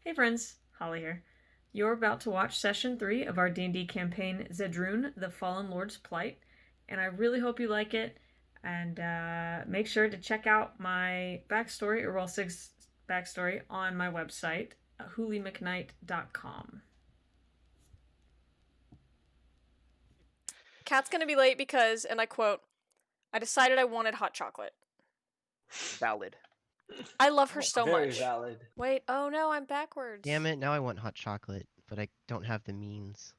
Hey friends, Holly here. You're about to watch session 3 of our D&D campaign Zedroon, the Fallen Lords Plight, and I really hope you like it, and make sure to check out my backstory, or well, Sig's backstory, on my website, hoolymcknight.com. Kat's gonna be late because, and I quote, I decided I wanted hot chocolate. Valid. I love her so Very much. valid. Wait, oh no, I'm backwards. Damn it, now I want hot chocolate, but I don't have the means.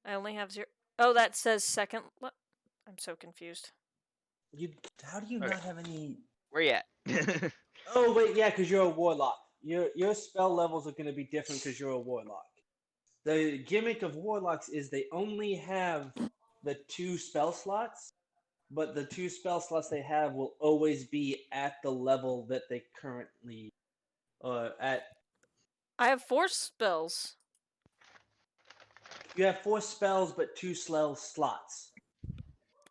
I only have 0. Oh, that says second. I'm so confused. How do you Okay. not have any? Where you at? Oh wait, yeah, because you're a warlock. Your spell levels are going to be different because you're a warlock. The gimmick of warlocks is they only have the 2 spell slots, but the 2 spell slots they have will always be at the level that they currently at. I have 4 spells. You have 4 spells, but 2 spell slots.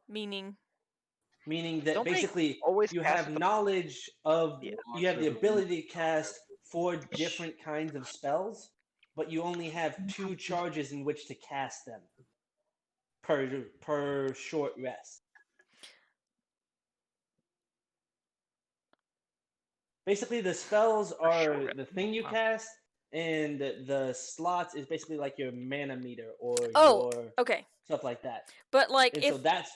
Meaning That Don't they basically always you cast have the- knowledge of, Yeah. you have the ability to cast 4 different kinds of spells, but you only have 2 charges in which to cast them per short rest. Basically, the spells are the thing you cast, and the slots is basically like your mana meter or your okay. stuff like that. But like And if so that's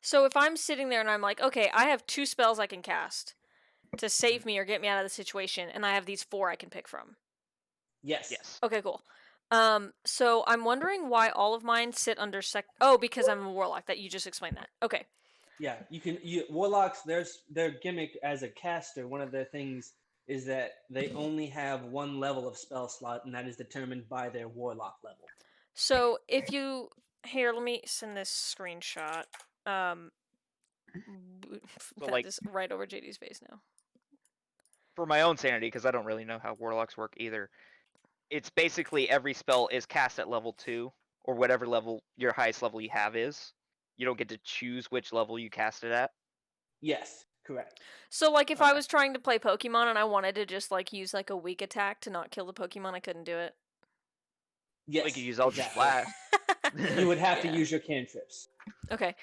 so if I'm sitting there and I'm like, okay, I have 2 spells I can cast to save me or get me out of the situation, and I have these 4 I can pick from. yes. Okay, cool. So I'm wondering why all of mine sit under because I'm a warlock. That you just explained that. Okay. Yeah, warlocks. Their gimmick as a caster. One of their things is that they only have 1 level of spell slot, and that is determined by their warlock level. So if you let me send this screenshot. That is right over JD's face now. For my own sanity, because I don't really know how warlocks work either, it's basically every spell is cast at level 2, or whatever level your highest level you have is. You don't get to choose which level you cast it at. Yes, correct. So like if I was trying to play Pokemon and I wanted to just like use like a weak attack to not kill the Pokemon, I couldn't do it. Yes, We could use Eldritch Blast. You would have to use your cantrips. Okay.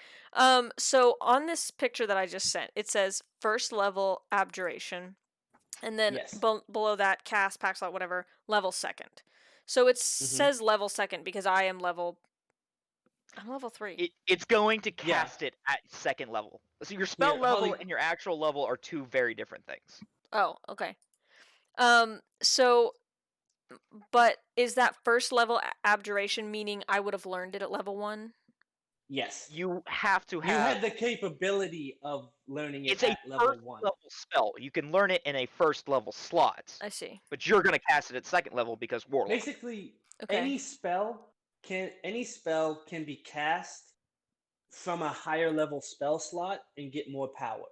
So on this picture that I just sent, it says first level abjuration, and then Yes. below that cast, pack slot, whatever, level second. So it says level second because I'm level 3. It's going to cast it at second level. So your spell level Holly- and your actual level are 2 very different things. Oh, okay. So, but is that first level abjuration meaning I would have learned it at level 1? Yes. You have to have. You had the capability of learning it It's at a level first 1. level spell. You can learn it in a first level slot. I see. But you're gonna cast it at second level because warlock. Basically, Okay. any spell can be cast from a higher level spell slot and get more power.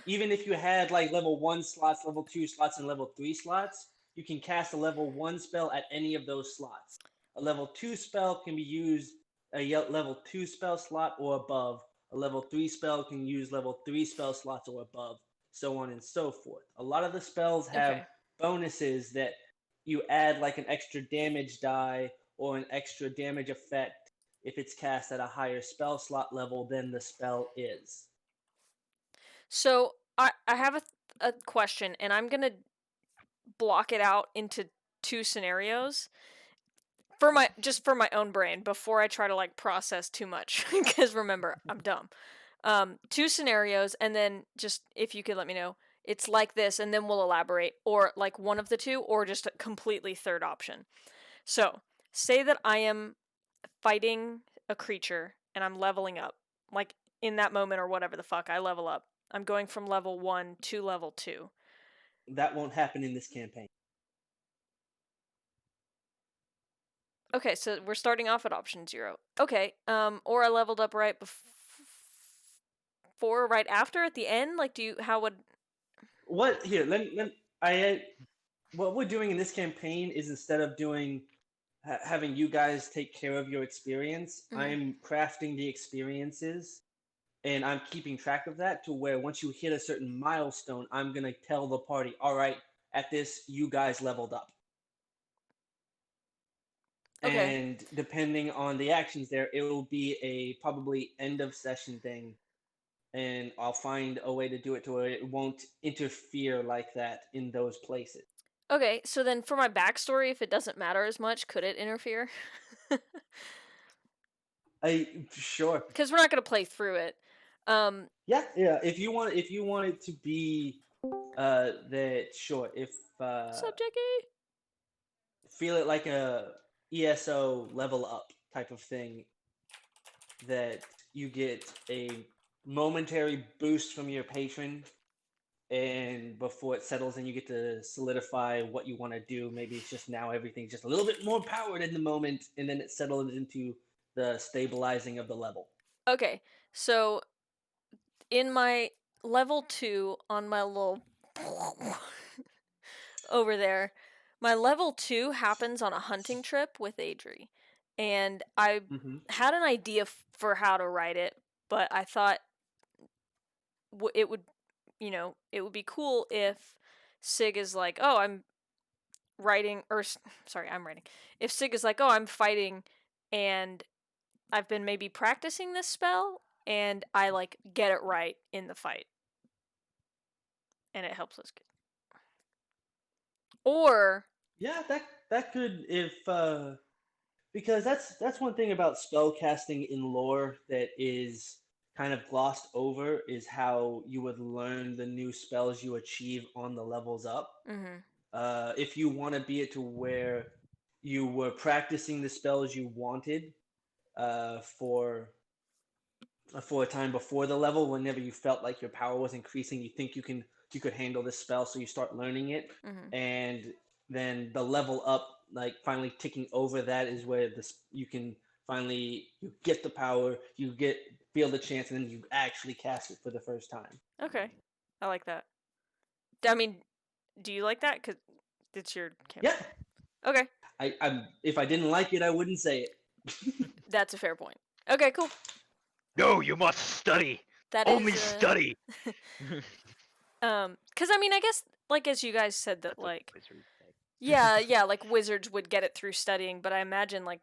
Even if you had like level 1 slots, level 2 slots, and level 3 slots, you can cast a level 1 spell at any of those slots. A level 2 spell can be used a level 2 spell slot or above. A level 3 spell can use level 3 spell slots or above, so on and so forth. A lot of the spells have bonuses that you add, like an extra damage die or an extra damage effect if it's cast at a higher spell slot level than the spell is. So I have a question, and I'm gonna block it out into 2 scenarios for my own brain before I try to like process too much. Because remember, I'm dumb. 2 scenarios, and then just if you could let me know, it's like this, and then we'll elaborate, or like one of the 2, or just a completely third option. So say that I am fighting a creature and I'm leveling up, like in that moment or whatever the fuck, I level up. I'm going from level 1 to level 2. That won't happen in this campaign. Okay, so we're starting off at option 0. Okay, or I leveled up right before, right after, at the end. Like, What here? What we're doing in this campaign is, instead of having you guys take care of your experience, I'm crafting the experiences, and I'm keeping track of that to where once you hit a certain milestone, I'm gonna tell the party, all right, at this, you guys leveled up. Okay. And depending on the actions there, it will be a probably end of session thing. And I'll find a way to do it to where it won't interfere like that in those places. Okay, so then for my backstory, if it doesn't matter as much, could it interfere? Sure. Because we're not gonna play through it. Yeah. If you want it to be that, sure. If Subject A. feel it like a ESO level up type of thing, that you get a momentary boost from your patron, and before it settles in, you get to solidify what you want to do. Maybe it's just now everything's just a little bit more powered in the moment, and then it settles into the stabilizing of the level. Okay, so in my level 2 on my little over there, my level 2 happens on a hunting trip with Adri, and I had an idea for how to write it, but I thought it would, it would be cool if Sig is like, oh, I'm writing, or sorry, I'm writing. If Sig is like, oh, I'm fighting, and I've been maybe practicing this spell, and I like get it right in the fight, and it helps us get. Or yeah, that could, if because that's one thing about spell casting in lore that is kind of glossed over, is how you would learn the new spells you achieve on the levels up. If you want to be it to where you were practicing the spells you wanted for a time before the level, whenever you felt like your power was increasing, you think you could handle this spell, so you start learning it, and then the level up, like finally ticking over that, is where you can finally get the power, feel the chance, and then you actually cast it for the first time. Okay, I like that. I mean, do you like that? Cause it's your campaign. Yeah. Okay. I'm if I didn't like it, I wouldn't say it. That's a fair point. Okay, cool. No, you must study. That Only is, study. Cause I mean, I guess like as you guys said that like, yeah, like wizards would get it through studying, but I imagine like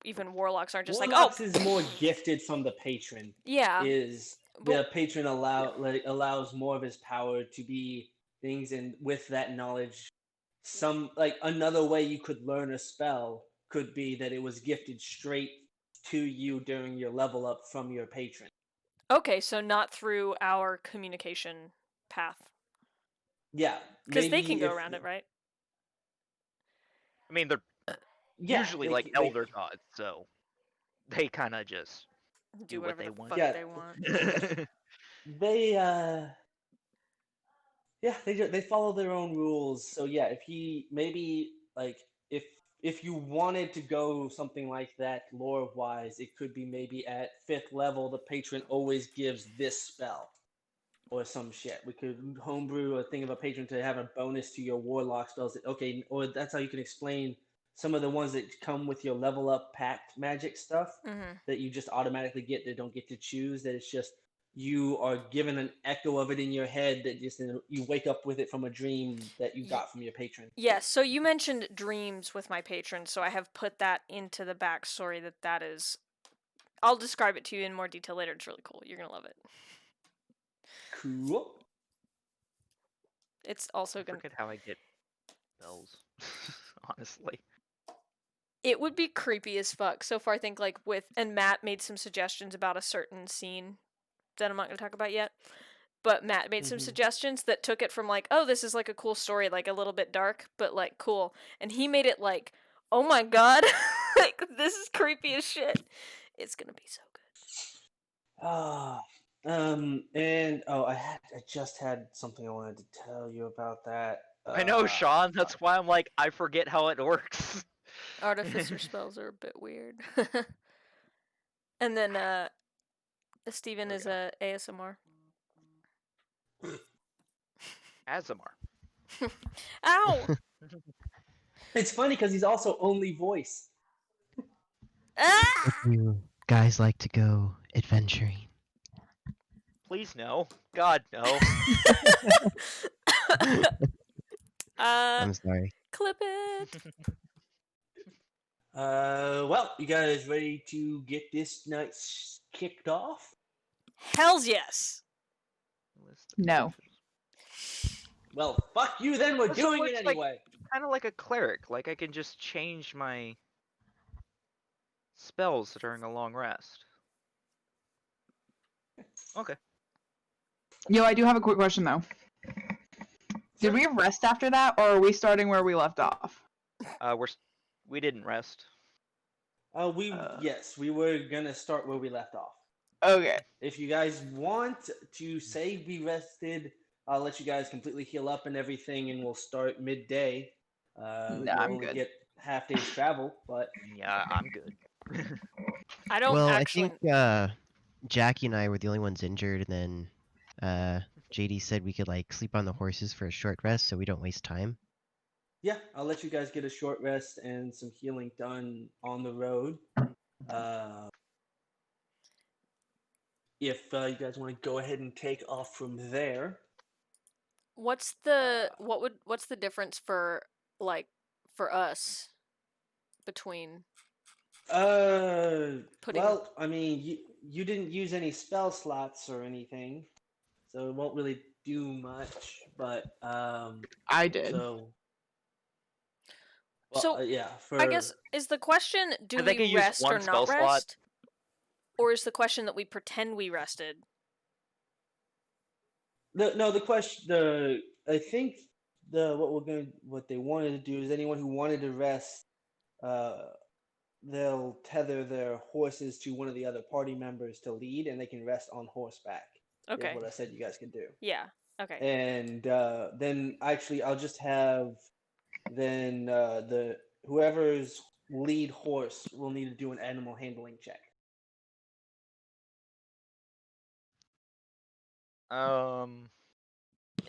even warlocks aren't just Warlocks like, is more gifted from the patron. Yeah. The patron allows more of his power to be things, and with that knowledge, some like another way you could learn a spell could be that it was gifted straight to you during your level up from your patron. Okay, so not through our communication path. Yeah, because they can go around it, right? I mean, they're usually like elder gods, so they kind of just do whatever what they the want. fuck they want. They follow their own rules. So yeah, if he maybe like if you wanted to go something like that lore wise, it could be maybe at 5th level the patron always gives this spell or some shit. We could homebrew a thing of a patron to have a bonus to your warlock spells. Okay, or that's how you can explain some of the ones that come with your level up pact magic stuff that you just automatically get, that don't get to choose, that it's just you are given an echo of it in your head, that just you wake up with it from a dream that you got from your patron. Yes, so you mentioned dreams with my patron, so I have put that into the backstory that is... I'll describe it to you in more detail later. It's really cool. You're going to love it. Cool. It's also going to... Forget how I get spells, honestly. It would be creepy as fuck. So far, I think, like, and Matt made some suggestions about a certain scene that I'm not going to talk about yet. But Matt made some suggestions that took it from, like, oh, this is, like, a cool story, like, a little bit dark, but, like, cool. And he made it, like, oh my god, like, this is creepy as shit. It's going to be so good. I just had something I wanted to tell you about that. I know, Sean. That's why I'm like, I forget how it works. Artificer spells are a bit weird. And then Steven is a ASMR. Azamar. Ow! It's funny because he's also only voice. Ah! If you guys like to go adventuring. Please no. God no. I'm sorry. Clip it. Well, you guys ready to get this night kicked off? Hells yes. List of No. features. Well, fuck you then. We're Also, doing it looks like- anyway. Kind of like a cleric. Like I can just change my spells during a long rest. Okay. Yo, I do have a quick question though. Did we rest after that, or are we starting where we left off? We didn't rest. Yes, we were gonna start where we left off. Okay. If you guys want to say we rested, I'll let you guys completely heal up and everything, and we'll start midday. Nah, You'll I'm only good. get half day's travel, but Yeah, I'm good. I don't Well, actually. I think Jackie and I were the only ones injured, and then JD said we could like sleep on the horses for a short rest, so we don't waste time. yeah, I'll let you guys get a short rest and some healing done on the road. If you guys want to go ahead and take off from there. What's the what's the difference for us between Putting- Well, I mean, you didn't use any spell slots or anything, so it won't really do much. But I did. so yeah, I guess is the question do I think I we used rest one or spell not slot. rest? Or is the question that we pretend we rested? the question I think what they wanted to do is anyone who wanted to rest, they'll tether their horses to one of the other party members to lead, and they can rest on horseback. Okay. Is what I said you guys can do. Yeah. Okay. And then actually I'll just have the whoever's lead horse will need to do an animal handling check.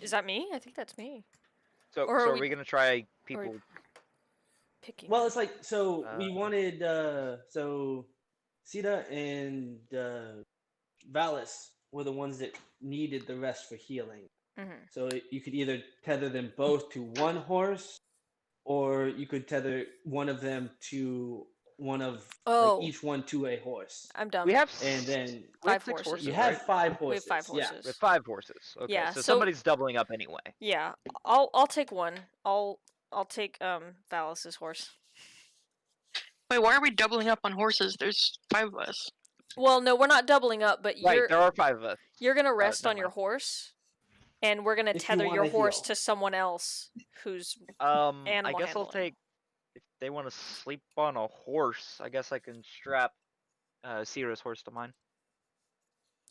Is that me? I think that's me. So, Or so are are we- we gonna try people? Picking. Well, it's like so we Uh, wanted so Sita and Valis were the ones that needed the rest for healing. Mhm. So you could either tether them both to one horse, or you could tether one of them to one of Oh. each one to a horse. I'm dumb. We have And then we have 5 six horses. horses. you have right? 5 We horses. have 5 Yeah. horses. We have 5 horses. Okay, Yeah, so so- somebody's doubling up anyway. Yeah. I'll take one. I'll take Valis's horse. Wait, why are we doubling up on horses? There's 5 of us. Well, no, we're not doubling up, but Right, you're there are 5 of us. you're gonna rest never on your mind. horse, and we're gonna If you tether your wanna horse heal. to someone else who's I Animal guess I'll handling. take. If they want to sleep on a horse, I guess I can strap Sierra's horse to mine.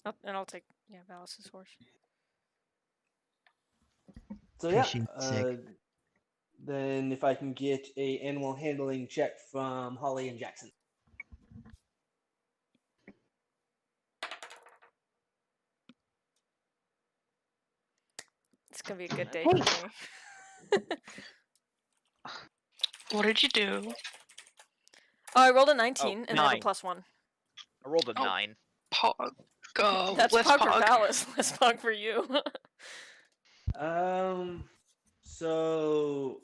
oh, and I'll take Valis's horse. So yeah, Appreciate sick. then if I can get a animal handling check from Holly and Jackson. It's gonna be a good day Hey. for me. What did you do? Oh, I rolled a 19 and I have a 9. +1. I rolled a Oh. 9. Pog. Go. That's Let's pog for pog. Valis, less pog for you. So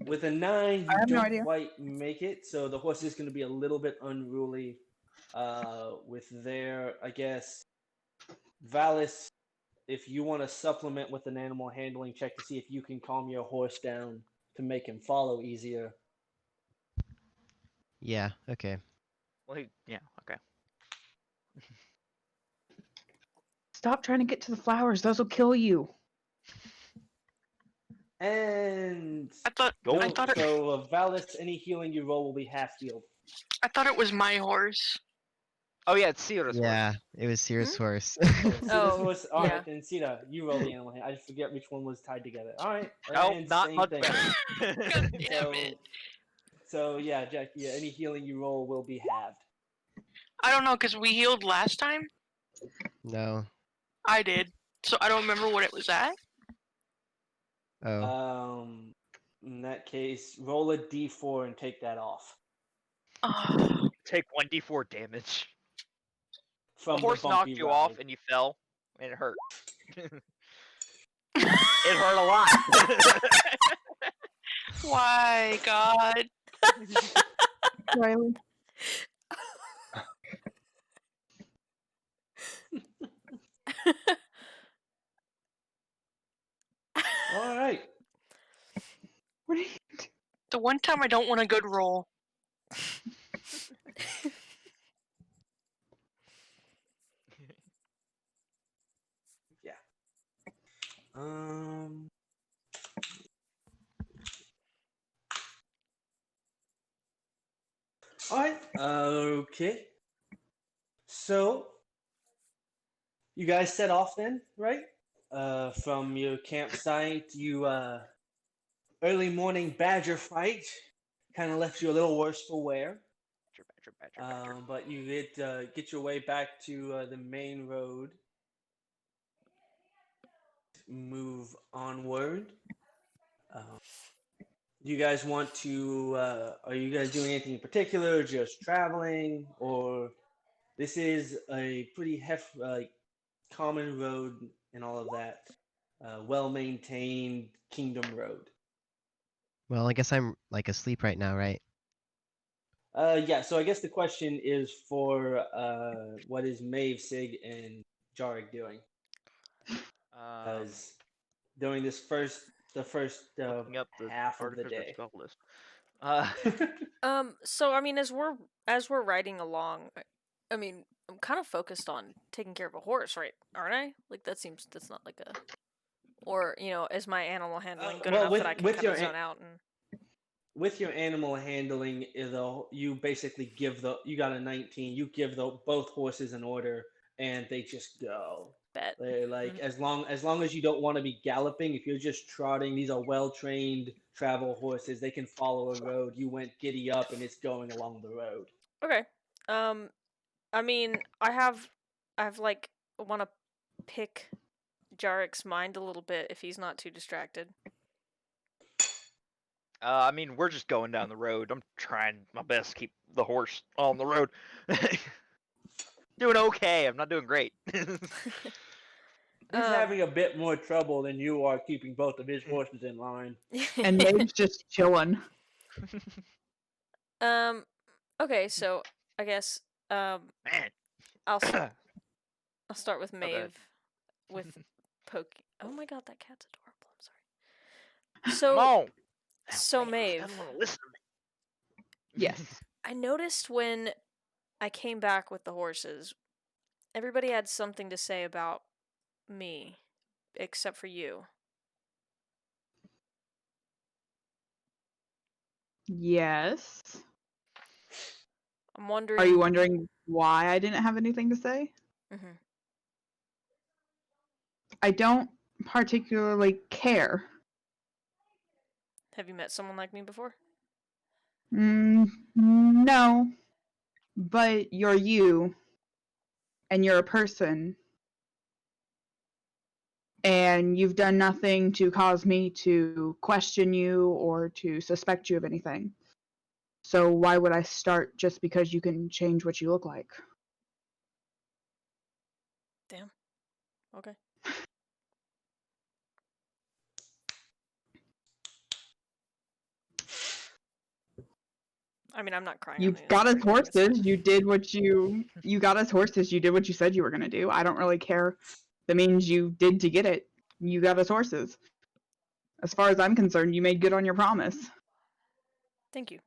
with a 9, I you have no don't idea. quite make it. So the horse is going to be a little bit unruly. With their, I guess, Valis, if you want to supplement with an animal handling check to see if you can calm your horse down to make him follow easier. Yeah. Okay. Well, yeah, okay. Stop trying to get to the flowers. Those will kill you. And I thought Go. I thought it so Valis, any healing you roll will be half healed. was my horse. Oh yeah, it's Sierra's horse. Yeah, it was Sears' horse. Oh, Horse. All right, yeah. then Sita, you roll the animal hand. I just forget which one was tied together. All right. No, and not same much thing. better. God damn it. So yeah, Jack. Yeah, any healing you roll will be halved. I don't know, because we healed last time. No. I did. So I don't remember what it was at. Oh. In that case, roll a d4 and take that off Take 1d4 damage. from The horse bumpy knocked you off ride. and you fell, and it hurt. It hurt a lot. Why, God? Riley. All right. What are you The one time I don't want a good roll. Yeah. All right. Okay. So you guys set off then, right? From your campsite, you early morning badger fight kind of left you a little worse for wear. Badger. But you get your way back to the main road. Move onward. Do you guys want to? Are you guys doing anything in particular? Or just traveling, or this is a pretty common road and all of that, well maintained kingdom road. Well, I guess I'm like asleep right now, right? Yeah. So I guess the question is for what is Maeve, Sig, and Jarek doing? Because during the first Looking up the half of the artificer day. spell list. So I mean, as we're riding along, I mean, I'm kind of focused on taking care of a horse, right? Aren't I? Like that's not like a, or is my animal handling good well, enough with- that I can with kind your of an- zone out and. With your animal handling, you basically you got a 19. You give both horses an order, and they just go. Bet. They're like as long as you don't want to be galloping. If you're just trotting, these are well trained travel horses. They can follow a road. You went giddy up, and it's going along the road. Okay. I mean, I've like want to pick Jarek's mind a little bit if he's not too distracted. I mean, we're just going down the road. I'm trying my best to keep the horse on the road. Doing okay. I'm not doing great. He's having a bit more trouble than you are keeping both of his horses in line. And Maeve's just chilling. Okay, so I guess Man. I'll start with Okay. Maeve with Pokey. Oh my god, that cat's adorable. I'm sorry. Come So on. so Damn, Maeve, doesn't want to listen to me. Yes. I noticed when I came back with the horses, everybody had something to say about me, except for you. Yes. I'm wondering. Are you wondering why I didn't have anything to say? Mm-hmm. I don't particularly care. Have you met someone like me before? No. But you're you. And you're a person. And you've done nothing to cause me to question you or to suspect you of anything. So why would I start just because you can change what you look like? Damn. Okay. I mean, I'm not crying. You got us horses. You did what you got us horses. You did what you said you were gonna do. I don't really care the means you did to get it. You got us horses. As far as I'm concerned, you made good on your promise. Thank you.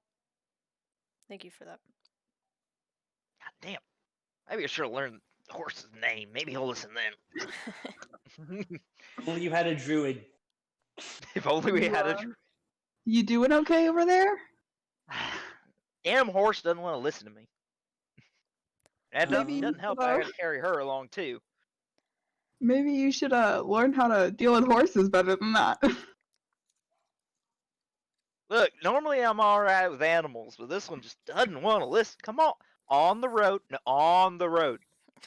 Thank you for that. God damn. Maybe I should have learned the horse's name. Maybe he'll listen then. Only you had a druid. If only we had a. You doing okay over there? Damn horse doesn't want to listen to me. And Maybe doesn't help. I gotta carry her along too. Maybe you should learn how to deal with horses better than that. Look, normally I'm alright with animals, but this one just doesn't want to listen. Come on the road. No, on the road.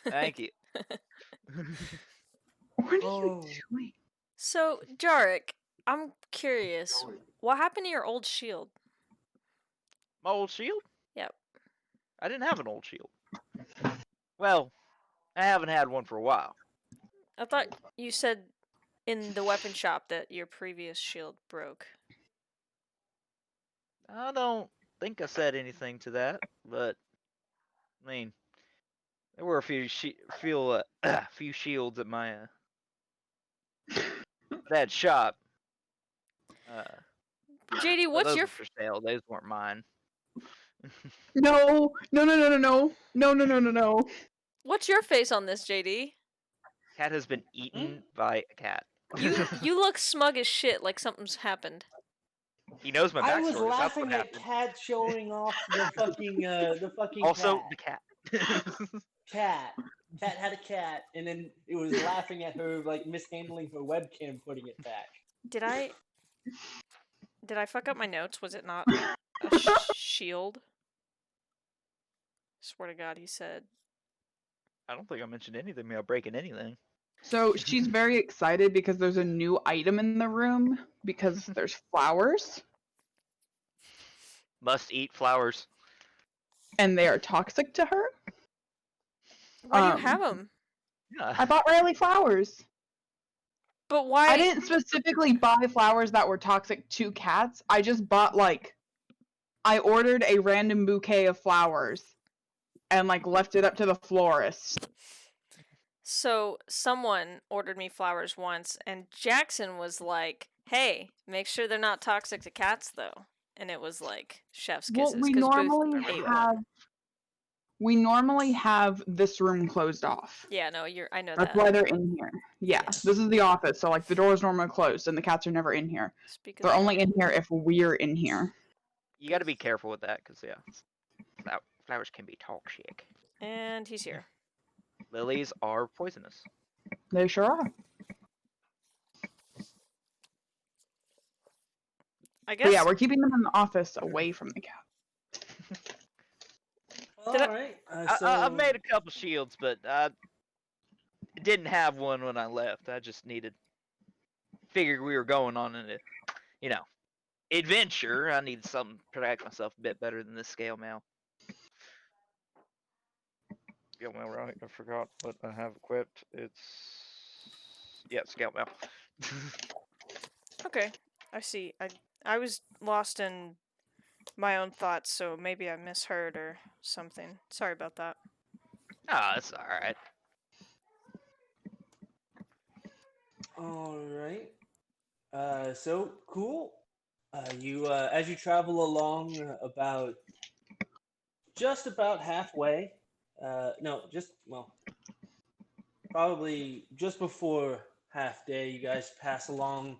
Thank you. What are you doing? So, Jarek, I'm curious. What happened to your old shield? My old shield? Yep. I didn't have an old shield. Well, I haven't had one for a while. I thought you said in the weapon shop that your previous shield broke. I don't think I said anything to that, but I mean, there were a few few shields at my that shop. JD, But what's those your were for sale. Those weren't mine. No, no, no, no, no, no, no, no, no, no, no. what's your face on this, JD? Cat has been eaten by a cat. You look smug as shit, like something's happened. He knows my I was backstory. That's what laughing at happened. Cat showing off the fucking Also, cat. the cat. Cat. Cat had a cat, and then it was laughing at her like mishandling her webcam, putting it back. Did I fuck up my notes? Was it not a shield? Swear to God, he said. I don't think I mentioned anything about breaking anything. So she's very excited because there's a new item in the room because there's flowers Must eat flowers. and they are toxic to her. Why do you have them? Yeah. I bought Riley flowers. But why? I didn't specifically buy flowers that were toxic to cats. I just bought I ordered a random bouquet of flowers and left it up to the florist. So someone ordered me flowers once, and Jackson was like, "Hey, make sure they're not toxic to cats, though." And it was like chef's kisses. Well, we 'cause Booth normally ate have one. this room closed off. Yeah, no, I know That's that. why they're in here. Yeah, this is the office, so the door is normally closed and the cats are never in here. Speak of They're the only devil. in here if we're in here. You got to be careful with that, because flowers can be toxic. And he's here. Lilies are poisonous. They sure are. I But guess. yeah, we're keeping them in the office away from the cat. Did I- Alright, I've made a couple shields, but I didn't have one when I left. I just figured we were going on an, adventure. I needed something to protect myself a bit better than this scale mail. Scale mail, right? I forgot what I have equipped. Scale mail. Okay, I see. I was lost in my own thoughts, so maybe I misheard or something. Sorry about that. Oh, it's alright. Alright. So cool. You as you travel along just about halfway. Probably just before half day, you guys pass along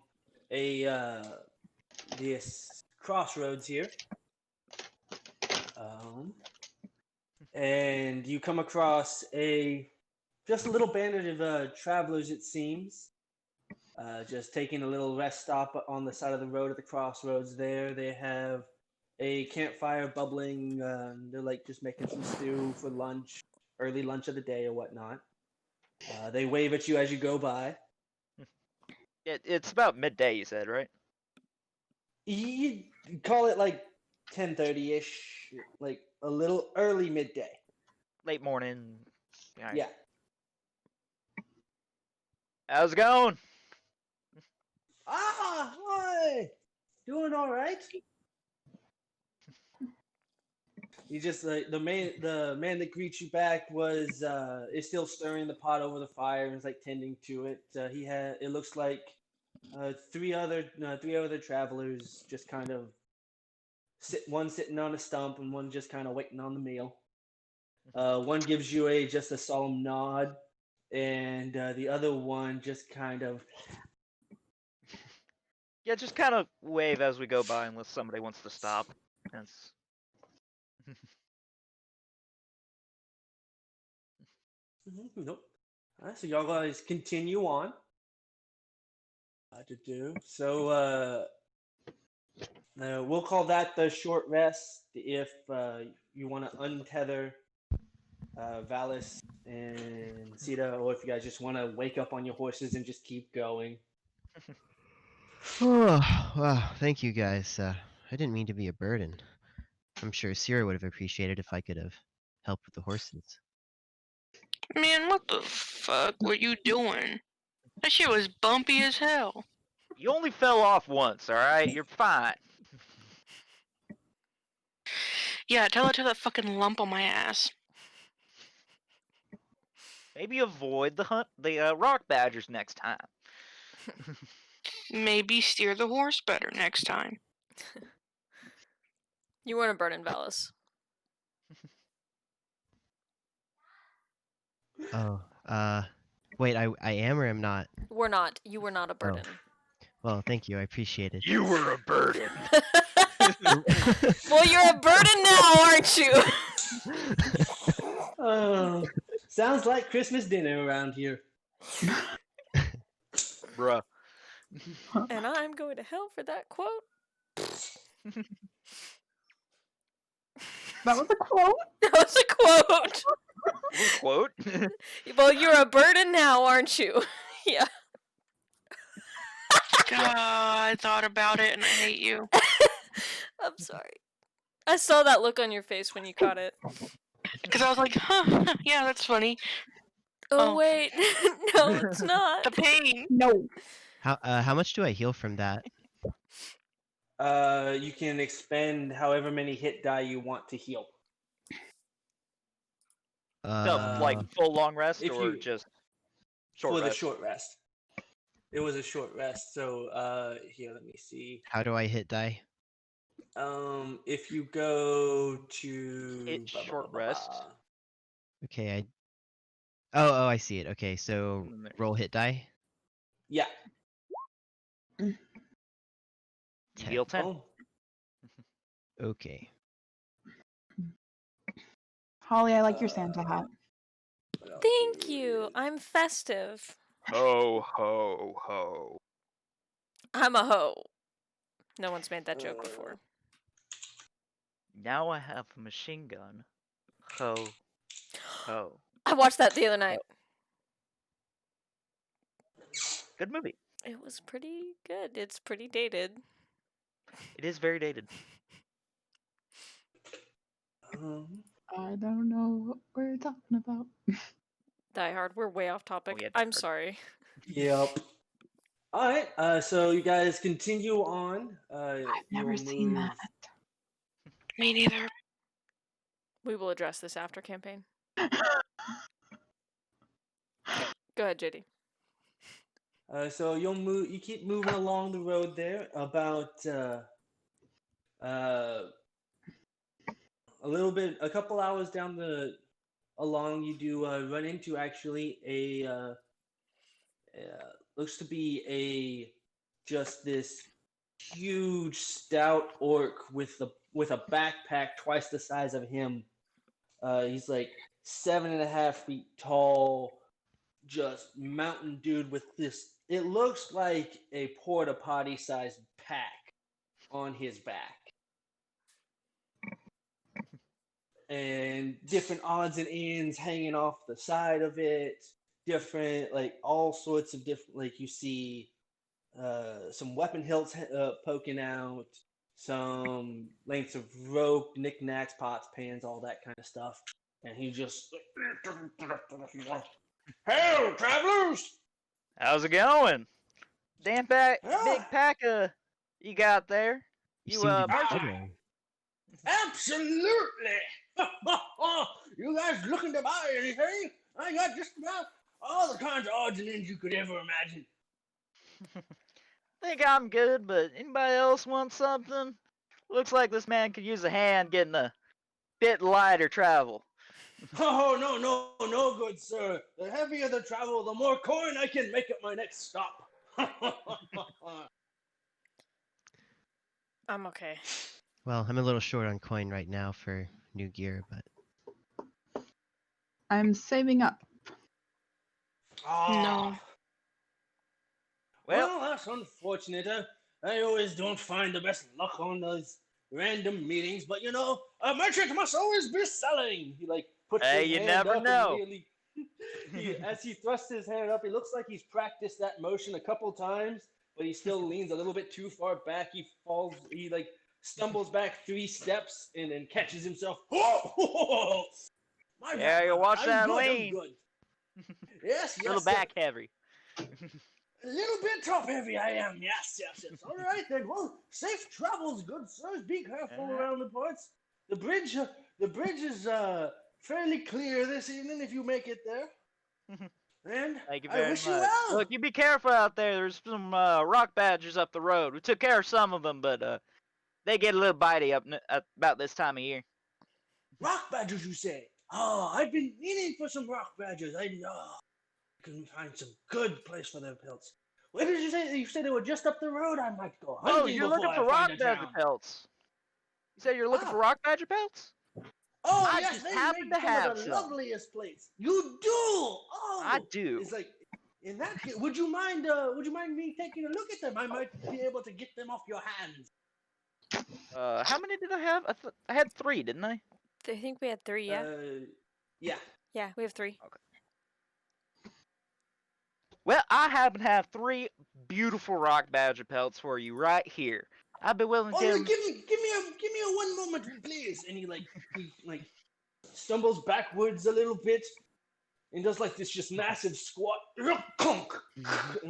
this crossroads here. And you come across just a little band of travelers, it seems. Just taking a little rest stop on the side of the road at the crossroads there. They have a campfire bubbling. They're just making some stew for lunch, early lunch of the day or whatnot. They wave at you as you go by. It's about midday, you said, right? You call it 10:30-ish, a little early midday. Late morning. Right. Yeah. How's it going? Ah, hi. Doing all right? You just the man that greets you back is still stirring the pot over the fire and is tending to it. It looks like three other travelers just kind of one sitting on a stump and one just kind of waiting on the meal. One gives you just a solemn nod, and the other one just kind of Just kind of wave as we go by unless somebody wants to stop. That's... Nope. So y'all guys continue on. So we'll call that the short rest if you want to untether Valis and Sita, or if you guys just want to wake up on your horses and just keep going. Oh, wow. Thank you guys. I didn't mean to be a burden. I'm sure Sierra would have appreciated if I could have helped with the horses. Man, what the fuck were you doing? That shit was bumpy as hell. You only fell off once, alright? You're fine. Yeah, tell it to that fucking lump on my ass. Maybe avoid the rock badgers next time. Maybe steer the horse better next time. You weren't a burden, Valis. Oh, wait, I am or am not? We're not. You were not a burden. Well, thank you. I appreciate it. You were a burden. Well, you're a burden now, aren't you? Sounds like Christmas dinner around here. Bruh. And I'm going to hell for that quote. That was a quote. That was a quote. Quote? Well, you're a burden now, aren't you? Yeah. God, I thought about it and I hate you. I'm sorry. I saw that look on your face when you caught it. Because I was like, huh, yeah, that's funny. Oh, Oh. wait. No, it's not. The pain. No. How much do I heal from that? You can expend however many hit die you want to heal. No, like full long rest if or you- just short for rest? the short rest. It was a short rest, so here, let me see. How do I hit die? If you go to Hit short rest. Okay, Oh, I see it. Okay, so And then- roll hit die. Yeah. You heal 10. Oh. Okay. Holly, I like your Santa hat. What else Thank do we you. do? I'm festive. Ho, ho, ho. I'm a hoe. No one's made that joke before. Now I have a machine gun. Ho, ho. I watched that the other night. Good movie. It was pretty good. It's pretty dated. It is very dated. I don't know what we're talking about. Die Hard. We're way off topic. yeah, Die I'm Hard. sorry. Yep. All right. So you guys continue on. I've never you'll seen move- that. Me neither. We will address this after campaign. Go ahead, JD. So you'll move. You keep moving along the road there. About a couple hours down along, you do run into actually a looks to be just this huge stout orc with a backpack twice the size of him. He's like 7.5 feet tall, just mountain dude with this. It looks like a porta potty sized pack on his back. And different odds and ends hanging off the side of it. Different, like all sorts of different, like you see some weapon hilts poking out, some lengths of rope, knickknacks, pots, pans, all that kind of stuff. And he just, "Hail, travelers! How's it going? Damn big Ah. pack you got there. You You seem to be merchant? struggling. Absolutely! You guys looking to buy anything? I got just about all the kinds of odds and ends you could ever imagine." Think I'm good, but anybody else want something? Looks like this man could use a hand getting a bit lighter travel. "Oh, no, good sir. The heavier the travel, the more coin I can make at my next stop." I'm okay. Well, I'm a little short on coin right now for new gear, but I'm saving up. No. Well, Well, that's unfortunate. I always don't find the best luck on those random meetings, but you know, a merchant must always be selling. He like puts Hey, his you hand never up and know. really, as he thrusts his hand up, it looks like he's practiced that motion a couple times, but he still leans a little bit too far back. He falls. He like stumbles back 3 steps and then catches himself. Oh, my Yeah, bad, you watch I'm that good, I'm lean. good. Yes, a little sir. back heavy. A little bit top heavy I am, yes. All right then, well, safe travels, good sirs. Be careful Uh-huh. around the parts. The bridge is fairly clear this evening if you make it there. And Thank you I very wish you much. well. Look, you be careful out there. There's some rock badgers up the road. We took care of some of them, but they get a little bitey up about this time of year. Rock badgers, you say? Oh, I've been meaning for some rock badgers. I can find some good place for their pelts. Where did you say? You said they were just up the road. I might go hunting Oh, you're before looking I for find rock a badger town. pelts. You said you're looking Ah. for rock badger pelts? Oh I yes, just they happen make to some have of the some. loveliest plates. You do. Oh, I do. It's like in that case, would you mind me taking a look at them? I might be able to get them off your hands. How many did I have? I had 3, didn't I? I think we had 3, yeah? Yeah. Yeah, we have 3. Well, I happen to have 3 beautiful rock badger pelts for you right here. I'd be willing to Oh, give yeah, them. give me a one moment, please. And he stumbles backwards a little bit and does like this just massive squat. And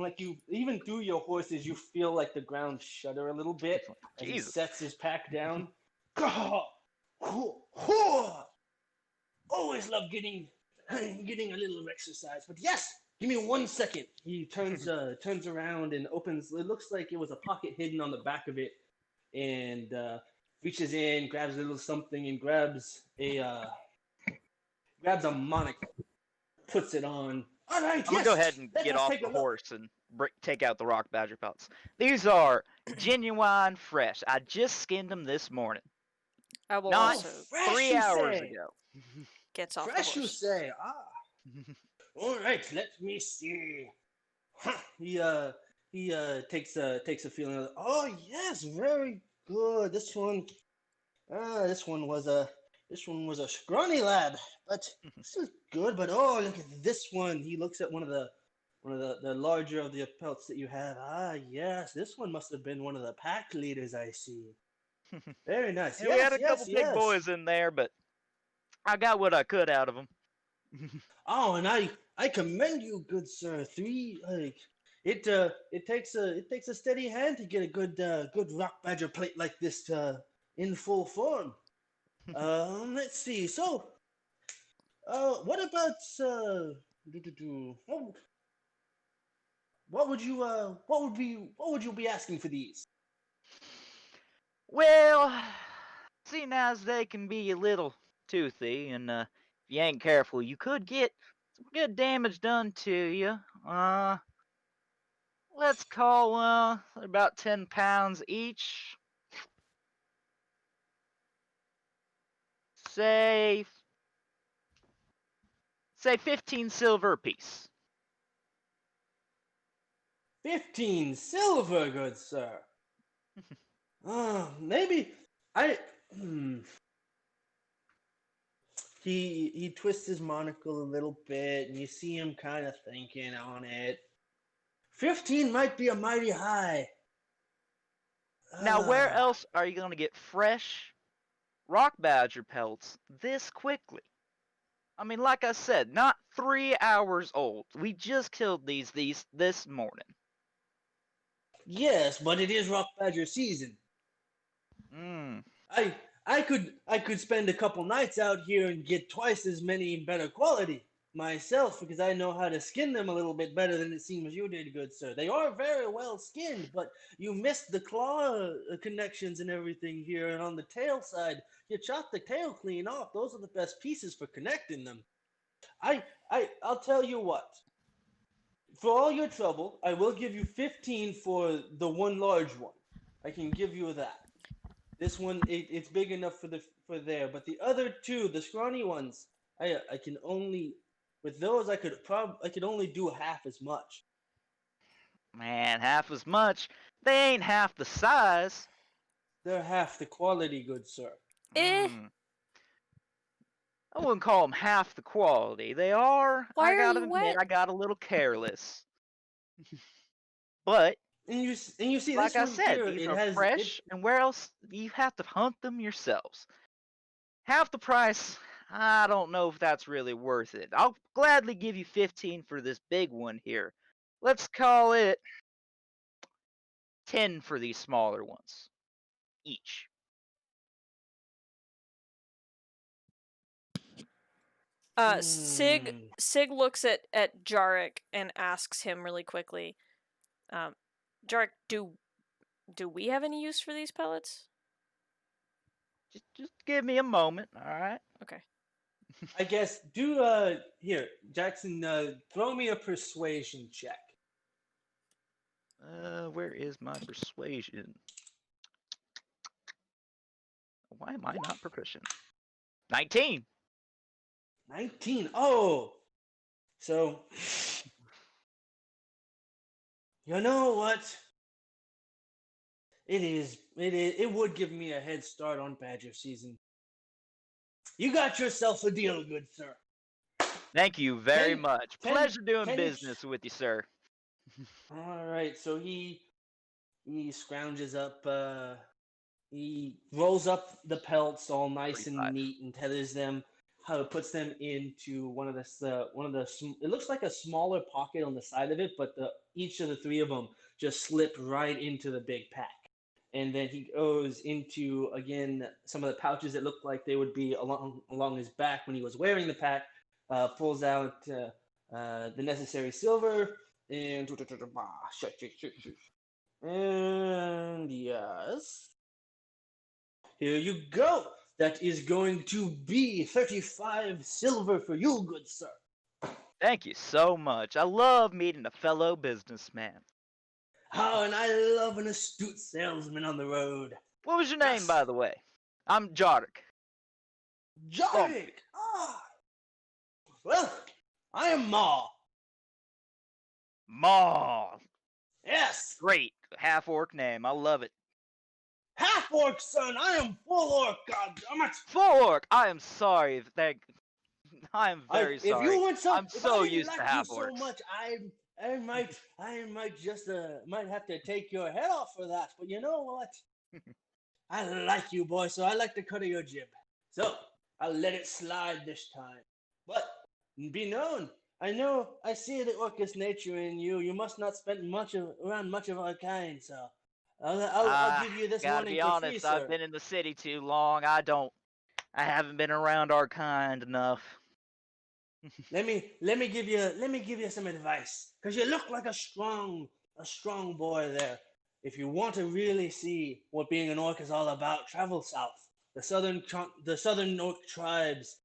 like you, even through your horses, you feel like the ground shudder a little bit as he Jesus. sets his pack down. Always love getting a little exercise. But yes, give me 1 second. He turns around and opens. It looks like it was a pocket hidden on the back of it, and reaches in, grabs a little something, and grabs a monocle, puts it on. All right, I'm gonna go ahead and let get us off take a the look. horse and take out the rock badger pelts. These are genuine fresh. I just skinned them this morning, I will not also fresh, 3 you hours say? ago. gets off Fresh, the you horse. say? Ah. All right, let me see. Huh. He takes a feeling of, oh yes, very good. This one was a scrawny lad, but still good. But oh, look at this one. He looks at one of the larger of the pelts that you have. Ah yes, this one must have been one of the pack leaders. I see. Very nice. Yeah, we had a couple big Yes. boys in there, but I got what I could out of them. Oh, and I commend you, good sir. It takes a steady hand to get a good rock badger plate like this in full form. Let's see. So, what about what would you be asking for these? Well, seeing as they can be a little toothy, and if you ain't careful, you could get some good damage done to you. Let's call about 10 pounds each. Say 15 silver apiece. 15 silver, good sir. Maybe I. He twists his monocle a little bit, and you see him kind of thinking on it. 15 might be a mighty high. Now, where else are you gonna get fresh rock badger pelts this quickly? I mean, like I said, not 3 hours old. We just killed these this morning. Yes, but it is rock badger season. I could spend a couple nights out here and get twice as many in better quality myself, because I know how to skin them a little bit better than it seems you did, good sir. They are very well skinned, but you missed the claw connections and everything here, and on the tail side, you chopped the tail clean off. Those are the best pieces for connecting them. I'll tell you what. For all your trouble, I will give you 15 for the one large one. I can give you that. This one, it's big enough for there, but the other 2, the scrawny ones, I can only, with those I could only do half as much. Man, half as much. They ain't half the size. They're half the quality, good sir. I wouldn't call them half the quality. They are. Why I are gotta you admit, wet? I got a little careless. But And you see like this I one said, here, these it are has fresh, and where else you have to hunt them yourselves. Half the price, I don't know if that's really worth it. I'll gladly give you 15 for this big one here. Let's call it 10 for these smaller ones each. Sig looks at Jarek and asks him really quickly, Jarek, do we have any use for these pellets? Just give me a moment, all right? Okay. I guess here, Jackson, throw me a persuasion check. Where is my persuasion? Why am I not proficient? 19. 19. Oh, so you know what? It would give me a head start on badger season. You got yourself a deal, good sir. Thank you very 10 much. 10 Pleasure doing 10 business with you, sir. All right, so he scrounges up. He rolls up the pelts all nice 45. and neat and tethers them. Puts them into one of the. It looks like a smaller pocket on the side of it, but each of the three of them just slip right into the big pack. And then he goes into again some of the pouches that look like they would be along his back when he was wearing the pack. Pulls out the necessary silver and yes, here you go. That is going to be 35 silver for you, good sir. Thank you so much. I love meeting a fellow businessman. Oh, and I love an astute salesman on the road. What was your name, Yes. by the way? I'm Jarek. Jarek! Ah! Well, I am Ma. Ma. Yes! Great. Half-orc name. I love it. Half-orc, son! I am full-orc, goddammit! Full-orc. I am sorry. I am very If sorry. you want some, I'm if so I didn't used to like you so half-orcs. much, I might just might have to take your head off for that. But you know what? I like you, boy, so I like the cut of your jib. So I'll let it slide this time. But be known, I see the Orcus nature in you. You must not spend much of our kind, so I'll give you this Gotta warning be for honest, free, I've sir. been in the city too long. I haven't been around our kind enough. Let me give you some advice, because you look like a strong boy there. If you want to really see what being an orc is all about, travel south. The southern orc tribes.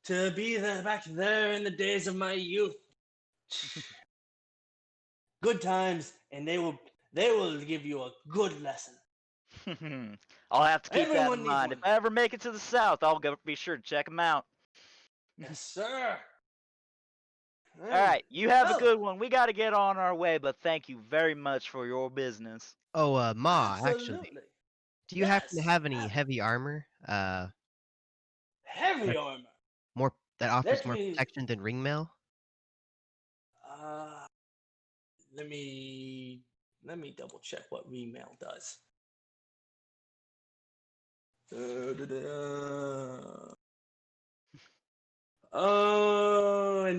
To be there back there in the days of my youth. Good times, and they will give you a good lesson. I'll have to keep that Everyone in needs mind. one. If I ever make it to the south, I'll be sure to check them out. Yes, sir. All right, you have a Well, good one. We got to get on our way, but thank you very much for your business. Oh, Ma, actually, absolutely. do you happen to Yes, have any heavy armor? Heavy armor. More that offers Let more me- protection than ring mail? Let me double check what remail does. Oh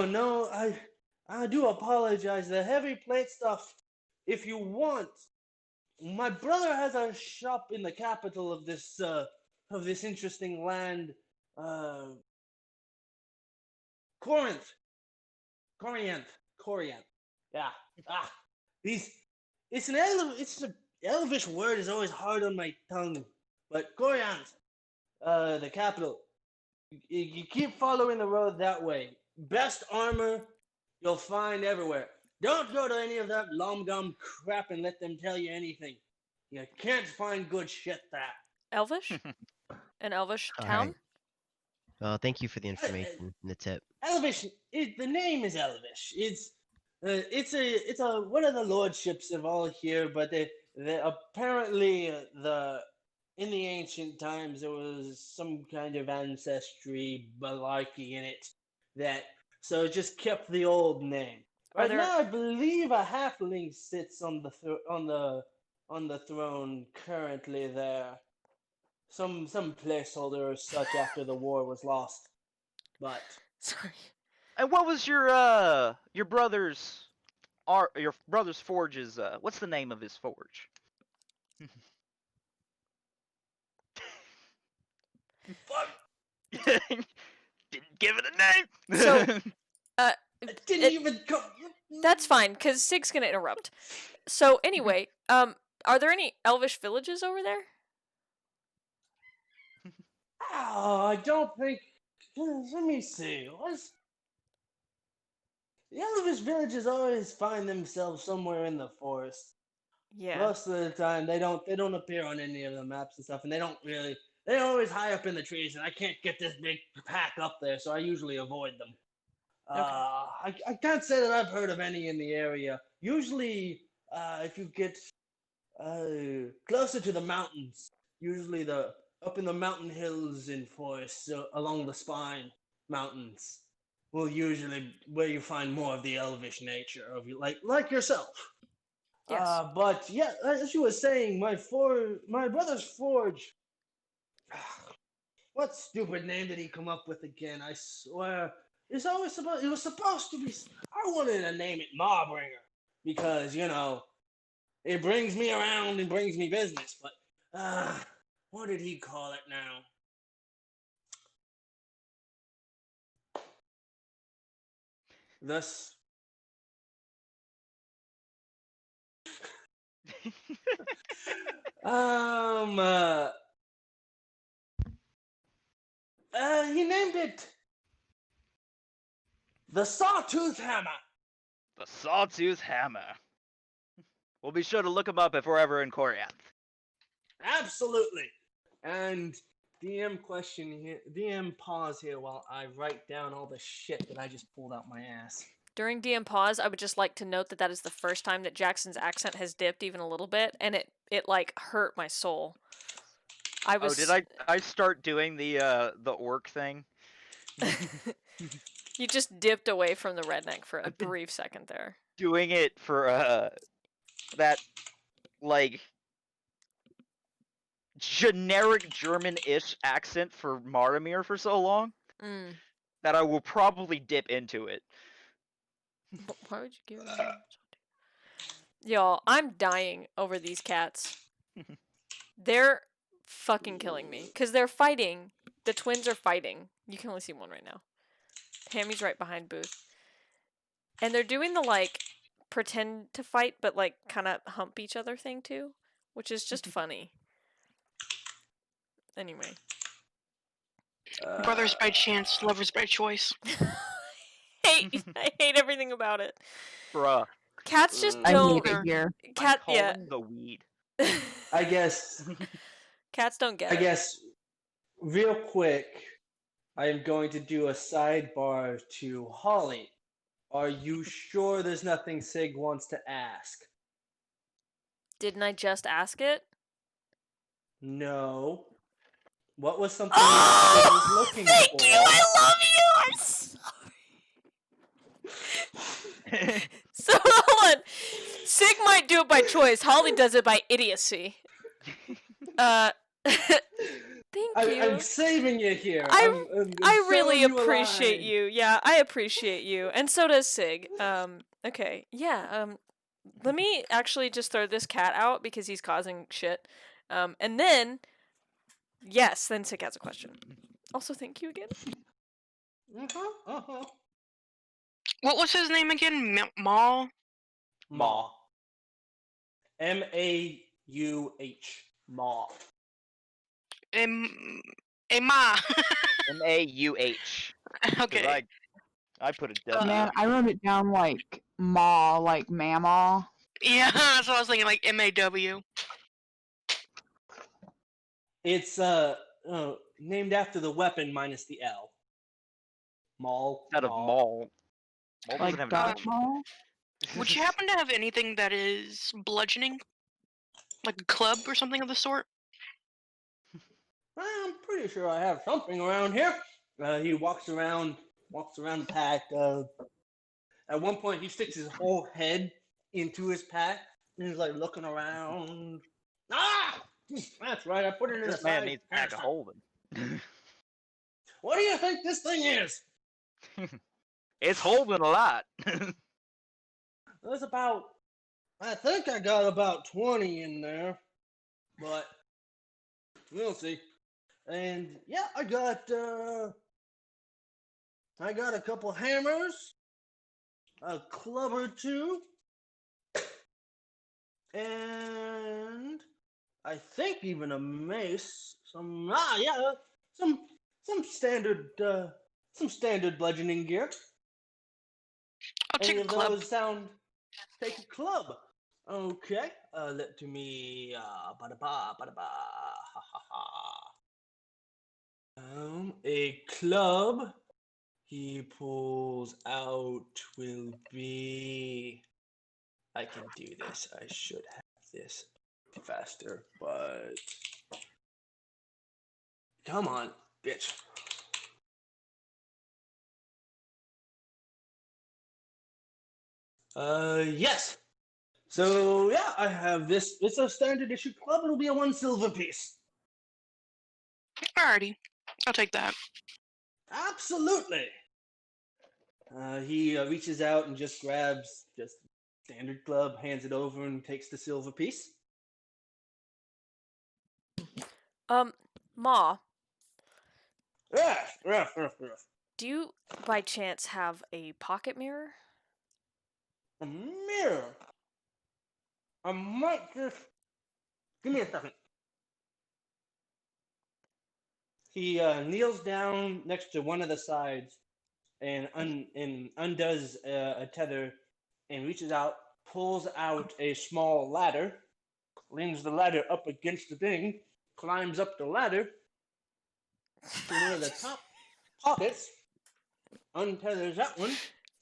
no, I do apologize. The heavy plate stuff, if you want, my brother has a shop in the capital of this interesting land, Corinth. Corianth. Yeah. It's an elvish word is always hard on my tongue. But Corianth, the capital. You keep following the road that way. Best armor you'll find everywhere. Don't go to any of that lom-gum crap and let them tell you anything. You can't find good shit there. Elvish? An Elvish All town? right. Well, thank you for the information and the tip. Elvish. The name is Elvish. It's a one of the lordships of all here, but they apparently in the ancient times there was some kind of ancestry malarkey in it so it just kept the old name. Right now, I believe a halfling sits on the throne currently there. Some placeholder or such after the war was lost, but. Sorry. And what was your brother's forge's what's the name of his forge? Fuck! Didn't give it a name. So, Didn't it- even come. that's fine, because Sig's gonna interrupt. So anyway, are there any elvish villages over there? Oh, I don't think. Let me see. The Elvish villages always find themselves somewhere in the forest. Yeah. Most of the time, they don't appear on any of the maps and stuff, and they're always high up in the trees, and I can't get this big pack up there, so I usually avoid them. Okay. I can't say that I've heard of any in the area. Usually, if you get closer to the mountains, usually up in the mountain hills and forests along the spine mountains will usually where you find more of the elvish nature of you, like yourself. Yes. But yeah, as you were saying, my brother's forge. What stupid name did he come up with again? I swear, it was supposed to be. I wanted to name it Mawbringer because it brings me around and brings me business. But what did he call it now? Thus. He named it the Sawtooth Hammer. The Sawtooth Hammer. We'll be sure to look him up if we're ever in Coriath. Absolutely. And DM question here. DM pause here while I write down all the shit that I just pulled out my ass. During DM pause, I would just like to note that is the first time that Jackson's accent has dipped even a little bit, and it like hurt my soul. Oh, did I start doing the orc thing? You just dipped away from the redneck for a brief second there. Doing it for that like generic German-ish accent for Martimir for so long that I will probably dip into it. Why would you give it? Y'all, I'm dying over these cats. They're fucking killing me because they're fighting. The twins are fighting. You can only see one right now. Hammy's right behind Booth. And they're doing the, like, pretend to fight, but, like, kind of hump each other thing, too. Which is just funny. Anyway. Brothers by chance, lovers by choice. I hate everything about it. Bruh. Cats just I don't... hate it here. I'm calling the weed. I guess... Cats don't get it. I guess, real quick, I am going to do a sidebar to Holly. Are you sure there's nothing Sig wants to ask? Didn't I just ask it? No. What was something Sig was looking thank for? you! I love you! I'm sorry. So, hold on. Sig might do it by choice. Holly does it by idiocy. Thank you. I'm saving you here. I really showing you a appreciate line. you. Yeah, I appreciate you. And so does Sig. Okay. Yeah, let me actually just throw this cat out because he's causing shit. And then, yes, then Sig has a question. Also, thank you again. What was his name again? Maul? Maw. Mauh. Maw. Ma. M-A-U-H. Okay. I put it down. Man, I wrote it down like maw, like mamaw. Yeah, that's what I was thinking, like M-A-W. It's named after the weapon minus the L. Maul. Out of mall. Mall Like doesn't have dodgeball? Would you happen to have anything that is bludgeoning? Like a club or something of the sort? I'm pretty sure I have something around here. He walks around the pack. At one point, he sticks his whole head into his pack, and he's like looking around. Ah! That's right, I put it in This a man side needs a pack of canister. Holden. What do you think this thing is? It's holding a lot. There's I think I got about 20 in there, but we'll see. And yeah, I got a couple hammers, a club or two, and I think even a mace. Some standard bludgeoning gear. I'll Any take a of club. those sound? Take a club. Okay. Let me. Ba-da-ba, ba-da-ba. Ha ha ha. A club he pulls out will be. I can do this. I should have this faster, but come on, bitch. Yes. So yeah, I have this. It's a standard issue club. It'll be a 1 silver piece. Alrighty. I'll take that. Absolutely. He reaches out and just grabs just standard club, hands it over, and takes the silver piece. Ma, Yes. do you by chance have a pocket mirror? A mirror. I might just. Give me a second. He kneels down next to one of the sides and undoes a tether and reaches out, pulls out a small ladder, leans the ladder up against the thing, climbs up the ladder to one of the top pockets, untethers that one.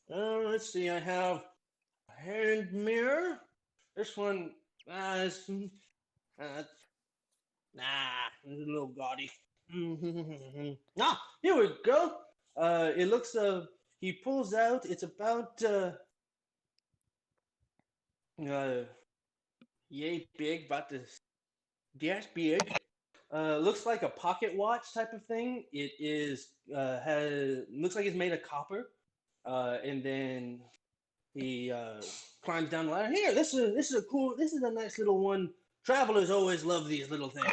Let's see, I have a hand mirror. This one, it's a little gaudy. Here we go. It looks, he pulls out, it's about, yay big, about this dash big. Looks like a pocket watch type of thing. It is, looks like it's made of copper. And then he climbs down the ladder. Here, this is a nice little one. Travelers always love these little things.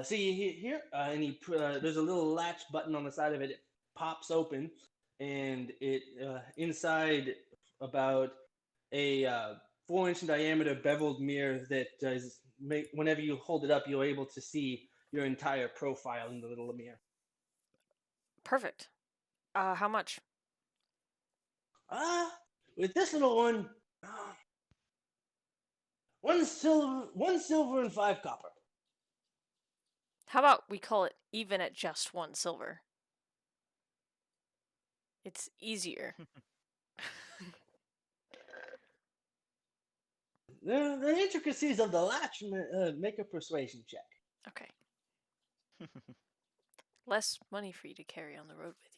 See here, and there's a little latch button on the side of it. It pops open, and it inside about a 4-inch diameter beveled mirror that whenever you hold it up, you're able to see your entire profile in the little mirror. Perfect. How much? With this little one, 1 silver and 5 copper. How about we call it even at just 1 silver? It's easier. The intricacies of the latch make a persuasion check. Okay. Less money for you to carry on the road with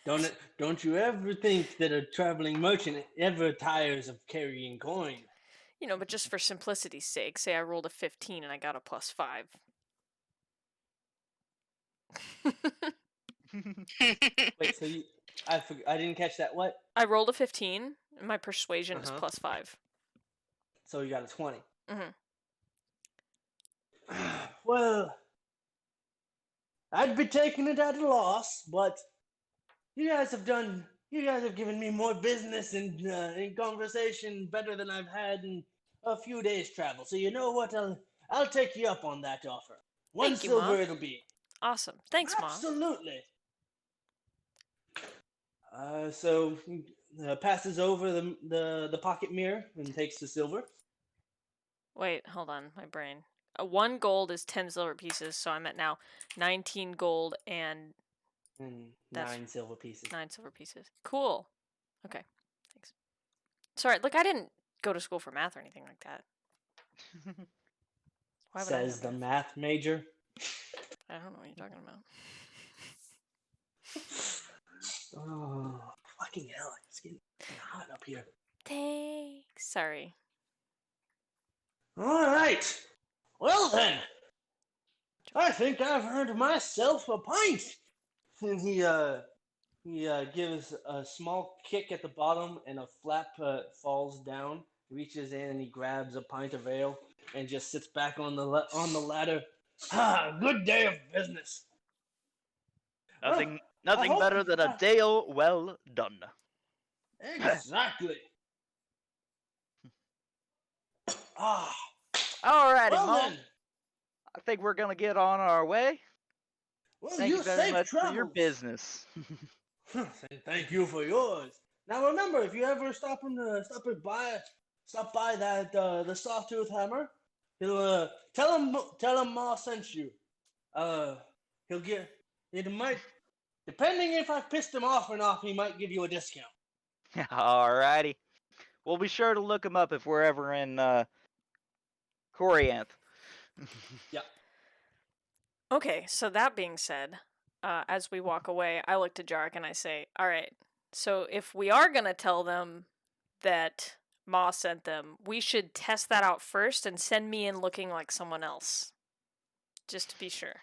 you. Don't you ever think that a traveling merchant ever tires of carrying coin? You know, but just for simplicity's sake, say I rolled a 15 and I got a +5. Wait, so I didn't catch that. What? I rolled a 15, and my persuasion is Uh-huh. +5. So you got a 20. Mhm. Well, I'd be taking it at a loss, but you guys have given me more business and in conversation better than I've had in a few days' travel. So you know what? I'll take you up on that offer. 1 Thank you, silver Ma. it'll be. Awesome. Thanks, Ma. Absolutely. So passes over the pocket mirror and takes the silver. Wait, hold on, my brain. 1 gold is 10 silver pieces, so I'm at now 19 gold and And That's- 9 silver pieces. 9 silver pieces. Cool. Okay, thanks. Sorry, look, I didn't go to school for math or anything like that. Why would I Says know the math? math major. I don't know what you're talking about. Oh, fucking hell. It's getting hot up here. Thanks. Sorry. All right. Well then, I think I've earned myself a pint. And he gives a small kick at the bottom, and a flap falls down. He reaches in and he grabs a pint of ale and just sits back on the ladder, Good day of business. Nothing, I nothing hope- better than a deal well done. Exactly. Ah, Alrighty, well Mom. then. I think we're gonna get on our way. Well, Thank you very safe much for your travels. business. Thank you for yours. Now remember, if you ever stop by that the Sawtooth Hammer, he'll tell him Ma sent you. He'll get it might depending if I pissed him off or not, he might give you a discount. Alrighty. We'll be sure to look him up if we're ever in Corianth. Yeah. Okay, so that being said, as we walk away, I look to Jarek and I say, all right, so if we are going to tell them that Ma sent them, we should test that out first and send me in looking like someone else. Just to be sure.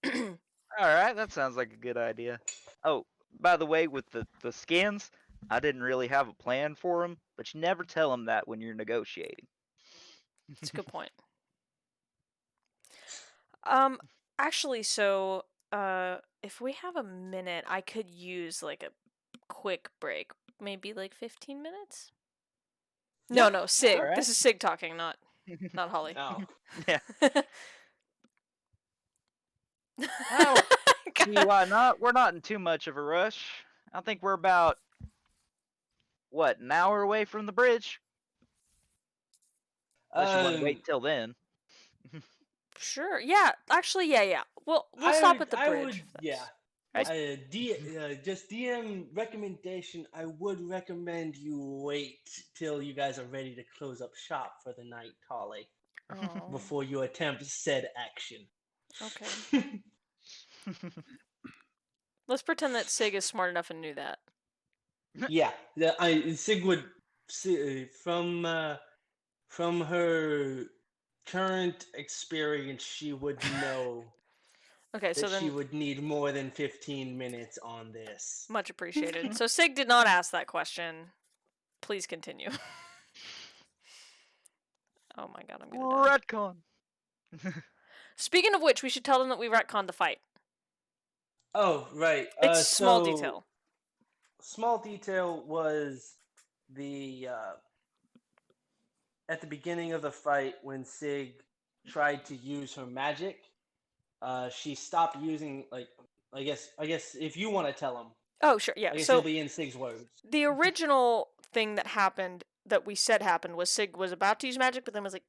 Alright, that sounds like a good idea. Oh, by the way, with the skins, I didn't really have a plan for them, but you never tell them that when you're negotiating. That's a good point. Actually, so, if we have a minute, I could use, like, a quick break. Maybe, like, 15 minutes? No, Sig. alright. This is Sig talking, not Holly. Oh. Yeah. Oh, see why not? We're not in too much of a rush. I think we're about, an hour away from the bridge? Unless you want to wait till then. Sure. Yeah. Actually, yeah. We'll stop at the bridge. Just DM recommendation. I would recommend you wait till you guys are ready to close up shop for the night, Holly, Oh, before you attempt said action. okay. Let's pretend that Sig is smart enough and knew that. Yeah, Sig would from her current experience, she would know Okay, so that she then would need more than 15 minutes on this. much appreciated. So Sig did not ask that question. Please continue. Oh my god, I'm gonna die. Retcon. Speaking of which, we should tell them that we retconned the fight. Oh, right. It's small detail. Small detail was at the beginning of the fight when Sig tried to use her magic, she stopped using, like, I guess if you want to tell them. Oh, sure, yeah. I guess So it'll be in Sig's words. the original thing that happened, that we said happened, was Sig was about to use magic, but then was like,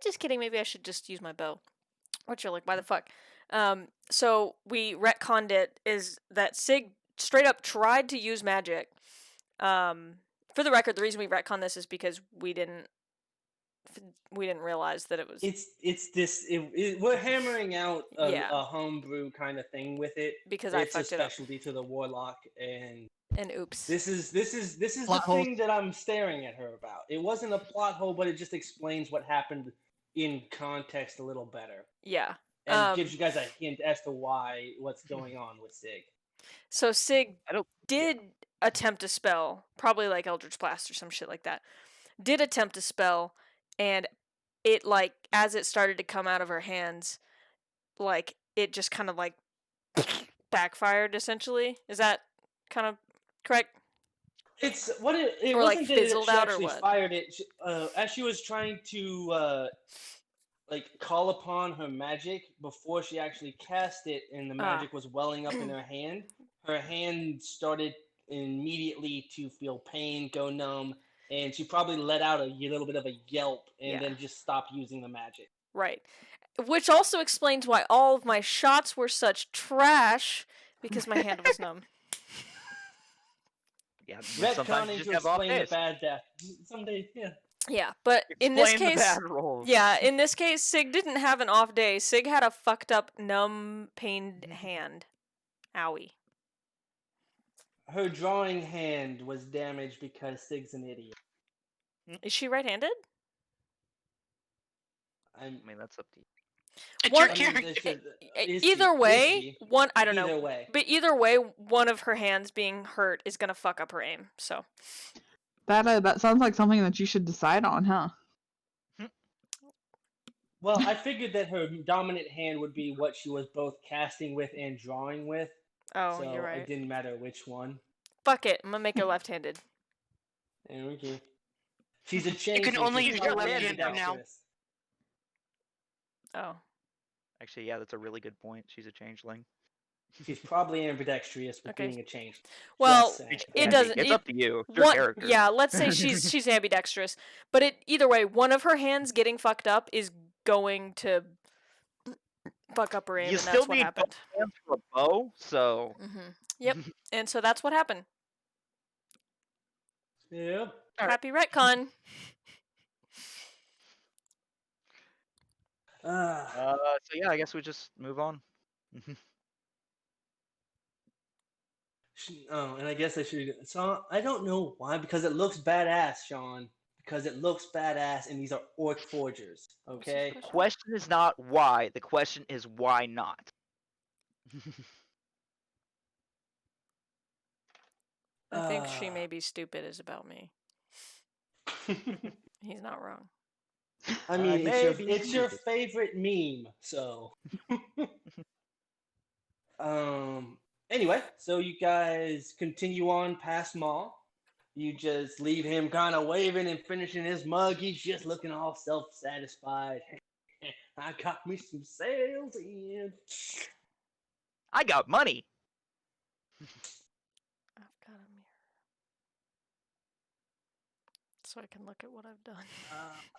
just kidding, maybe I should just use my bow. Which you're like, why the fuck? So we retconned it, is that Sig straight up tried to use magic. For the record, the reason we retconned this is because we didn't realize that it was... We're hammering out a homebrew kind of thing with it. Because it's I fucked it up. It's a specialty to the warlock, and oops. This is the Plot hole. thing that I'm staring at her about. It wasn't a plot hole, but it just explains what happened in context a little better. Yeah. And gives you guys a hint as to what's going on with Sig. So Sig did attempt a spell, probably like Eldritch Blast or some shit like that. Did attempt a spell, and it, like, as it started to come out of her hands, like, it just kind of, like, backfired, essentially. Is that kind of correct? It's what it or, wasn't like, that fizzled she out, or actually what? fired it. As she was trying to like call upon her magic before she actually cast it, and the magic was welling up in her hand. Her hand started immediately to feel pain, go numb, and she probably let out a little bit of a yelp, and then just stopped using the magic. Right. Which also explains why all of my shots were such trash, because my hand was numb. Yeah, sometimes you Retconning just to have off explain the days. bad death. Someday, yeah. Yeah, but in this Explain the case, bad rolls. yeah, in this case, Sig didn't have an off day. Sig had a fucked up, numb, pained hand. Owie. Her drawing hand was damaged because Sig's an idiot. Is she right-handed? I mean, that's up to you. It's One- your I mean, character. Either way, one, I don't know. Either way. But either way, one of her hands being hurt is gonna fuck up her aim, so. That sounds like something that you should decide on, huh? Well, I figured that her dominant hand would be what she was both casting with and drawing with. Oh, So you're it right. didn't matter which one. Fuck it. I'm gonna make her left-handed. There we go. She's a You changeling. can only She's use your probably left hand from now. ambidextrous. Oh. Actually, yeah, that's a really good point. She's a changeling. She's probably ambidextrous with Okay. being a change. Well, Just saying. It it can be. doesn't. It's it- up to you. It's your one, character. yeah, let's say she's ambidextrous, but either way, one of her hands getting fucked up is going to fuck up her aim, You and still that's what need happened. both hands for a bow, so Yep, and so that's what happened. Yep. All right. Happy retcon. So yeah, I guess we just move on. Oh, and I guess I should. So I don't know why, because it looks badass, Sean. Because it looks badass, and these are orc forgers. What's his Okay. question? Question is not why. The question is why not. I think she may be stupid is about me. He's not wrong. I mean, it's your stupid. favorite meme, so. Anyway, so you guys continue on past Maul. You just leave him kind of waving and finishing his mug. He's just looking all self-satisfied. I got me some sales in. I got money. I've got a mirror. So I can look at what I've done.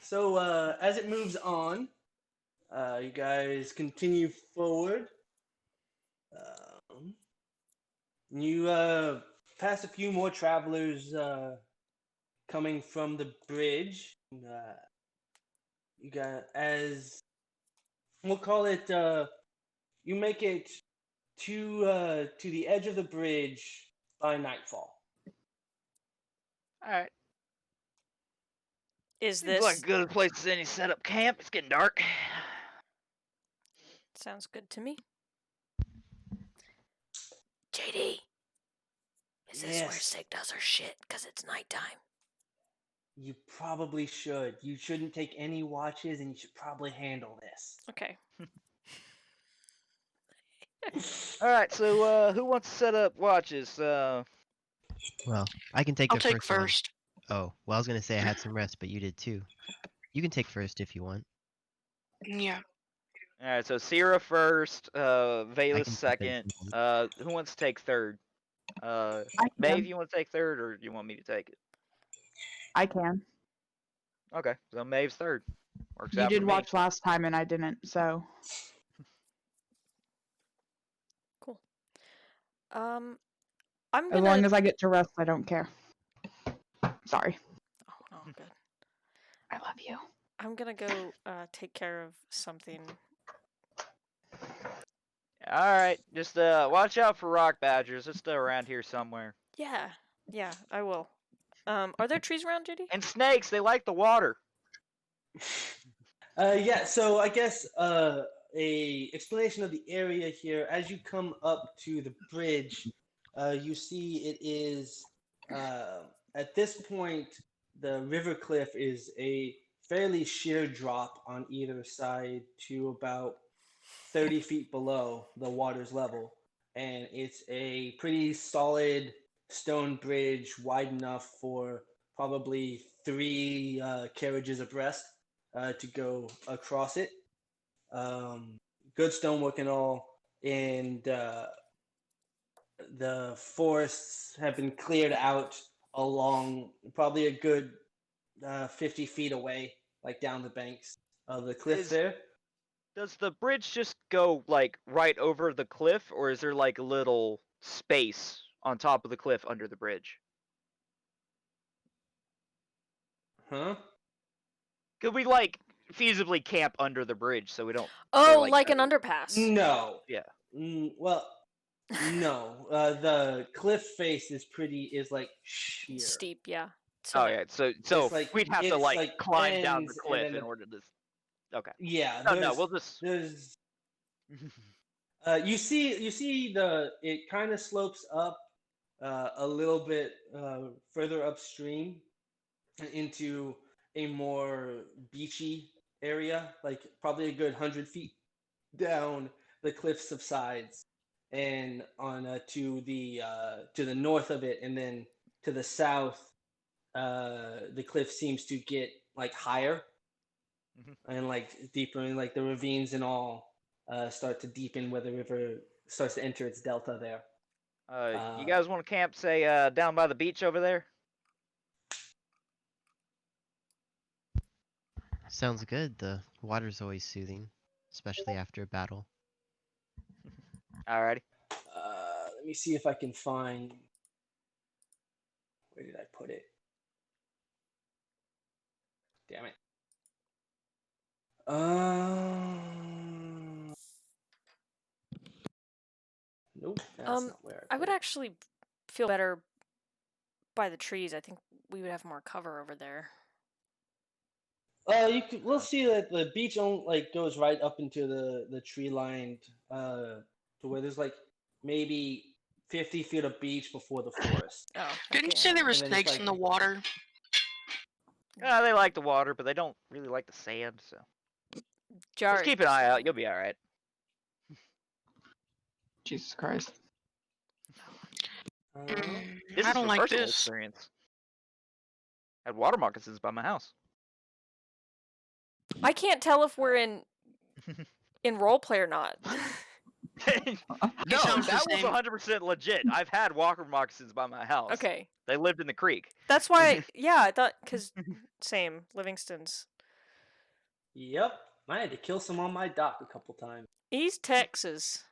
So as it moves on, you guys continue forward. You pass a few more travelers coming from the bridge. You got, as we'll call it, you make it to the edge of the bridge by nightfall. All right. Is Seems this like good a place as any set up camp. It's getting dark. sounds good to me? JD, is this where Yes. Sig does her shit? Cause it's nighttime. You probably should. You shouldn't take any watches, and you should probably handle this. Okay. All right. So who wants to set up watches? Well, I can take I'll the take first one. first. Oh, well, I was gonna say I had some rest, but you did too. You can take first if you want. Yeah. All right. So Sierra first. I Valus can take third second. if you want. Who wants to take third? I Maeve, can. you want to take third, or you want me to take it? I can. Okay. So Maeve's third. Works You out did for me. watch last time and I didn't, so Cool. I'm as gonna. long as I get to rest, I don't care. Sorry. Oh no, good. I love you. I'm gonna go take care of something. All right. Just watch out for rock badgers. It's still around here somewhere. Yeah, I will. Are there trees around, JD? And snakes. They like the water. Yeah, so I guess a explanation of the area here. As you come up to the bridge, you see it is at this point the river cliff is a fairly sheer drop on either side to about 30 feet below the water's level, and it's a pretty solid stone bridge, wide enough for probably 3 carriages abreast to go across it. Good stonework and all, and the forests have been cleared out along probably a good 50 feet away, like down the banks of the cliff Is- there. Does the bridge just go like right over the cliff, or is there like a little space on top of the cliff under the bridge? Huh? Could we like feasibly camp under the bridge so we don't? Oh, like like an that. underpass. No. Yeah. Well, no. The cliff face is like sheer. Steep, yeah. So Oh no. yeah. So It's like- we'd have to it's like like climb down the ends and cliff then in the- order to. Okay. Yeah. No, we'll just. There's you see it kind of slopes up a little bit further upstream into a more beachy area, like probably a good 100 feet down the cliffs of sides, and on to the north of it, and then to the south, the cliff seems to get like higher and like deeper, and like the ravines and all start to deepen where the river starts to enter its delta there. You guys want to camp, say, down by the beach over there? Sounds good. The water's always soothing, especially after a battle. Alrighty. Let me see if I can find. Where did I put it? Damn it. Nope, that's not where I would actually feel better by the trees. I think we would have more cover over there. We'll see that the beach goes right up into the tree lined to where there's like maybe 50 feet of beach before the forest. Oh, Didn't you okay. say there were And then it's snakes like- in the water? They like the water, but they don't really like the sand, so. Jar, Just keep an eye out, you'll be alright. Jesus Christ. This I is don't from like personal this. experience. Had water moccasins by my house. I can't tell if we're in roleplay or not. No, sounds the that was same. 100% legit. I've had walker moccasins by my house. Okay, They lived in the creek. that's why. Yeah, I thought because same Livingston's Yep, I had to kill some on my dock a couple times. East Texas.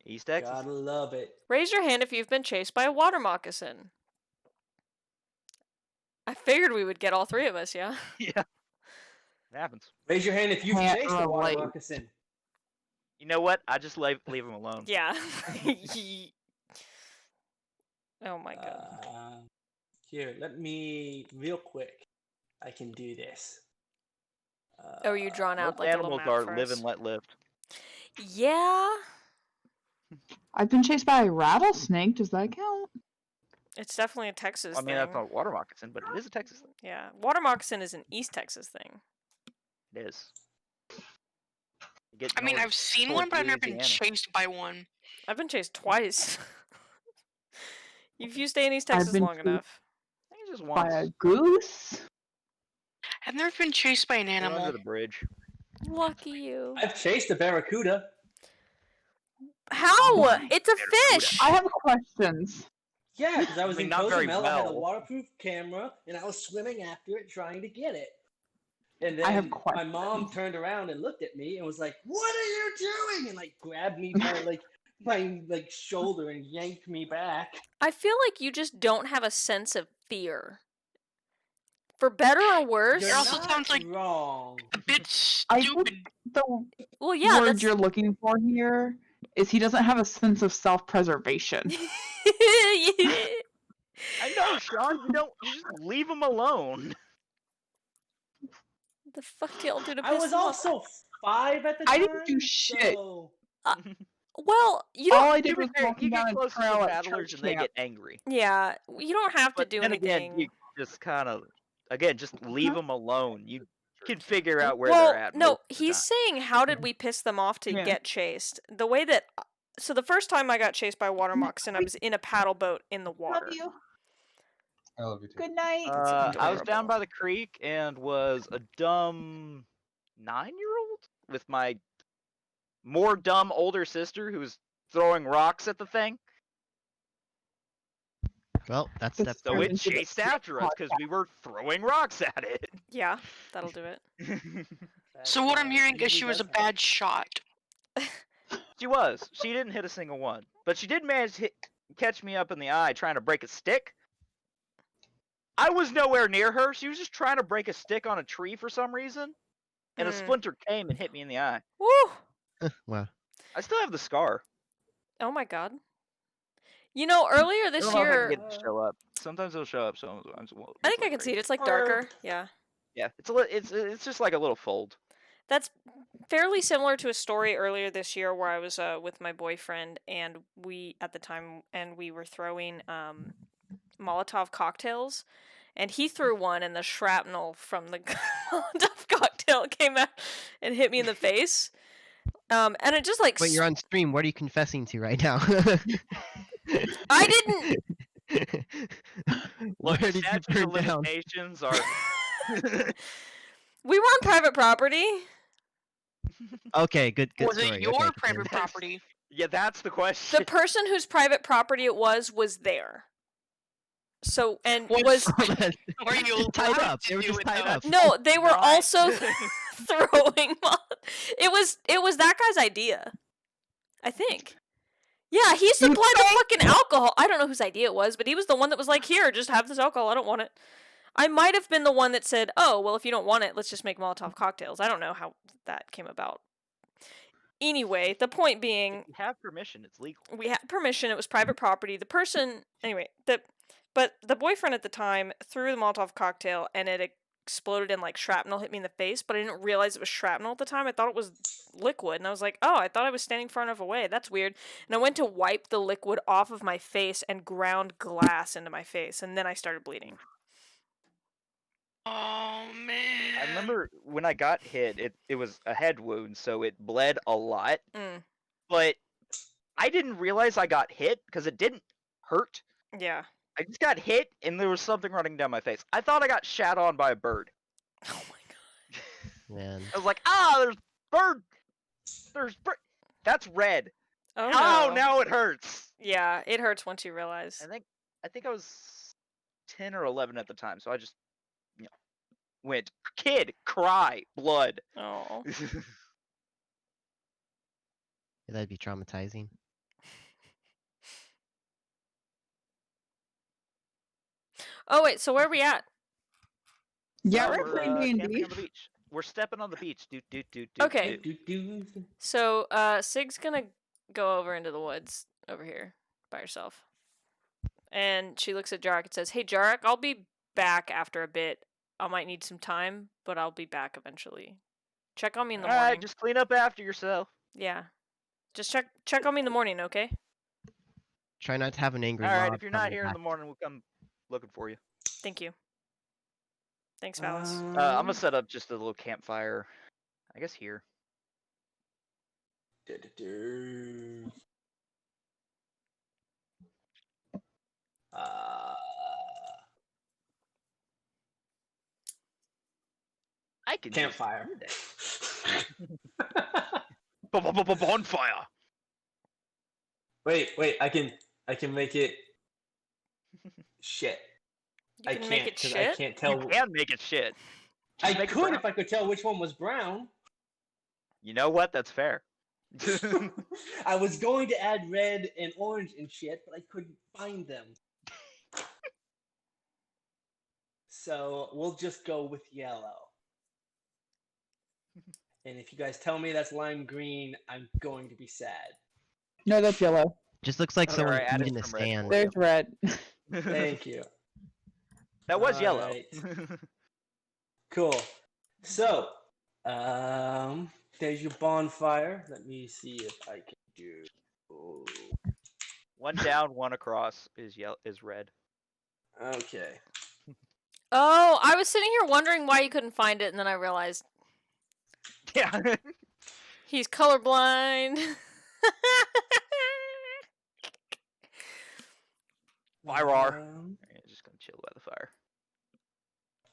East Texas. Gotta love it. Raise your hand if you've been chased by a water moccasin. I figured we would get all three of us. Yeah. Yeah. It happens. Raise your hand if you've Can't chased a water relate. moccasin. You know what? I just leave them alone. Yeah. Oh my god. Here, let me real quick. I can do this. Oh, you drawn out Most like a little animals map are for live us. and let live. Yeah. I've been chased by a rattlesnake. Does that count? It's definitely a Texas I mean, thing. that's not a water moccasin, but it is a Texas thing. Yeah. Water moccasin is an East Texas thing. It is. You get I mean, north I've seen towards one, but I've never been Louisiana. chased by one. I've been chased twice. If you stay in East I've Texas been long chased enough. I think just By a once. goose? I've never been chased by an They're animal. under the bridge. Lucky you. I've chased a barracuda. How? Why? It's a fish! I have questions. Yeah, because I was I mean, in not very Cozumel, I had a well. waterproof camera, and I was swimming after it, trying to get it. And I have then my mom questions. turned around and looked at me and was like, "What are you doing?" And like grabbed me by my shoulder and yanked me back. I feel like you just don't have a sense of fear. For better or worse. It also sounds like- wrong. A bit I stupid. think the Well, yeah, word that's. you're looking for here is he doesn't have a sense of self-preservation. I know, Sean. You just leave them alone. The fuck do y'all do to piss I was him off? also 5 at the time. I didn't do shit. So... Well, you don't. All I To did be was fair, walking you down get a close to trail the at battlers church and they camp. get angry. Yeah, you don't have to But do then anything. again, you just kind of, just leave them alone. You can figure out where well, they're at. no, most of the he's time. saying how did we piss them off to Yeah. get chased? The way that. So the first time I got chased by a water moccasin, I was in a paddle boat in the water. Love you. I love you too. Good night. I was down adorable. by the creek and was a dumb 9-year-old with my more dumb older sister who was throwing rocks at the thing. Well, that's That's step So Turned it into the chased after us because we were throwing rocks at it. Yeah, that'll do it. So what I'm hearing is she was a bad shot. She was. She didn't hit a single one, but she did manage to catch me up in the eye trying to break a stick. I was nowhere near her. She was just trying to break a stick on a tree for some reason, and a Hmm. splinter came and hit me in the eye. Woo! Wow. I still have the scar. Oh my god. You know, earlier I this don't know if I year, can get it to show up. Sometimes it'll show up. I think I can see it. It's like darker. Yeah. Yeah, it's just like a little fold. That's fairly similar to a story earlier this year where I was with my boyfriend and we were throwing Molotov cocktails, and he threw one and the shrapnel from the Molotov cocktail cocktail came out and hit me in the face. And it just like But you're on stream. What are you confessing to right now? I didn't. Look, Where the did you statute of burn down? limitations are. We were on private property. Okay, good Was story. it your Okay, private continue. property? Yeah, that's the question. The person whose private property it was there. So and Was- was Were you tied allowed up? to They were do just it, tied though? up. no, they were No, also throwing. It was that guy's idea, I think. Yeah, he supplied the fucking alcohol. I don't know whose idea it was, but he was the one that was like, "Here, just have this alcohol. I don't want it." I might have been the one that said, "Oh, well, if you don't want it, let's just make Molotov cocktails." I don't know how that came about. Anyway, the point being, If you have permission, it's legal. we had permission. It was private property. The person, anyway, but the boyfriend at the time threw the Molotov cocktail and it exploded and like shrapnel hit me in the face. But I didn't realize it was shrapnel at the time. I thought it was liquid, and I was like, "Oh, I thought I was standing far enough away. That's weird." And I went to wipe the liquid off of my face and ground glass into my face, and then I started bleeding. Oh man. I remember when I got hit, it was a head wound, so it bled a lot. Mm, But I didn't realize I got hit because it didn't hurt. yeah. I just got hit and there was something running down my face. I thought I got shat on by a bird. Oh my god. Man. I was like, there's bird. There's bird. That's red. Oh Oh, no. now it hurts. Yeah, it hurts once you realize. I think I was 10 or 11 at the time, so I just went kid cry blood. Oh. That'd be traumatizing. Oh wait, so where are we at? Yeah, Well, we're playing D&D. camping on the beach. We're stepping on the beach. Okay. Do. So Sig's gonna go over into the woods over here by herself. And she looks at Jarek and says, "Hey Jarek, I'll be back after a bit. I might need some time, but I'll be back eventually. Check on me in the morning." Alright, just clean up after yourself. Yeah. Just check on me in the morning, okay? Try not to have an angry Alright, mob if you're come not here in back. the morning, we'll come looking for you. Thank you. Thanks, Valis. I'm gonna set up just a little campfire. I guess here. I can Campfire. Bonfire. Wait, I can make it shit. You I can can't make it 'cause shit? I can't tell. You can make it shit. I Just make it could brown. if I could tell which one was brown. You know what? That's fair. I was going to add red and orange and shit, but I couldn't find them. So we'll just go with yellow. And if you guys tell me that's lime green, I'm going to be sad. No, that's yellow. Just looks like Okay, someone right, add peed in it the from red stand. for you. There's red. Thank you. That was yellow. Alright. Cool. So, there's your bonfire. Let me see if I can do. One down, one across is red. Okay. Oh, I was sitting here wondering why you couldn't find it, and then I realized Yeah. he's colorblind. Fire. Yeah, just gonna chill by the fire.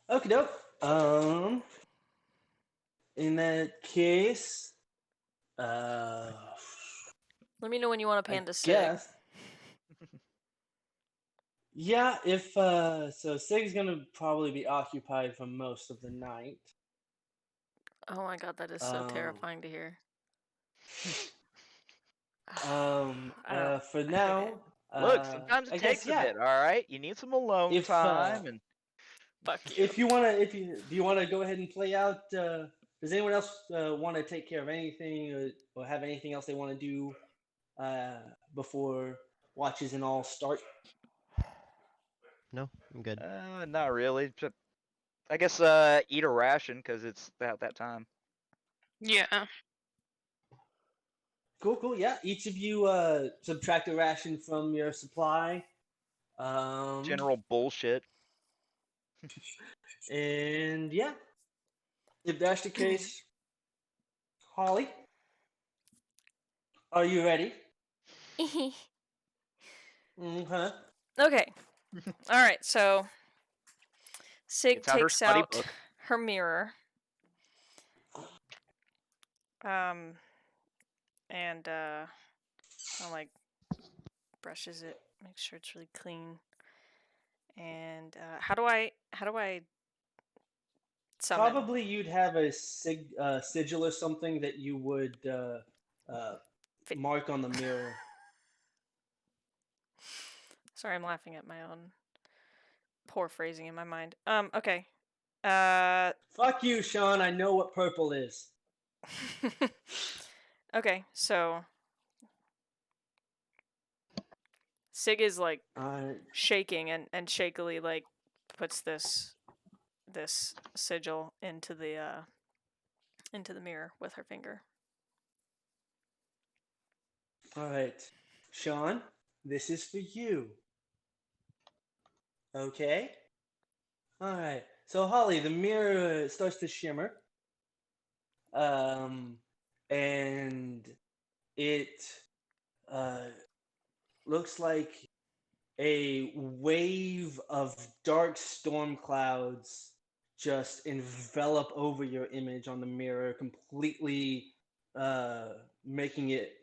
Okay, dope. In that case, Let me know when you want to pan to Sig. guess. Yeah, if so Sig's gonna probably be occupied for most of the night. Oh my god, that is so terrifying to hear. For now, Look, sometimes I it guess, takes yeah. a bit. All right, you need some alone If, time, and Fuck you. Do you wanna go ahead and play out? Does anyone else want to take care of anything or have anything else they want to do before watches and all start? No, I'm good. not really. I guess eat a ration because it's about that time. Yeah. Cool. Yeah, each of you subtract a ration from your supply. General bullshit. And yeah, If that's the case, Holly, are you ready? Okay. Okay. All right. So Sig Gets out her takes study out book. her mirror. And like brushes it, make sure it's really clean. And how do I summon? Probably you'd have a sigil or something that you would mark on the mirror. Sorry, I'm laughing at my own poor phrasing in my mind. Okay. Fuck you, Sean. I know what purple is. Okay, so Sig is like shaking and shakily like puts this sigil into the mirror with her finger. All right, Sean, this is for you. Okay? All right. So, Holly, the mirror starts to shimmer. And it looks like a wave of dark storm clouds just envelop over your image on the mirror, completely making it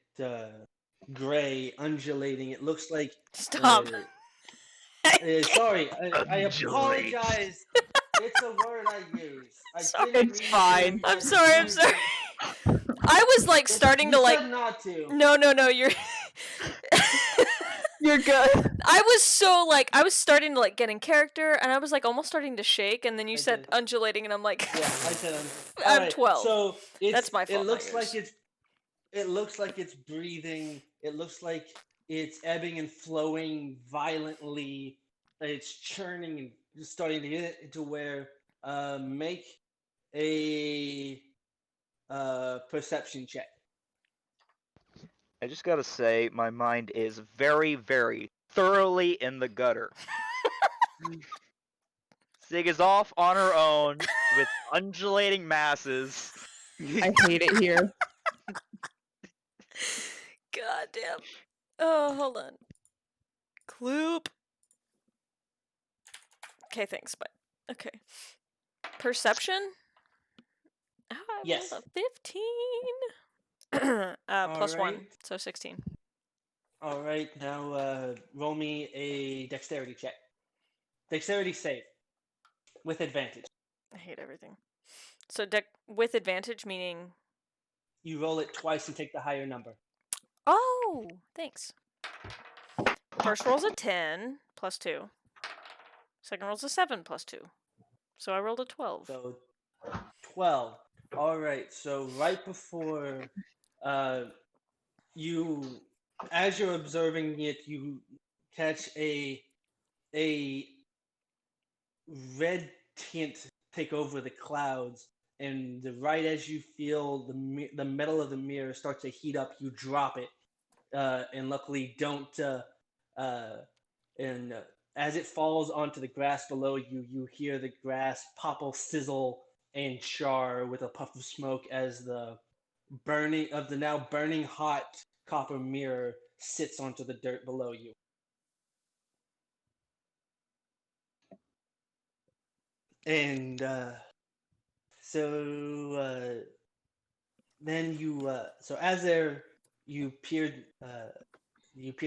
gray, undulating. It looks like Stop. Sorry, I apologize. It's a word I use. It's fine. I'm sorry. I was like starting to like. Said not to. No, you're. You're good. I was starting to like get in character, and I was like almost starting to shake, and then you said undulating, and I'm like, yeah, I said I'm right, 12. So that's my fault. It looks like it's breathing. It looks like it's ebbing and flowing violently. It's churning and starting to get it to where make a perception check. I just gotta say, my mind is very, very thoroughly in the gutter. Sig is off on her own with undulating masses. I hate it here. God damn. Oh, hold on. Kloop. Okay, thanks, but okay. Perception? Oh, I Yes. rolled a 15. Plus right. 1, so 16. All right, now roll me a dexterity check. Dexterity save with advantage. I hate everything. So with advantage meaning you roll it twice and take the higher number. Oh, thanks. First roll's a 10 plus 2. Second roll's a 7 plus 2. So I rolled a 12. So 12. All right. So right before you, as you're observing it, you catch a red tint take over the clouds, and right as you feel the metal of the mirror start to heat up, you drop it, and luckily don't. As it falls onto the grass below you, you hear the grass popple, sizzle, and char with a puff of smoke as the now burning hot copper mirror sits onto the dirt below you. And then so as you peer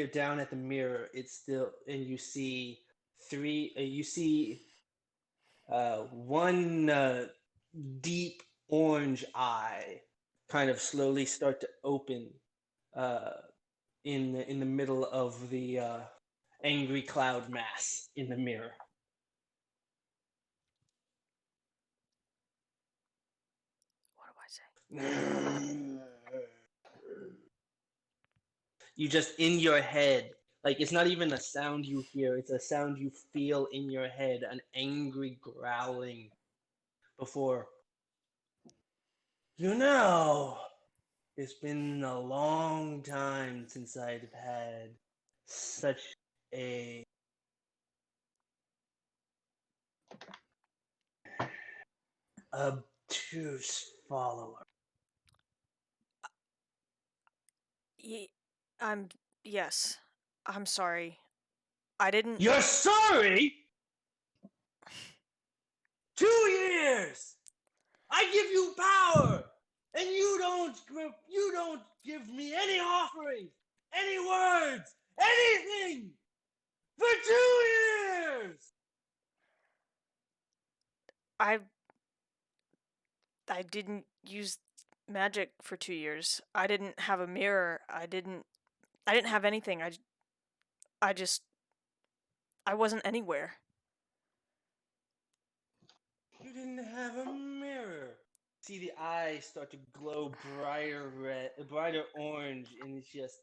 down at the mirror, it's still, and you see one deep orange eye kind of slowly start to open in the middle of the angry cloud mass in the mirror. What do I say? You just, in your head, like, it's not even a sound you hear, it's a sound you feel in your head, an angry growling before. It's been a long time since I've had such a Two's follower. Yes. I'm sorry. I didn't. You're sorry? 2 years! I give you power! And you don't give me any offerings, any words, anything! For 2 years! I didn't use magic for 2 years. I didn't have a mirror. I didn't have anything. I wasn't anywhere. You didn't have a mirror. See the eyes start to glow brighter red, brighter orange, and it's just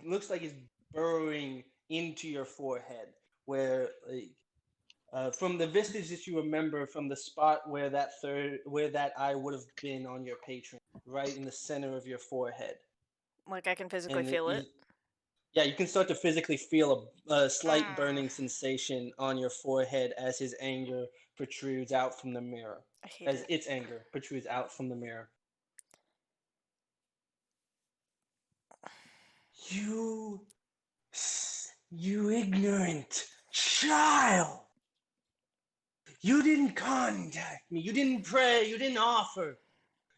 looks like it's burrowing into your forehead, where from the vistage that you remember from the spot where that eye would have been on your patron, right in the center of your forehead. Like I can physically And feel it. Yeah, you can start to physically feel a slight burning sensation on your forehead as his anger protrudes out from the mirror. I hate As it. its anger protrudes out from the mirror. You ignorant child! You didn't contact me. You didn't pray. You didn't offer.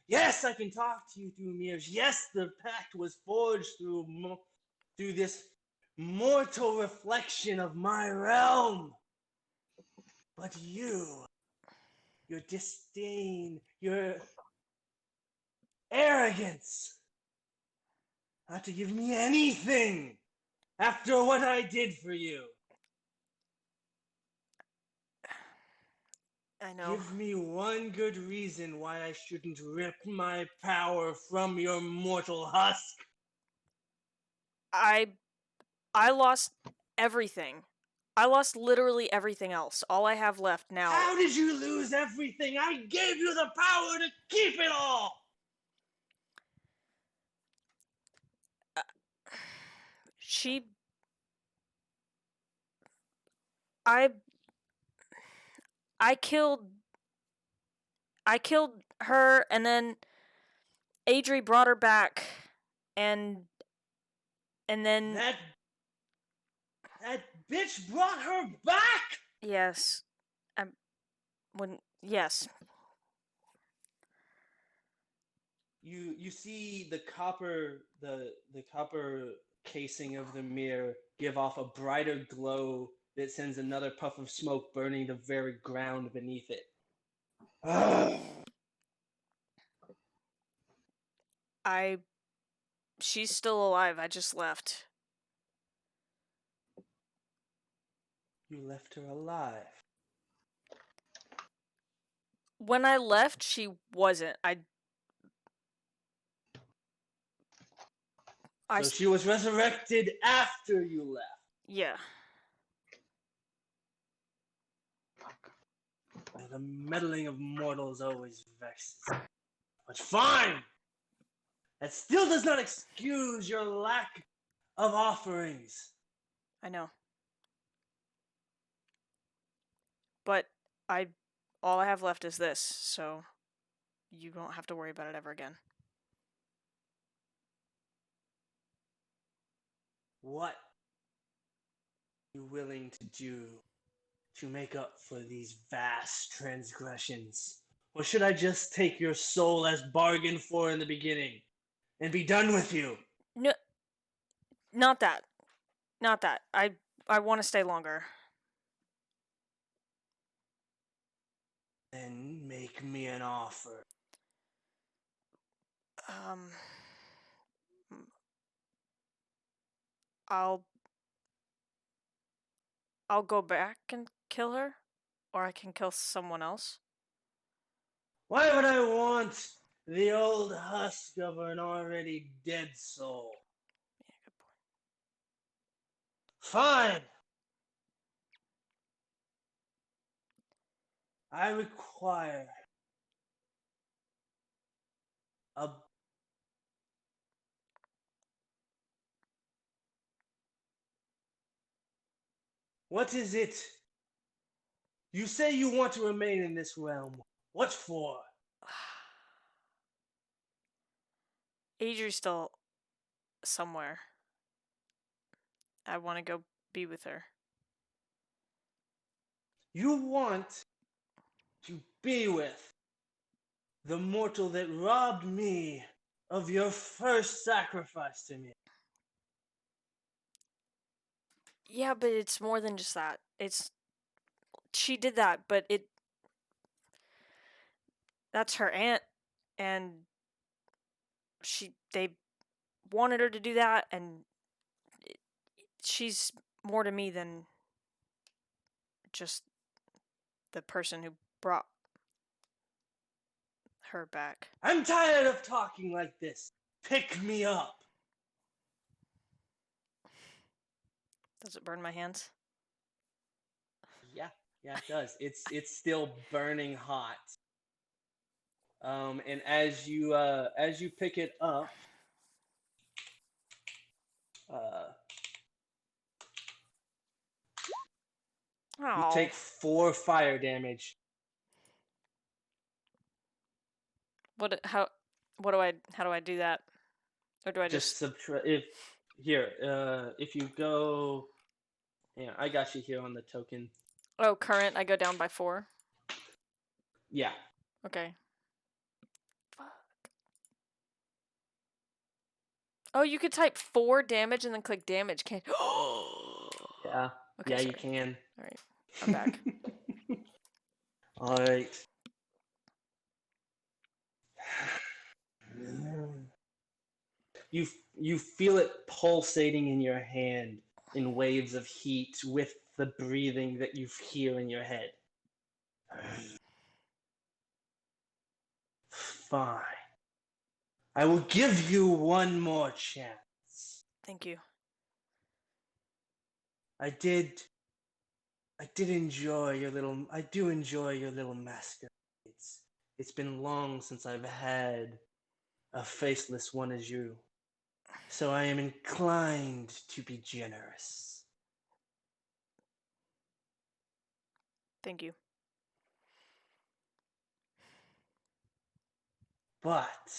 Yes, I can talk to you through mirrors. Yes, the pact was forged through this mortal reflection of my realm. But your disdain, your arrogance, not to give me anything after what I did for you. I know. Give me one good reason why I shouldn't rip my power from your mortal husk. I lost everything. I lost literally everything else. All I have left now. How did you lose everything? I gave you the power to keep it all! I killed her, and then Adri brought her back, and then That bitch brought her back? yes, yes. You see the copper casing of the mirror give off a brighter glow that sends another puff of smoke burning the very ground beneath it. She's still alive. I just left. You left her alive. When I left, she wasn't. So she was resurrected after you left. Yeah. The meddling of mortals always vexes. But fine! That still does not excuse your lack of offerings. I know. But all I have left is this, so you don't have to worry about it ever again. What are you willing to do to make up for these vast transgressions? Or should I just take your soul as bargained for in the beginning and be done with you? No, not that. Not that. I want to stay longer. Then make me an offer. I'll go back and kill her, or I can kill someone else. Why would I want the old husk of an already dead soul? Yeah, good point. Fine. I require a What is it? You say you want to remain in this realm. What for? Adri's still somewhere. I want to go be with her. You want to be with the mortal that robbed me of your first sacrifice to me. Yeah, but it's more than just that. She did that, but that's her aunt, and they wanted her to do that, and she's more to me than just the person who brought her back. I'm tired of talking like this. Pick me up. Does it burn my hands? Yeah, it does. It's still burning hot. And as you pick it up, you take 4 fire damage. How do I do that? Or do I just subtract if you go. Yeah, I got you here on the token. Oh, current, I go down by 4? Yeah. Okay. Fuck. Oh, you could type 4 damage and then click damage, can't Yeah. Okay, yeah, sorry. you can. Alright. I'm back. Alright. You feel it pulsating in your hand in waves of heat with the breathing that you hear in your head. Fine. I will give you one more chance. Thank you. I do enjoy your little masquerades. It's been long since I've had a faceless one as you. So I am inclined to be generous. Thank you. But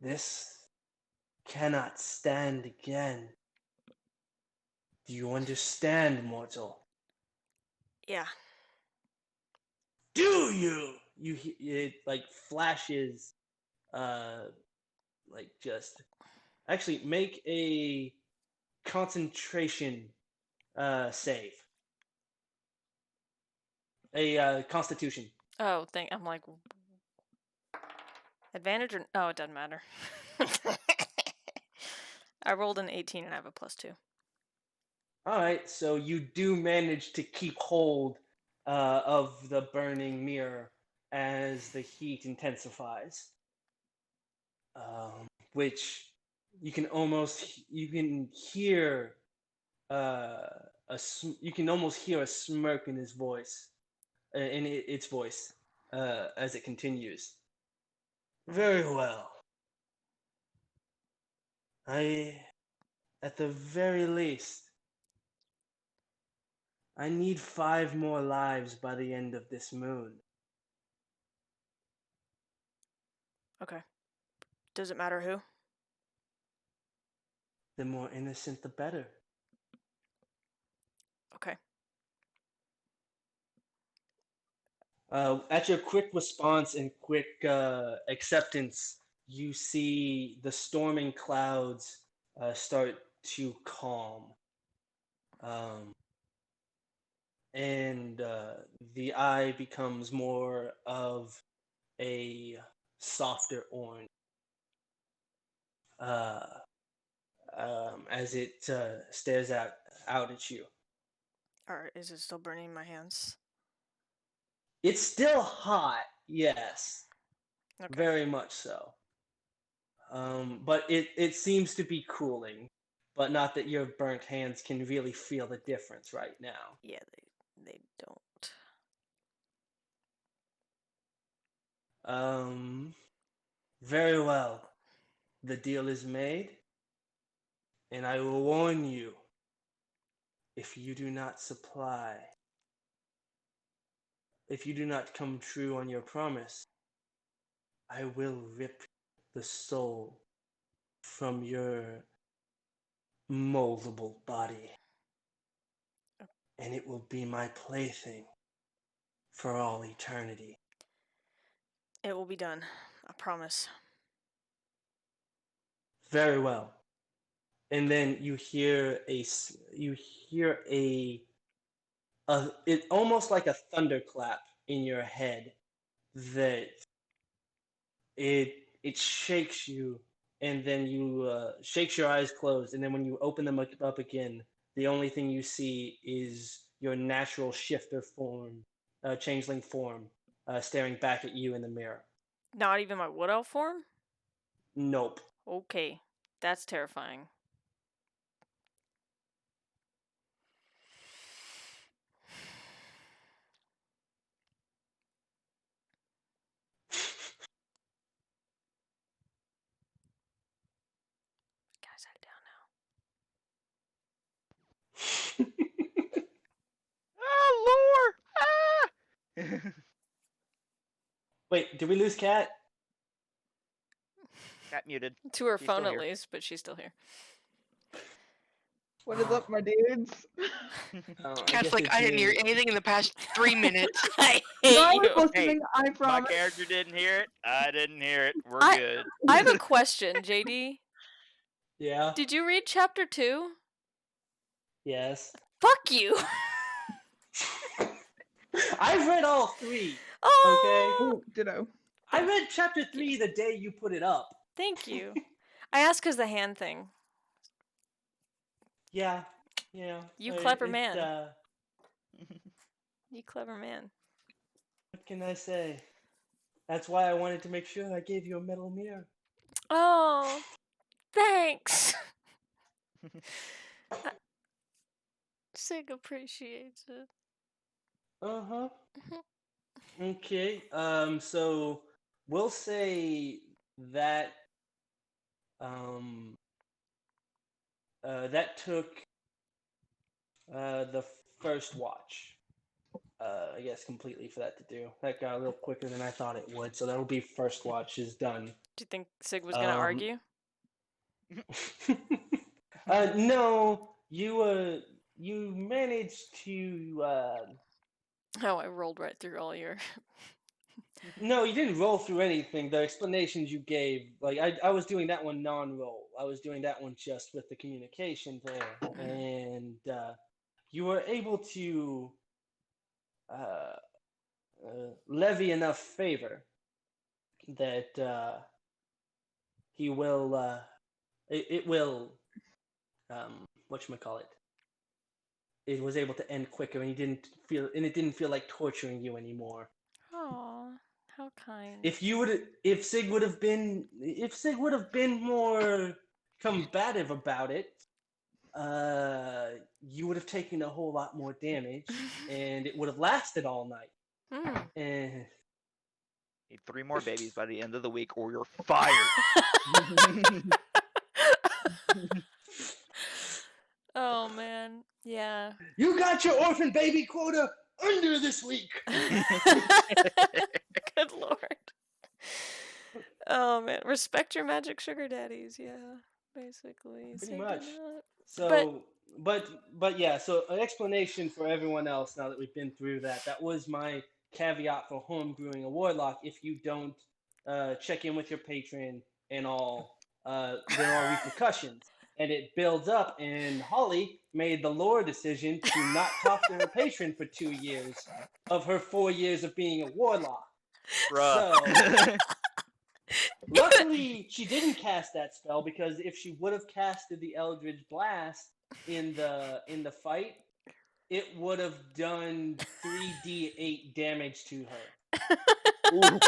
this cannot stand again. Do you understand, mortal? Yeah. Do you? It like flashes, like just. Actually, make a concentration save. A Constitution. Oh, I'm like advantage or it doesn't matter. I rolled an 18 and I have a +2. All right, so you do manage to keep hold of the burning mirror as the heat intensifies, which you can hear you can almost hear a smirk in his voice, its voice, as it continues. Very well. At the very least, I need 5 more lives by the end of this moon. Okay. Does it matter who? The more innocent, the better. Okay. At your quick response and quick acceptance, you see the storming clouds start to calm. And the eye becomes more of a softer orange as it stares out at you. Or is it still burning my hands? It's still hot, yes. Okay. Very much so. But it seems to be cooling, but not that your burnt hands can really feel the difference right now. Yeah, they don't. Very well. The deal is made, and I will warn you, if you do not supply, if you do not come true on your promise, I will rip the soul from your moldable body, and it will be my plaything for all eternity. It will be done. I promise. Very well. And then you hear it almost like a thunderclap in your head that it shakes you, and then you shakes your eyes closed, and then when you open them up again, the only thing you see is your natural shifter form, changeling form, staring back at you in the mirror. Not even my wood elf form? Nope. Okay. That's terrifying. Guys, head down now. Ah, lore! Ah! Wait, did we lose Cat? Cat muted. To her She's still phone at here. least, but she's still here. What is up, my dudes? Cat's like, I didn't hear anything in the past 3 minutes. I No, hate I you. was listening, I My promise. character didn't hear it. I didn't hear it. We're I- good. I have a question, JD. Yeah. Did you read chapter 2? Yes. Fuck you. I've read all 3. Oh, Oh, ditto. I read chapter 3 the day you put it up. thank you. I asked because the hand thing. Yeah. You clever it, man. You clever man. What can I say? That's why I wanted to make sure I gave you a metal mirror. Oh, thanks. Sig appreciates it. Uh-huh. Okay. So we'll say that that took the first watch. I guess completely for that to do. That got a little quicker than I thought it would, so that'll be first watch is done. Do you think Sig was gonna argue? No, you managed to Oh, I rolled right through all your. no, you didn't roll through anything. The explanations you gave, like I was doing that one non-roll. I was doing that one just with the communication there, and you were able to levy enough favor that he will. It will. Whatchamacallit? It was able to end quicker, and it didn't feel like torturing you anymore. Aw, how kind. If Sig would have been more combative about it, you would have taken a whole lot more damage, and it would have lasted all night. And Need 3 more babies by the end of the week, or you're fired. Oh man, yeah. you got your orphan baby quota under this week. Good lord. Oh man, respect your magic sugar daddies. Yeah, basically. Pretty Sig did much. not. So, but yeah. So an explanation for everyone else now that we've been through that. That was my caveat for homebrewing a warlock. If you don't check in with your patron and all, there are repercussions. And it builds up, and Holly made the lore decision to not talk to her patron for 2 years of her 4 years of being a warlock. Bruh. Luckily, she didn't cast that spell, because if she would have casted the Eldritch Blast in the fight, it would have done 3d8 damage to her.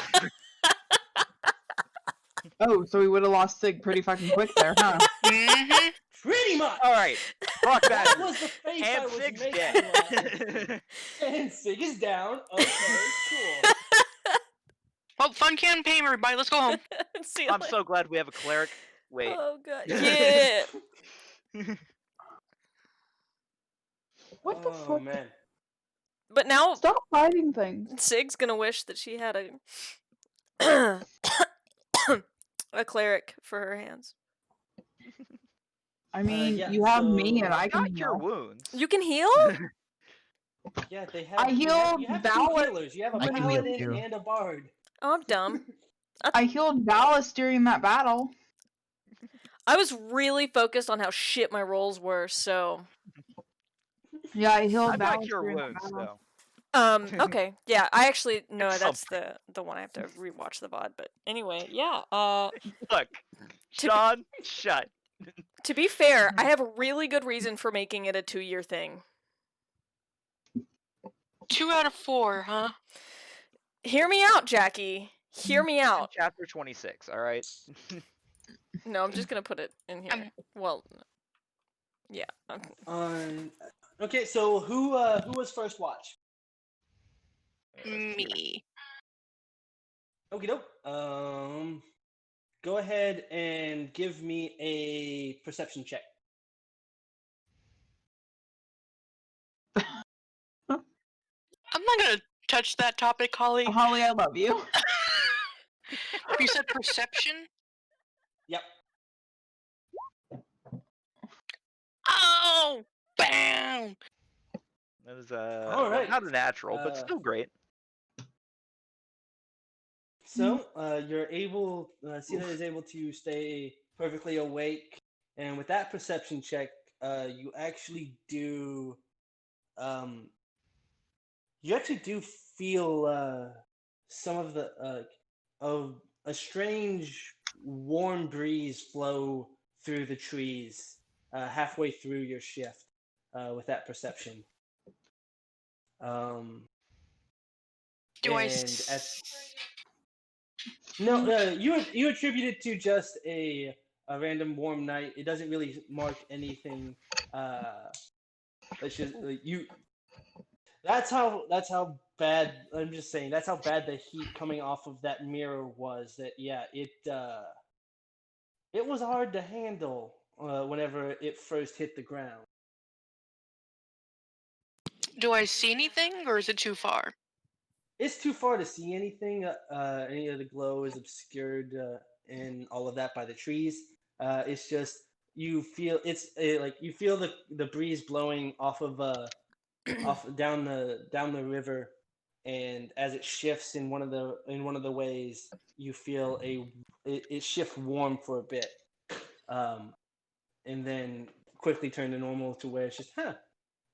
Oh, so we would have lost Sig pretty fucking quick there, huh? Mm-hmm. Pretty much. All right, Rock That Badger. was the face I And was Sig's making. dead. And Sig is down. Okay, cool. Well, fun campaign, everybody. Let's go home. See you I'm later. so glad we have a cleric. Wait. Oh god. Yeah. What the Oh fuck? man. But now Stop fighting things. Sig's gonna wish that she had a a cleric for her hands. I mean, yeah, you have so- me and I can Got cure heal. wounds. You can heal? Yeah, they have. I healed you have two Valor. healers. You have a I can heal paladin too. and a bard. Oh, I'm dumb. I healed Dallas during that battle. I was really focused on how shit my rolls were, so Yeah, I healed I've got Dallas cure during that wounds battle. though. okay. Yeah, I actually no, It's that's the one I have to rewatch the VOD, but anyway, yeah. Look, Sean, shut. To be fair, I have a really good reason for making it a 2-year thing. 2 out of 4, huh? Hear me out, Jackie. Hear me out. Chapter 26. All right. No, I'm just gonna put it in here. Well, yeah. Okay, so who was first watch? Me. Okie doke. Go ahead and give me a perception check. I'm not gonna touch that topic, Holly. Holly, I love you. You said perception? Yep. Oh! Bam! That was All right. not a natural, but still great. So you're able. Sina is able to stay perfectly awake, and with that perception check, you actually do. You actually do feel some of the of a strange warm breeze flow through the trees halfway through your shift with that perception. Do I and No, you attribute it to just a random warm night. It doesn't really mark anything. It's just you. That's how bad. I'm just saying. That's how bad the heat coming off of that mirror was. That yeah, it was hard to handle whenever it first hit the ground. Do I see anything, or is it too far? It's too far to see anything. Any of the glow is obscured and all of that by the trees. It's just you feel like you feel the breeze blowing off of down the river, and as it shifts in one of the ways, you feel it shift warm for a bit, and then quickly turn to normal to where it's just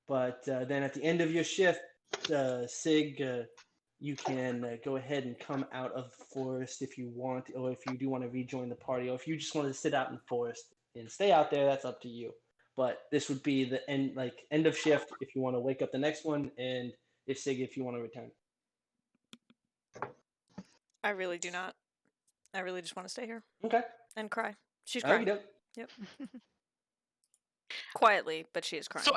But then at the end of your shift, Sig. You can go ahead and come out of the forest if you want, or if you do want to rejoin the party, or if you just want to sit out in the forest and stay out there, that's up to you. But this would be the end of shift if you want to wake up the next one, and if Sig, if you want to return. I really do not. I really just want to stay here Okay. and cry. She's crying. Okey-doke. Yep. Quietly, but she is crying. So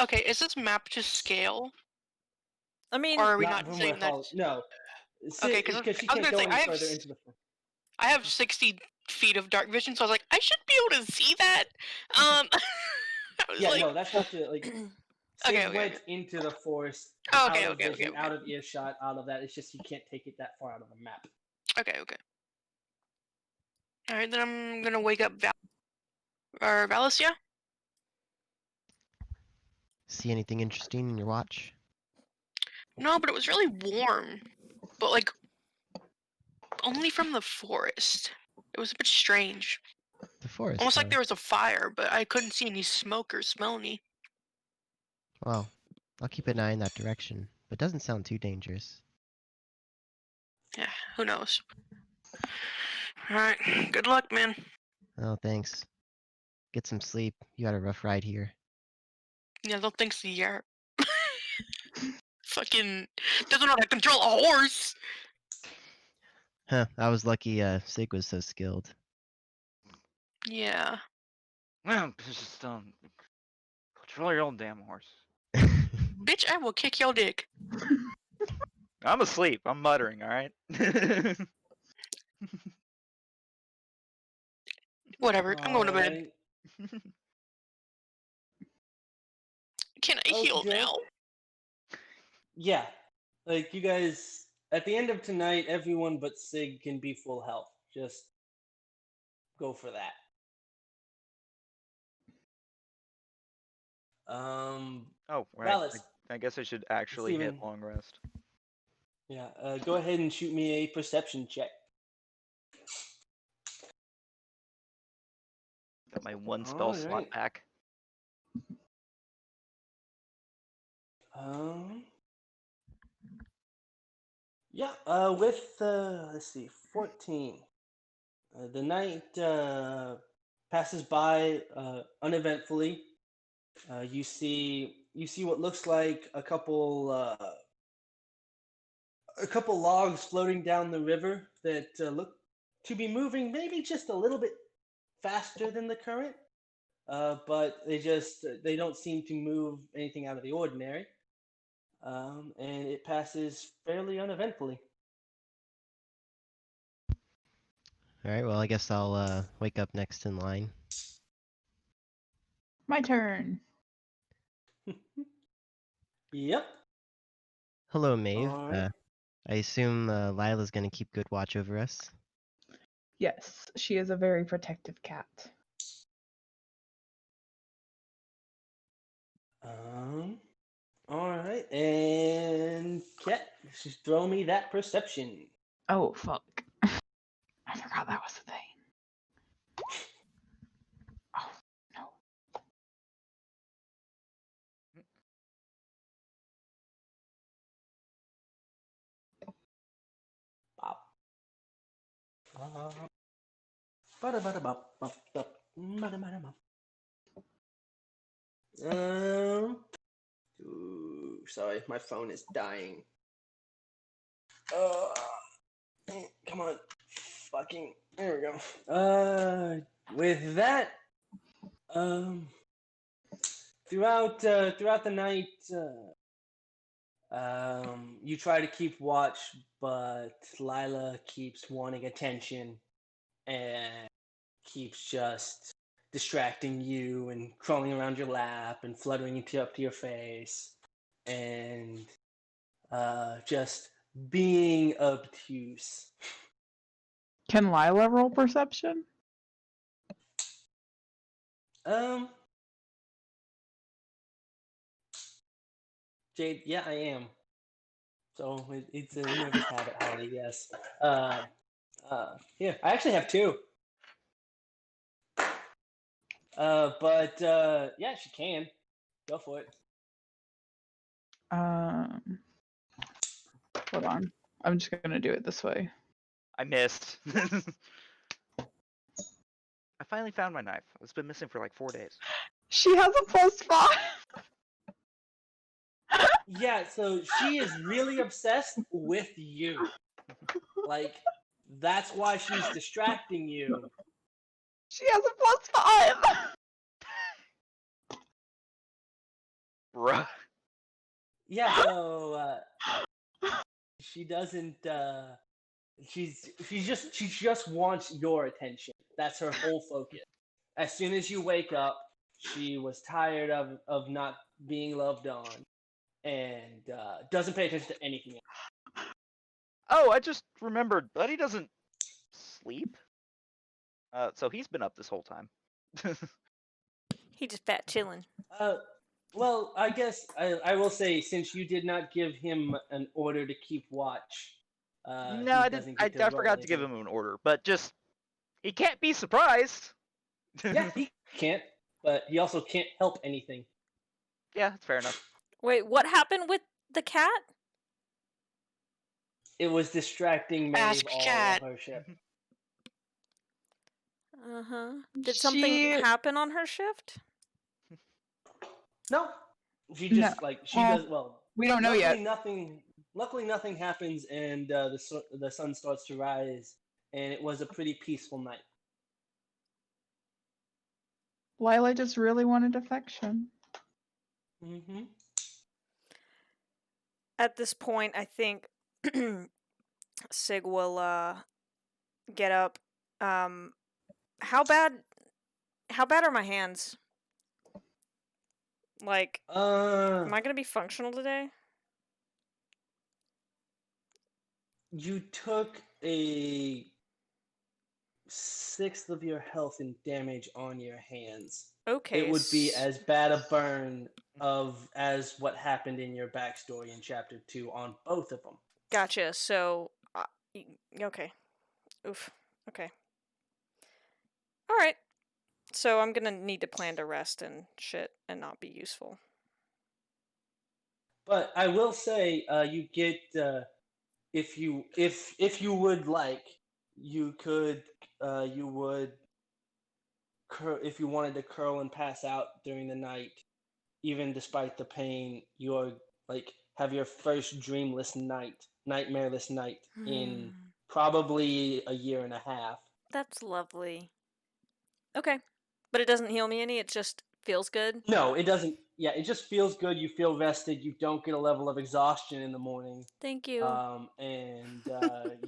okay, is this map to scale? I mean, Or are we Not not from saying where that? No. Okay, because she I was can't gonna go say, any I have further into the. I have 60 feet of dark vision, so I was like, I should be able to see that. I was Yeah, like, no, that's not the Sig Okay, went into the forest. Oh, out okay, of okay, vision, okay. out of earshot, out of that. It's just you can't take it that far out of the map. okay. All right, then I'm gonna wake up Valicia. See anything interesting in your watch? No, but it was really warm, but like only from the forest. It was a bit strange. The forest. Almost like huh? there was a fire, but I couldn't see any smoke or smell any. Well, I'll keep an eye in that direction, but doesn't sound too dangerous. Yeah, who knows? Alright, good luck, man. Oh, thanks. Get some sleep. You had a rough ride here. Yeah, don't think so, yeah. Fucking doesn't know how to control a horse! Huh, I was lucky Sig was so skilled. Yeah. Well, just control your own damn horse. Bitch, I will kick your dick. I'm asleep. I'm muttering. All right. Whatever, I'm going to bed. Alright. Can I heal Okay. now? Yeah, like you guys, at the end of tonight, everyone but Sig can be full health. Just go for that. Oh, right. Dallas, I guess I should actually hit Steven. long rest. Yeah, go ahead and shoot me a perception check. Got my one spell slot Alright. back. Yeah, with let's see, 14. The night passes by uneventfully. You see what looks like a couple logs floating down the river that look to be moving maybe just a little bit faster than the current, but they don't seem to move anything out of the ordinary. And it passes fairly uneventfully. Alright, well, I guess I'll wake up next in line. My turn. Yep. Hello, Maeve. Alright. I assume Lila's gonna keep good watch over us. Yes, she is a very protective cat. Alright, and Cat, just throw me that perception. Oh, fuck. I forgot that was the thing. Oh, no. Bop. Ooh, sorry, my phone is dying. Come on. Fucking, there we go. With that, throughout the night, you try to keep watch, but Lila keeps wanting attention and keeps just distracting you and crawling around your lap and fluttering up to your face and just being obtuse. Can Lila roll perception? Jade, yeah, I am. So it's a nervous habit, Holly, yes. Here, I actually have 2. But yeah, she can. Go for it. Hold on. I'm just gonna do it this way. I missed. I finally found my knife. It's been missing for like 4 days. She has a +5. Yeah, so she is really obsessed with you. Like, that's why she's distracting you. She has a +5. Bruh. Yeah, so she doesn't she just wants your attention. That's her whole focus. As soon as you wake up, she was tired of not being loved on and doesn't pay attention to anything else. Oh, I just remembered. Buddy doesn't sleep. So he's been up this whole time. He just fat chilling. Well, I guess I will say, since you did not give him an order to keep watch. No, I didn't. I forgot to give him an order, but just he can't be surprised. Yeah, he can't, but he also can't help anything. Yeah, that's fair enough. Wait, what happened with the cat? It was distracting Maeve Ask all Cat. of her ship. Uh-huh. Did something happen on her shift? No, she just does well. We don't know yet. Luckily, nothing happens, and the sun starts to rise, and it was a pretty peaceful night. Lila just really wanted affection. Mm-hmm. At this point, I think Sig will get up. How bad are my hands? Like, am I gonna be functional today? you took a sixth of your health in damage on your hands. Okay. It would be as bad a burn as what happened in your backstory in chapter 2 on both of them. Gotcha. So, okay. Oof. Okay. All right. So I'm gonna need to plan to rest and shit and not be useful. But I will say, you get if you would like, you could you would if you wanted to curl and pass out during the night, even despite the pain, you're like have your first dreamless night, nightmareless night in probably a year and a half. That's lovely. Okay. But it doesn't heal me any, it just feels good? No, it doesn't. Yeah, it just feels good. You feel rested. You don't get a level of exhaustion in the morning. Thank you. And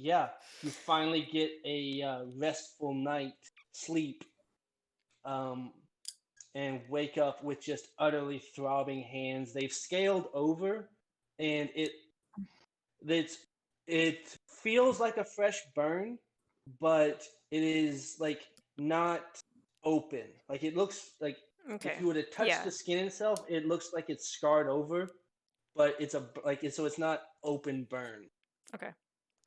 yeah, you finally get a restful night sleep. And wake up with just utterly throbbing hands. They've scaled over, and it feels like a fresh burn, but it is like not open. Like it looks like Okay. if you were to touch Yeah. the skin itself, it looks like it's scarred over, but so it's not open burn. Okay.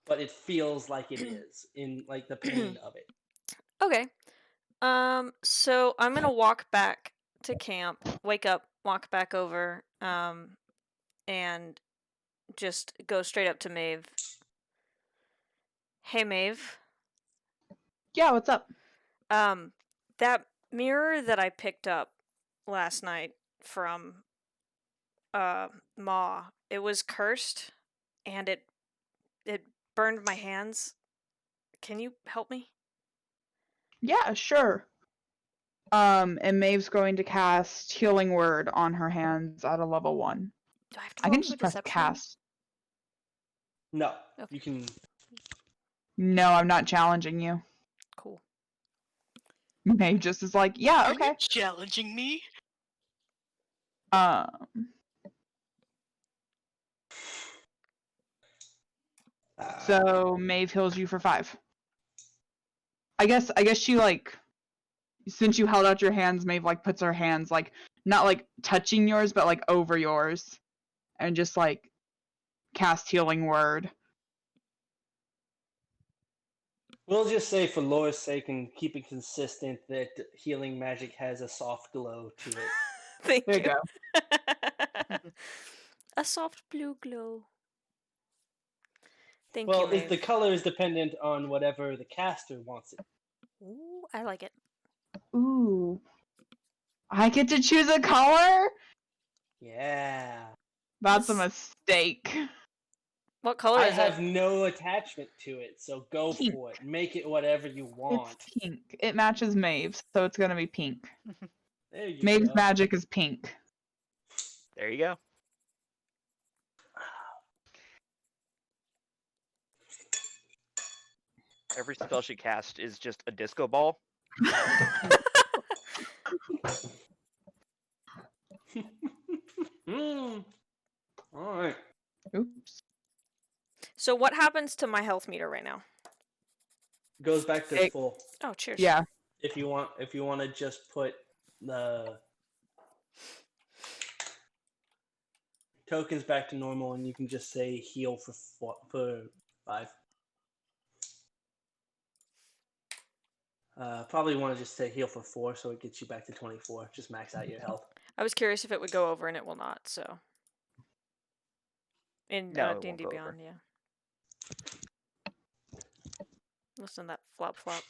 But it feels like it is in like the pain of it. Okay. So I'm gonna walk back to camp, wake up, walk back over, and just go straight up to Maeve. Hey, Maeve. Yeah, what's up? That mirror that I picked up last night from Ma, it was cursed, and it burned my hands. Can you help me? Yeah, sure. And Maeve's going to cast Healing Word on her hands at a level 1. Do I have to I roll can for just press deception? cast. No, Okay. you can. No, I'm not challenging you. Cool. Maeve just is like, yeah, Are okay. you challenging me? So Maeve heals you for 5. I guess she like, since you held out your hands, Maeve like puts her hands like not like touching yours, but like over yours, and just like cast Healing Word. We'll just say, for Laura's sake and keep it consistent, that healing magic has a soft glow to it. Thank There you you. go. A soft blue glow. Thank Well, you, Maeve. the color is dependent on whatever the caster wants it. Ooh, I like it. Ooh. I get to choose a color? Yeah. That's a mistake. What color I is have it? no attachment to it, so go Pink. for it. Make it whatever you want. It's pink. It matches Maeve's, so it's gonna be pink. There you Maeve's go. magic is pink. There you go. Every spell she casts is just a disco ball. All right. Oops. So what happens to my health meter right now? Goes back to full. Oh, cheers. Yeah. If you want to just put the tokens back to normal, and you can just say heal for 5. Probably want to just say heal for 4, so it gets you back to 24. Just max out your health. I was curious if it would go over, and it will not. So in No, it won't D&D go Beyond, over. yeah. Listen to that flop flop.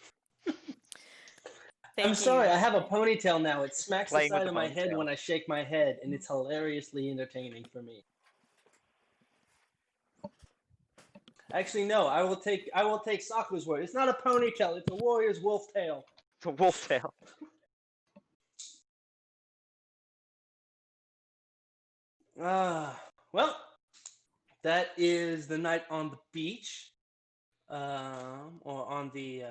I'm sorry, I have a ponytail now. It smacks the Playing with side the of my head ponytail. when I shake my head, and it's hilariously entertaining for me. Actually, no. I will take Sakura's word. It's not a ponytail. It's a warrior's wolf tail. It's a wolf tail. Well, that is the night on the beach, or on the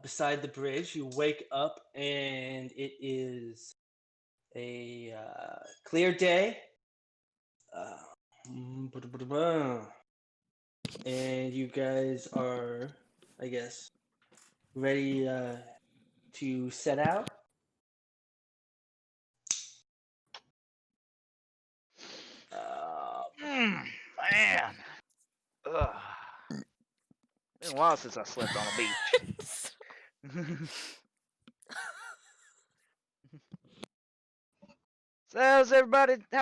beside the bridge. You wake up and it is a clear day. and you guys are, I guess, ready to set out. Man. Ugh. Been a while since I slept on a beach. So how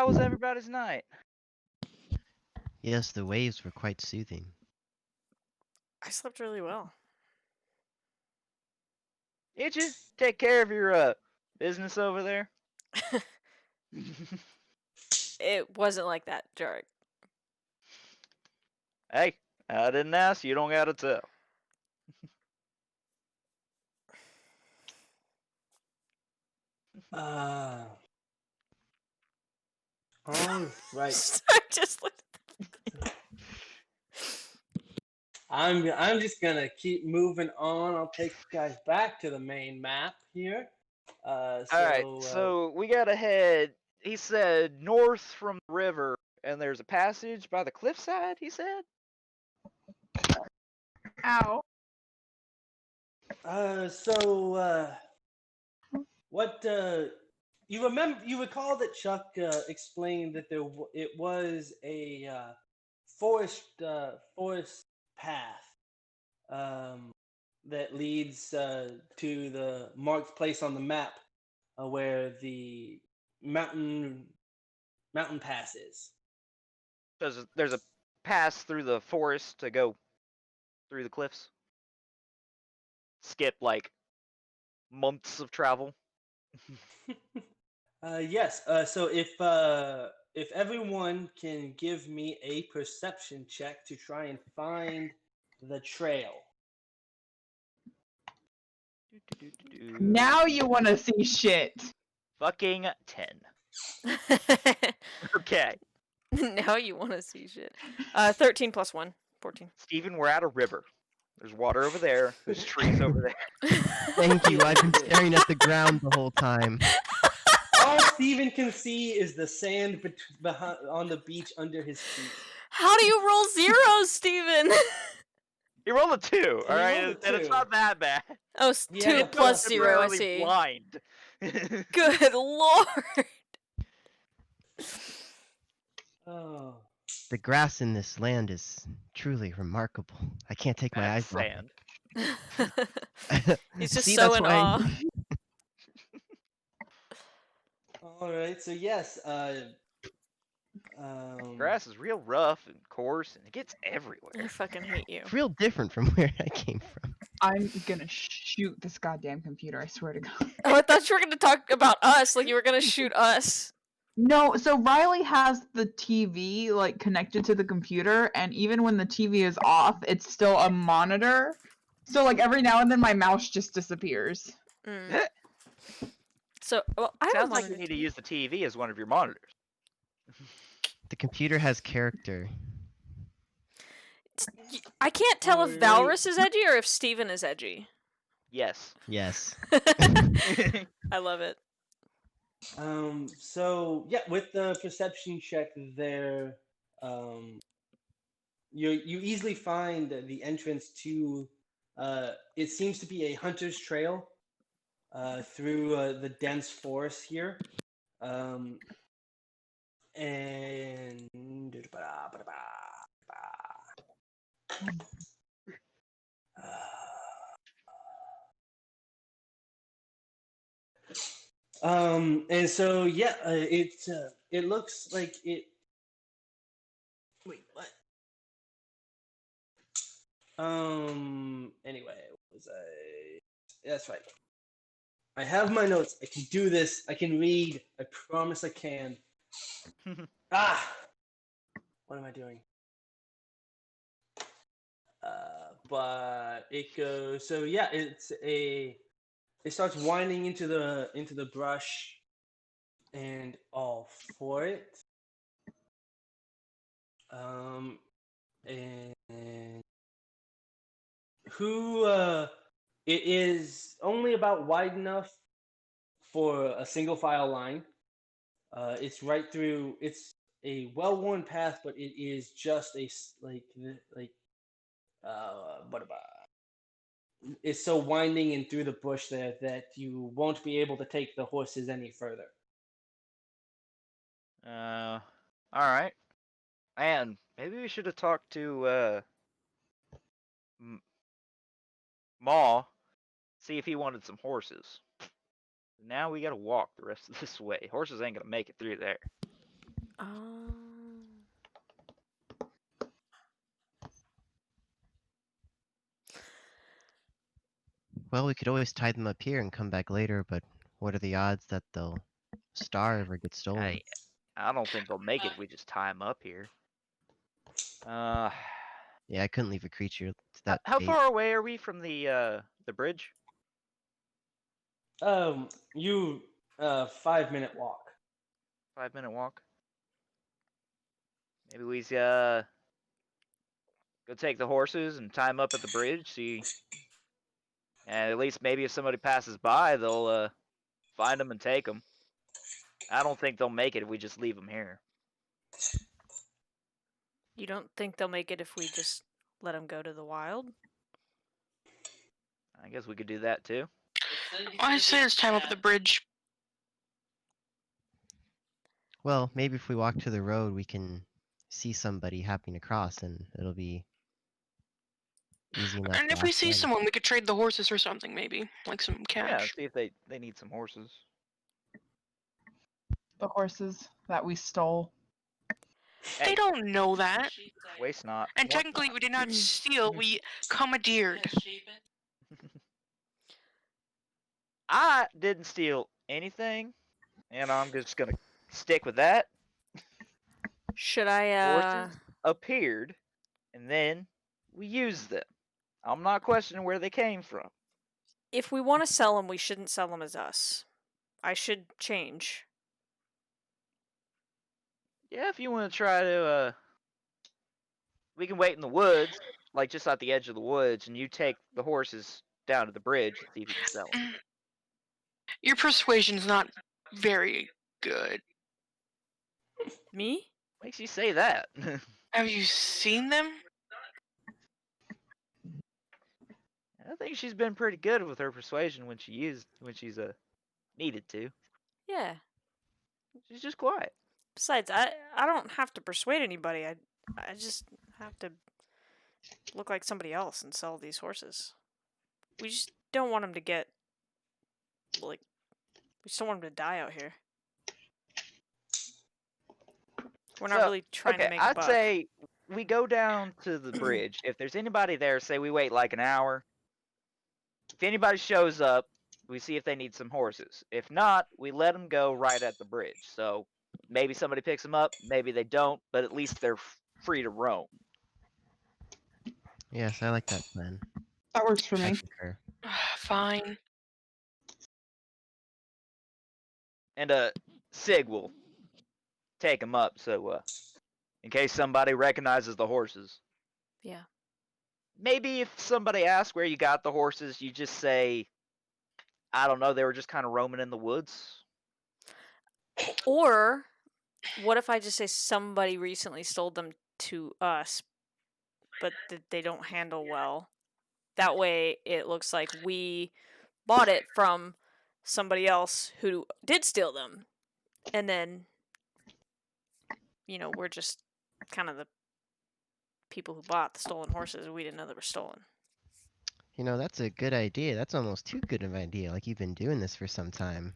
was everybody's night? Yes, the waves were quite soothing. I slept really well. Did you take care of your business over there? It wasn't like that, Jarek. Hey, I didn't ask, you don't gotta tell. All right. I just looked. I'm just gonna keep moving on. I'll take you guys back to the main map here. Alright, so we gotta head, he said, north from the river, and there's a passage by the cliffside, he said? Ow. What you recall that Chuck explained that it was a forest path that leads to the marked place on the map where the mountain pass is. There's a pass through the forest to go through the cliffs. Skip like months of travel. Yes. So if everyone can give me a perception check to try and find the trail. Now you want to see shit. Fucking 10. Okay. Now you want to see shit. 13 plus 1, 14. Steven, we're at a river. There's water over there. There's trees over there. Thank you. I've been staring at the ground the whole time. All Steven can see is the sand behind on the beach under his feet. How do you roll zeros, Steven? You rolled a 2, He alright? rolled a And it's 2. not that bad. Oh, Yeah, 2 but plus 0, I Temporarily see. blind. Good lord. Oh. The grass in this land is truly remarkable. I can't take my eyes Sand. off He's it. just See, so that's in why. awe. All right. So yes. Grass is real rough and coarse, and it gets I everywhere. fucking hate you. It's real different from where I came from. I'm gonna shoot this goddamn computer, I swear to God. Oh, I thought you were gonna talk about us, like you were gonna shoot us. No, so Riley has the TV like connected to the computer, and even when the TV is off, it's still a monitor. So like every now and then my mouse just disappears. Mm. So, well, I have a Sounds like you monitor. need to use the TV as one of your monitors. The computer has character. I can't tell if Alright. Valrus is edgy or if Steven is edgy. Yes. Yes. I love it. So yeah, with the perception check there, you easily find the entrance to. It seems to be a hunter's trail through the dense forest here, and and so yeah, it looks like it. Wait, what? Anyway, what was I? That's right. I have my notes. I can do this. I can read. I promise I can. What am I doing? But it goes. So yeah, it starts winding into the brush, and all for it. And who it is only about wide enough for a single file line. It's right through. It's a well-worn path, but it is just a like it's so winding and through the bush there that you won't be able to take the horses any further. All right. And maybe we should have talked to Maw, see if he wanted some horses. Now we gotta walk the rest of this way. Horses ain't gonna make it through there. Well, we could always tie them up here and come back later, but what are the odds that they'll starve or get stolen? I don't think they'll make it if we just tie them up here. Yeah, I couldn't leave a creature to that How fate. far away are we from the bridge? You 5-minute walk. 5-minute walk. Maybe we go take the horses and tie them up at the bridge. See, and at least maybe if somebody passes by, they'll find them and take them. I don't think they'll make it if we just leave them here. You don't think they'll make it if we just let them go to the wild? I guess we could do that too. I say let's time up at the bridge. Well, maybe if we walk to the road, we can see somebody happening to cross, and it'll be easy enough. And to if we ask see them. someone, we could trade the horses for something, maybe. Like some Yeah, cash. see if they need some horses. The horses that we stole. Hey, They don't know that. waste not. And want technically, not. we did not steal, we commandeered. I didn't steal anything, and I'm just gonna stick with that. Should I, Horses appeared, and then we used them. I'm not questioning where they came from. if we want to sell them, we shouldn't sell them as us. I should change. Yeah, if you want to try to, we can wait in the woods, like just at the edge of the woods, and you take the horses down to the bridge and see if you can sell them. Your persuasion's not very good. Me? Makes you say that? Have you seen them? I think she's been pretty good with her persuasion when she's needed to. Yeah. She's just quiet. Besides, I don't have to persuade anybody. I just have to look like somebody else and sell these horses. We just don't want them to get, like, we just don't want them to die out here. We're not really trying to make a I'd buck. say we go down to the bridge. If there's anybody there, say we wait like an hour. If anybody shows up, we see if they need some horses. If not, we let them go right at the bridge. So maybe somebody picks them up, maybe they don't, but at least they're free to roam. Yes, I like that plan. That works for I me. concur. Fine. And Sig will take them up, so in case somebody recognizes the horses. Yeah. Maybe if somebody asks where you got the horses, you just say, I don't know, they were just kind of roaming in the woods. Or what if I just say somebody recently sold them to us, but that they don't handle well? That way it looks like we bought it from somebody else who did steal them. And then, we're just kind of the people who bought the stolen horses. We didn't know they were stolen. That's a good idea. That's almost too good of an idea. Like you've been doing this for some time.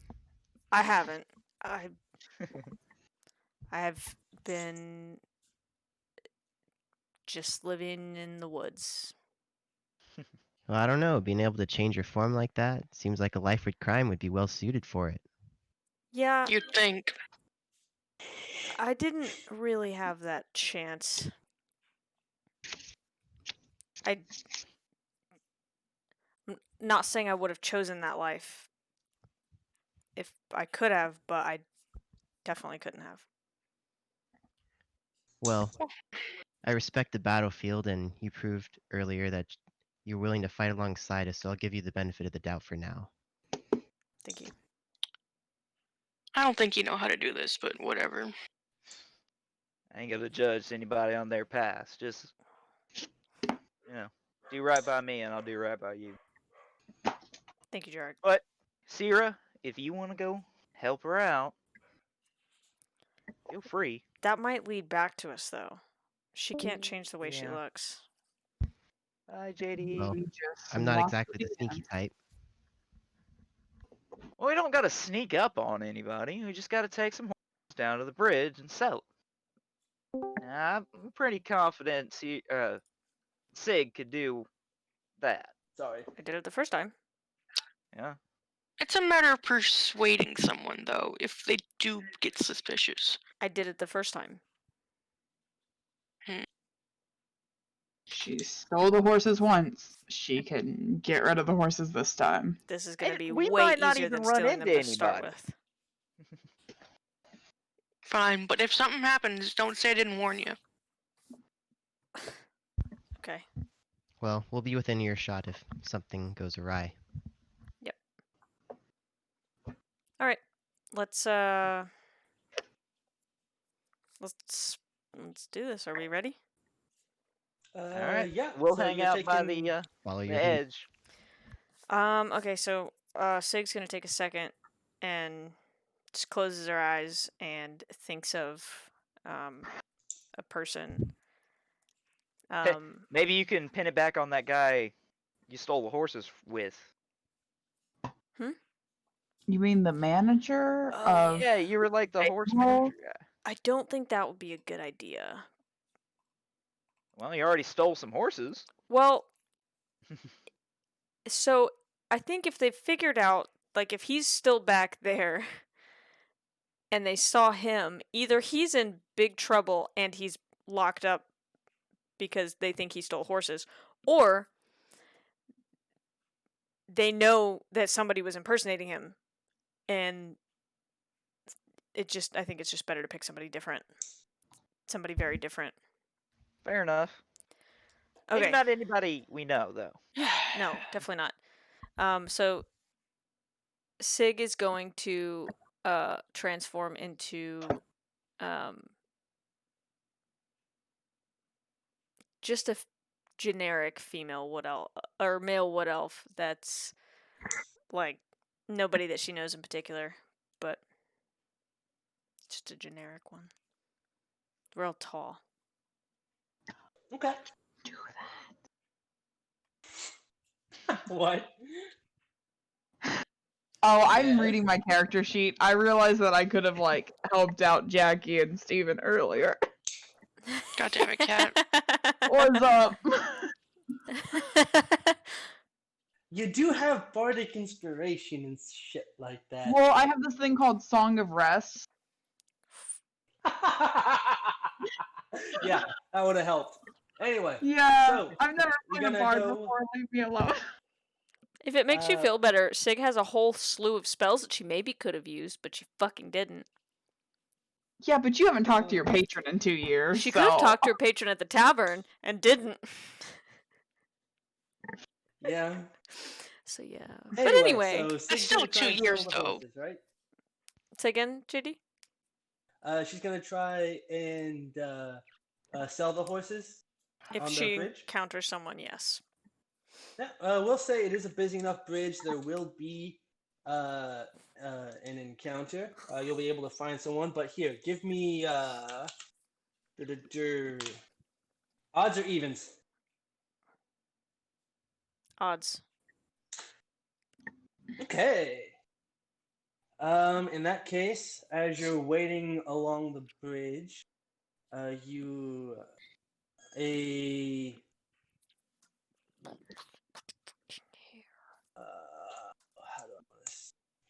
I haven't. I have been just living in the woods. Well, I don't know. Being able to change your form like that seems like a life with crime would be well suited for it. Yeah, You'd think. I didn't really have that chance. I'm not saying I would have chosen that life if I could have, but I definitely couldn't have. Well, I respect the battlefield, and you proved earlier that you're willing to fight alongside us, so I'll give you the benefit of the doubt for now. Thank you. I don't think you know how to do this, but whatever. I ain't gonna judge anybody on their past. Just You know, do right by me, and I'll do right by you. Thank you, Jared. But Sierra, if you want to go help her out, feel free. That might lead back to us, though. She can't change the way she Yeah. looks. Bye, JD. Well, We just I'm not lost exactly the again. sneaky type. Well, we don't gotta sneak up on anybody. We just gotta take some horses down to the bridge and sell it. I'm pretty confident Sig could do that. Sorry. I did it the first time. Yeah. It's a matter of persuading someone, though, if they do get suspicious. I did it the first time. She stole the horses once. She can get rid of the horses this time. This is going to And be we way might not easier even than run stealing them into to start anybody. with. Fine, but if something happens, don't say I didn't warn you. Okay. Well, we'll be within earshot if something goes awry. All right. Let's do this. Are we ready? Alright. Yeah. We'll so hang you're out by taking- the Follow your lead. edge. Okay, so Sig's gonna take a second and just closes her eyes and thinks of a person. Maybe you can pin it back on that guy you stole the horses with. You mean the manager Oh, of? Yeah, you were like the horse Well- manager guy. I don't think that would be a good idea. Well, you already stole some horses. Well, so I think if they figured out, like, if he's still back there and they saw him, either he's in big trouble and he's locked up because they think he stole horses, or they know that somebody was impersonating him, and I think it's just better to pick somebody different. Somebody very different. Fair enough. Okay. Maybe not anybody we know, though. No, definitely not. So Sig is going to transform into just a generic female wood elf or male wood elf that's like nobody that she knows in particular, but just a generic one. Real tall. Okay. Do What? Oh, I'm Yes. reading my character sheet. I realized that I could have like helped out Jackie and Steven earlier. God damn it, Cat. What's up? You do have bardic inspiration and shit like that. Well, I have this thing called Song of Rest. Yeah, that would have helped. Anyway, Yeah, So, I've never we're played a gonna bard go- before. Leave me alone. If it makes you Uh, feel better, Sig has a whole slew of spells that she maybe could have used, but she fucking didn't. Yeah, but you haven't talked to your patron in 2 years. She could have so- talked to her patron at the tavern and didn't. yeah. So yeah. But anyway, so That's Sig's still gonna try 2 and years, steal the though. horses, right? say again, JD? She's gonna try and sell the horses. If On the she bridge? counters someone, yes. Yeah, we'll say it is a busy enough bridge. There will be an encounter. You'll be able to find someone. But here, give me odds or evens. Odds. Okay. In that case, as you're waiting along the bridge,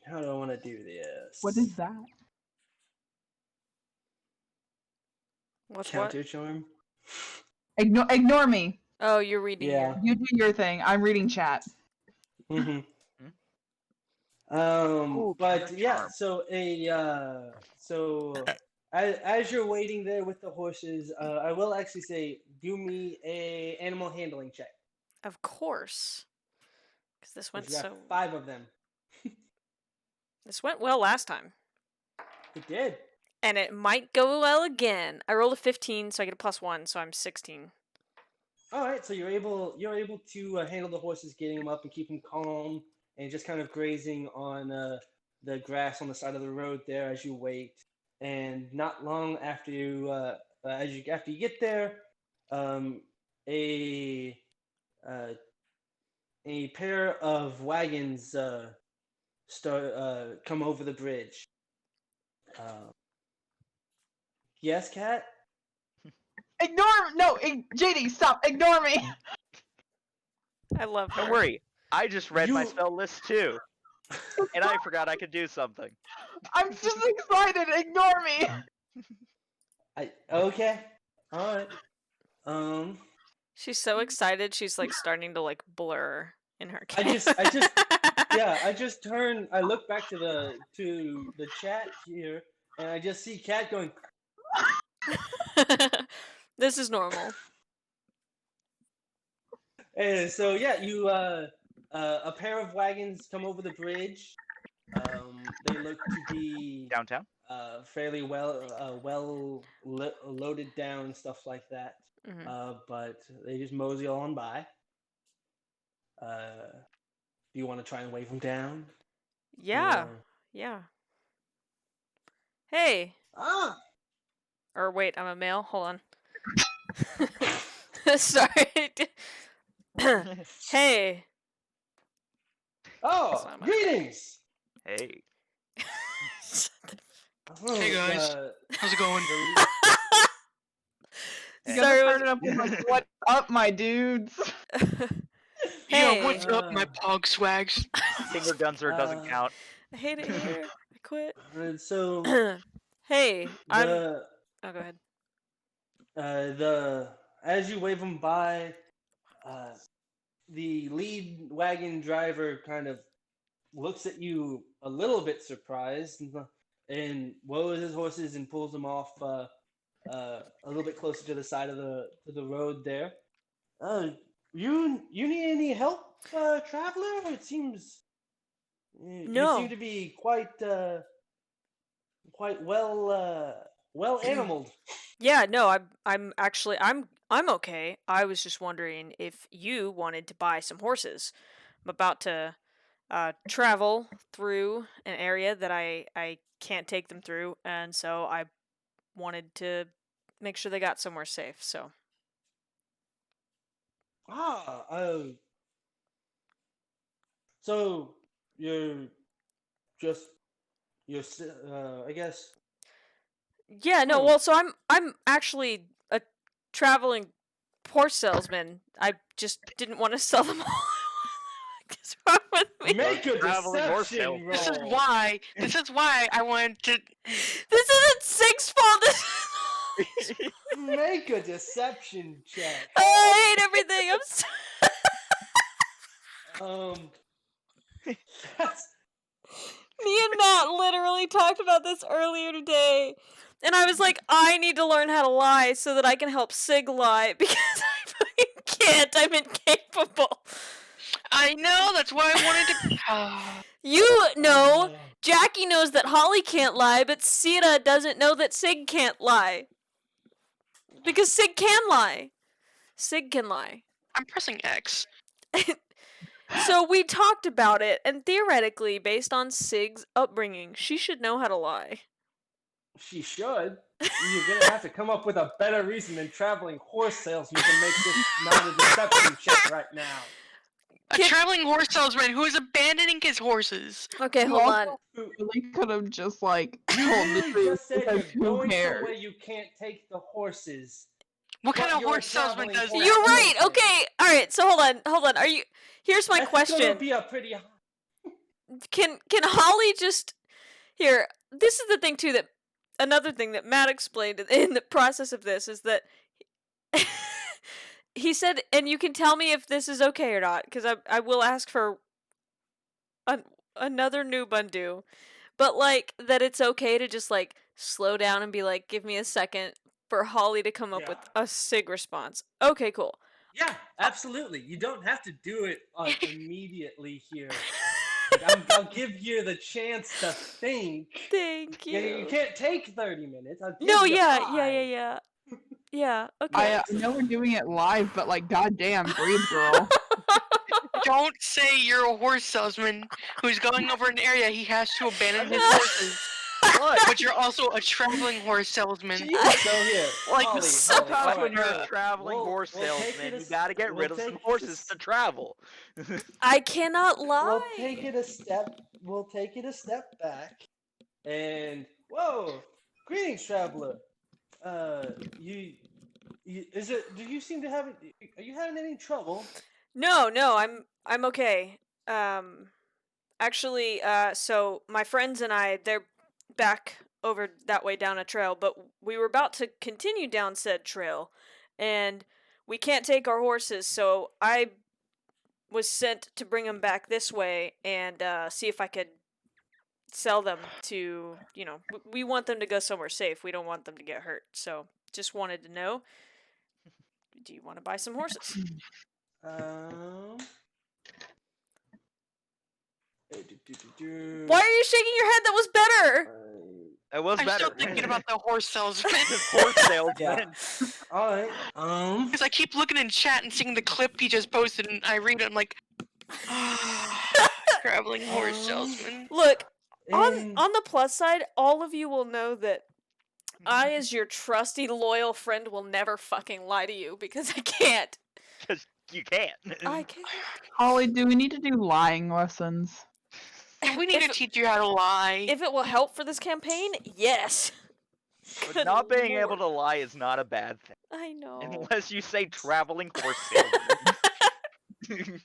how do I want to do this? What is that? What's what? counter charm? Ignore me. Oh, you're reading Yeah. here. You do your thing. I'm reading chat. Mm-hmm. Ooh, But counter yeah, charm. so as you're waiting there with the horses, I will actually say, do me a animal handling check. Of course. Because this 'cause went you got so... 5 of them. This went well last time. It did. And it might go well again. I rolled a 15, so I get a +1, so I'm 16. All right, so you're able to handle the horses, getting them up and keep them calm, and just kind of grazing on the grass on the side of the road there as you wait. And not long after after you get there, um, a uh, a pair of wagons come over the bridge. Yes, Cat? JD, stop, ignore me. I love her. Don't worry, I just read my You- spell list too, and I forgot I could do something. I'm just excited, ignore me. Okay. All right. She's so excited. She's like starting to like blur in her. I just I look back to the chat here, and I just see Cat going. This is normal. And so yeah, you a pair of wagons come over the bridge. They look to be Downtown? fairly loaded down and stuff like that. Mhm. But they just mosey on by. Do you want to try and wave them down? Yeah. Or- Yeah. Hey. Ah! Or wait, I'm a male. Hold on. Sorry. Hey. Oh, not my- greetings! Hey. Hey, guys. How's it going? You Sorry, gotta was- start it up with like, "What's up, my dudes?" Hey. Yo, what's up, my pog swags? Finger Gunzer doesn't count. I hate it here. I quit. And so Hey, I'm. the Oh, go ahead. as you wave them by, the lead wagon driver kind of looks at you a little bit surprised and woes his horses and pulls them off a little bit closer to the side of the road there. You need any help, traveler? It seems you No. seem to be quite well animaled. Yeah, no, I'm actually I'm okay. I was just wondering if you wanted to buy some horses. I'm about to travel through an area that I can't take them through, and so I wanted to make sure they got somewhere safe. So So you're just I guess. yeah, no, Hmm. well, so I'm actually a traveling horse salesman. I just didn't want to sell them all. What's wrong with me? Make a Traveling horse deception roll. This is why I wanted to. This isn't Sig's fault. This is Make a deception check. I hate everything. I'm so... That's Me and Matt literally talked about this earlier today. And I was like, I need to learn how to lie so that I can help Sig lie because I fucking can't. I'm incapable. I know. That's why I wanted to. You know, Jackie knows that Holly can't lie, but Sita doesn't know that Sig can't lie. Because Sig can lie. Sig can lie. I'm pressing X. So we talked about it, and theoretically, based on Sig's upbringing, she should know how to lie. She should. You're gonna have to come up with a better reason than traveling horse salesman to make this not a deception check right now. A traveling horse salesman who is abandoning his horses. Okay, You hold also on. really could have just like told the You truth just said because you're who going cares? somewhere you can't take the horses. What kind But of you're a horse salesman traveling does horse that? You're right. salesman. Okay. All right. So hold on. Are you? Here's my That's question. gonna be a pretty. Can Holly just here? This is the thing too, that another thing that Matt explained in the process of this is that he said, and you can tell me if this is okay or not, because I will ask for another new Bundu, but like that it's okay to just like slow down and be like, give me a second for Holly to come up with a Sig response. Okay, cool. Yeah, absolutely. You don't have to do it immediately here. Like, I'll give you the chance to think. Thank you. Yeah, you can't take 30 minutes. I'll give No, you yeah, 5. yeah. Yeah. Okay. I know we're doing it live, but like, goddamn, breathe, girl. Don't say you're a horse salesman who's going over an area he has to abandon his horses. What? But you're also a traveling horse salesman. Jesus, so here, Like, Holly, Sometimes Holly, when you're alright, a traveling we'll- horse we'll take salesman, it a you s- gotta get we'll rid of some take it a horses s- to travel. I cannot lie. We'll take it a step. We'll take it a step back, and whoa, greetings, traveler. Is it? Do you seem to have? Are you having any trouble? No, I'm okay. Actually, so my friends and I, they're back over that way down a trail, but we were about to continue down said trail, and we can't take our horses, so I was sent to bring them back this way and see if I could sell them to, we want them to go somewhere safe. We don't want them to get hurt. So just wanted to know, do you want to buy some horses? Why are you shaking your head? That was better. It was I'm better. still thinking about the horse salesman. horse salesman. Yeah. All right. Because I keep looking in chat and seeing the clip he just posted, and I read it. I'm like, traveling horse salesman. Look, on and- the plus side, all of you will know that I, as your trusty, loyal friend, will never fucking lie to you because I can't. Because you can't. I can't. Holly, do we need to do lying lessons? We need to teach you how to lie. If it will help for this campaign, yes. But Good not being able lord. to lie is not a bad thing. I know. Unless you say traveling horse salesman.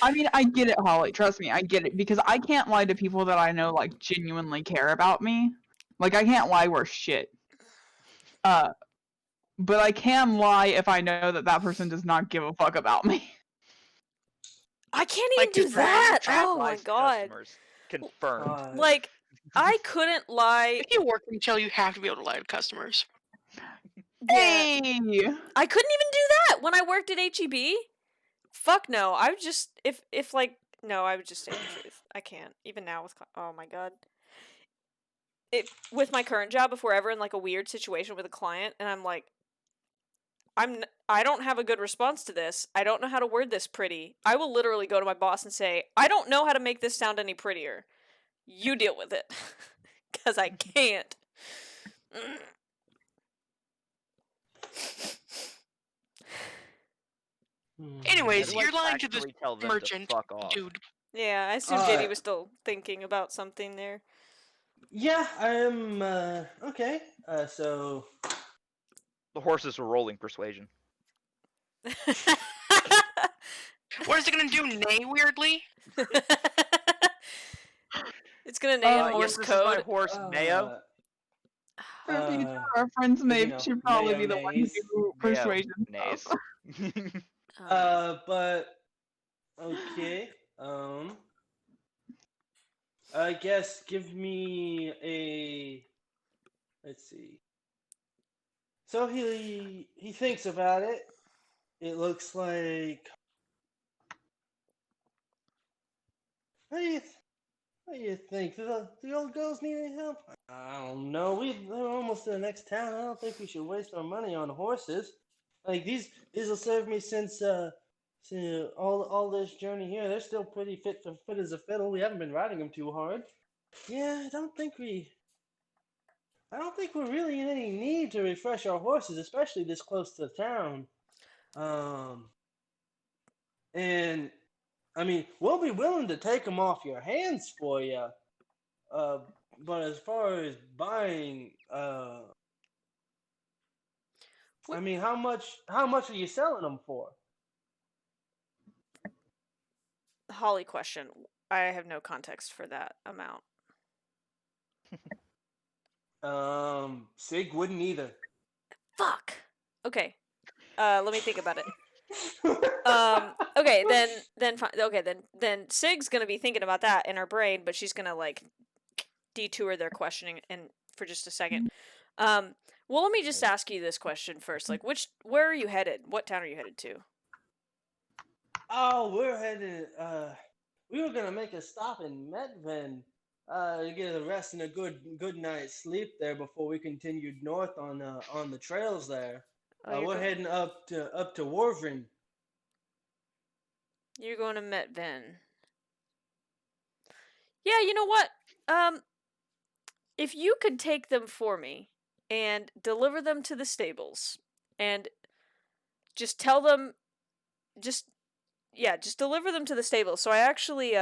I mean, I get it, Holly. Trust me, I get it. Because I can't lie to people that I know, like, genuinely care about me. Like, I can't lie worth shit. But I can lie if I know that that person does not give a fuck about me. I can't even Like do to that. Trap Oh my lies to god. customers. Confirmed. Like, I couldn't lie. If you work retail, you have to be able to lie to customers. Yeah. Hey! I couldn't even do that when I worked at HEB. Fuck no. I would just if like no, I would just say the truth. I can't even now with oh my god. With my current job, if we're ever in like a weird situation with a client and I'm like, I don't have a good response to this. I don't know how to word this pretty. I will literally go to my boss and say, I don't know how to make this sound any prettier. You deal with it. Because I can't. Anyways, I'd like you're lying to this actually tell them to merchant, fuck off. dude. Yeah, I assume JD was still thinking about something there. Yeah, I am. Okay. So The horses were rolling persuasion. What is it gonna do? Neigh weirdly? It's gonna name Yes, Morse this is my code. horse, Neo. For future reference, maybe know, should probably Mayo be the one who nays. do persuasion Nays. stuff. But okay. I guess give me a. Let's see. So he thinks about it. It looks like. What do you think? Do the old girls need any help? I don't know. We're almost to the next town. I don't think we should waste our money on horses. Like these will serve me since all this journey here. They're still pretty fit as a fiddle. We haven't been riding them too hard. Yeah, I don't think we're really in any need to refresh our horses, especially this close to town. And I mean, we'll be willing to take them off your hands for you. But as far as buying, I mean, how much are you selling them for? Holly question. I have no context for that amount. Sig wouldn't either. Fuck. Okay. Let me think about it. Okay, then fine. Okay, then Sig's gonna be thinking about that in her brain, but she's gonna like detour their questioning for just a second. Well, let me just ask you this question first. Like, where are you headed? What town are you headed to? Oh, we're headed. We were gonna make a stop in Medven to get a rest and a good night's sleep there before we continued north on the trails there. Oh, we're heading up to Warvin. You're going to Metven. Yeah, you know what? If you could take them for me and deliver them to the stables and just tell them just deliver them to the stables. So I actually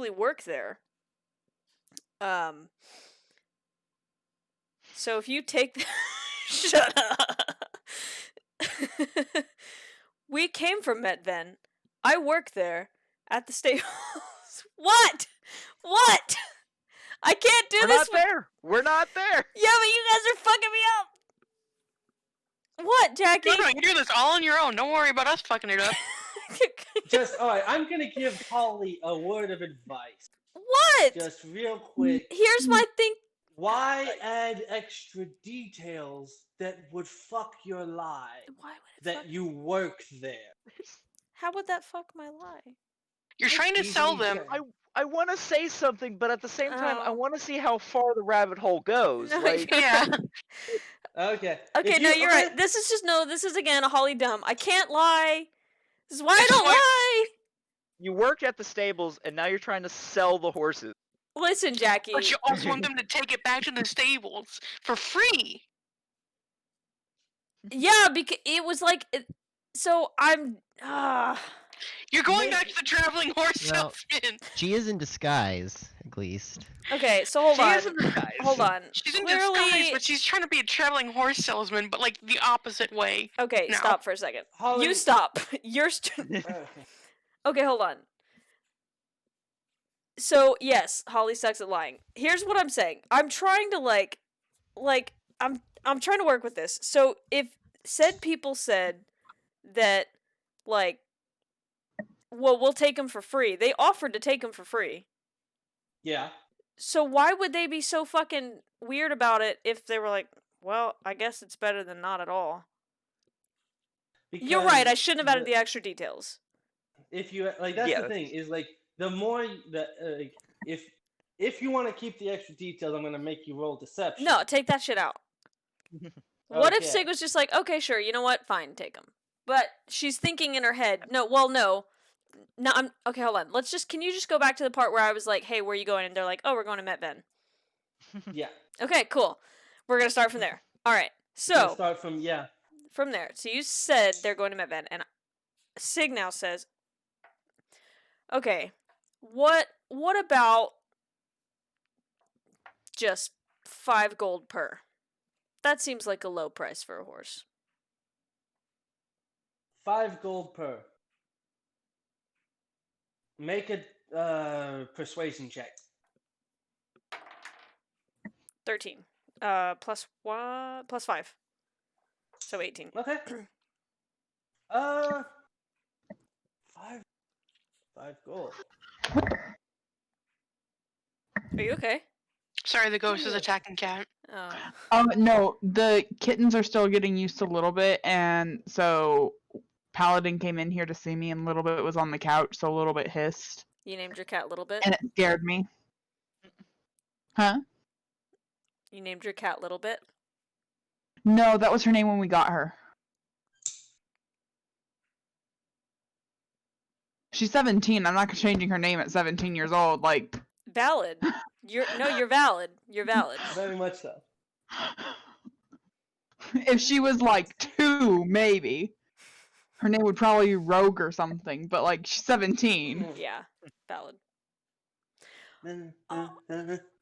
work there. So if you take shut up. We came from Metven. I work there at the stables. What? What? I can't do We're this. not there. We're not there. Yeah, but you guys are fucking me up. What, Jackie? No, you do this all on your own. Don't worry about us fucking it up. Alright, I'm gonna give Holly a word of advice. What? Just real quick. Here's my thing. Why add extra details that would fuck your lie Why would it that fuck? you work there? How would that fuck my lie? You're trying to sell Easily them. done. I want to say something, but at the same time, I Oh. want to see how far the rabbit hole goes. No, Like, you're Yeah. right. Okay. Okay, If no, you- you're okay. right. This is again a Holly dumb. I can't lie. This is why I This is don't why- lie. you worked at the stables, and now you're trying to sell the horses. Listen, Jackie. But you also want them to take it back to the stables for free. Yeah, because it was like. So I'm. You're going Maybe- back to the traveling horse Well- salesman. She is in disguise, at least. Okay, so hold She on. is in disguise. Hold on. She's in Clearly. disguise, but she's trying to be a traveling horse salesman, but like the opposite way. Okay, No. stop for a second. Holly- You stop. You're. Okay. Okay, hold on. So yes, Holly sucks at lying. Here's what I'm saying. I'm trying to like I'm trying to work with this. So if said people said that like, well, we'll take them for free. They offered to take them for free. Yeah. So why would they be so fucking weird about it if they were like, well, I guess it's better than not at all. You're right. I Because shouldn't have added the extra details. If you like, that's Yeah, the thing is like the more that if you want to keep the extra details, I'm gonna make you roll deception. No, take that shit out. What if Okay. Sig was just like, okay, sure, you know what, fine, take him. But she's thinking in her head, no, I'm okay. Hold on. Can you just go back to the part where I was like, hey, where are you going? And they're like, oh, we're going to Metven. Yeah. Okay, cool. We're gonna start from there. All right. Let's So start from from there. So you said they're going to Metven, and Sig now says, okay, what about just 5 gold per? That seems like a low price for a horse. 5 gold per. Make a persuasion check. 13. Plus 5. So 18. Okay. 5 gold. Are you okay? Sorry, the ghost is attacking Cat. Oh. No, the kittens are still getting used to Little Bit, and so Paladin came in here to see me, and Little Bit was on the couch, so Little Bit hissed, You named your cat Little Bit? and it scared me. Huh? You named your cat Little Bit? No, that was her name when we got her. She's 17. I'm not changing her name at 17 years old. Like, Valid. You're valid. You're valid. Very much so. if she was like 2, maybe her name would probably be Rogue or something. But like, she's 17. Yeah, valid. Oh,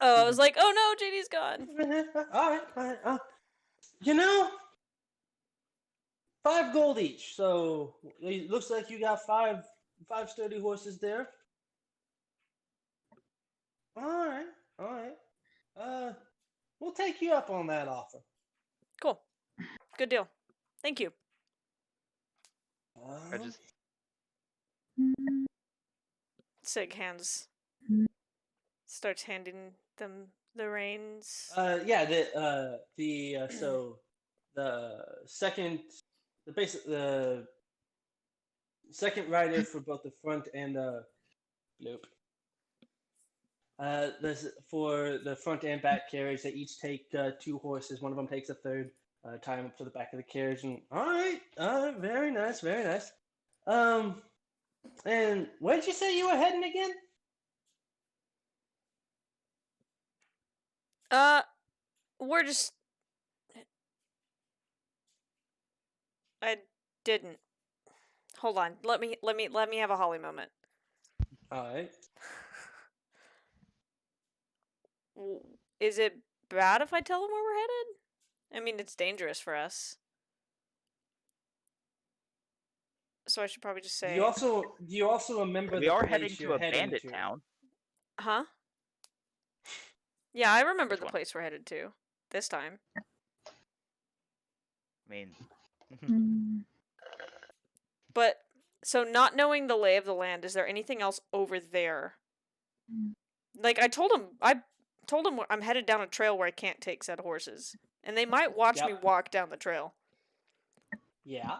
Oh, I was like, oh no, JD's gone. all right. You know, 5 gold each. So it looks like you got five sturdy horses there. All right. We'll take you up on that offer. Cool. Good deal. Thank you. I just Sig starts handing them the reins. Yeah. So the second rider for both the front and for the front and back carriage, they each take 2 horses. One of them takes a third. tie him up to the back of the carriage, and all right, very nice, very nice. And where did you say you were heading again? We're just. I didn't. Hold on. Let me have a Holly moment. All right. Is it bad if I tell them where we're headed? I mean, it's dangerous for us. So I should probably just say. Do you also remember We the are place heading you're to a bandit to? town. Huh? Yeah, I remember Which the one? place we're headed to. This time. I mean, But, so not knowing the lay of the land, is there anything else over there? Like, I told him I'm headed down a trail where I can't take said horses. And they might watch me Yep. walk down the trail. Yeah.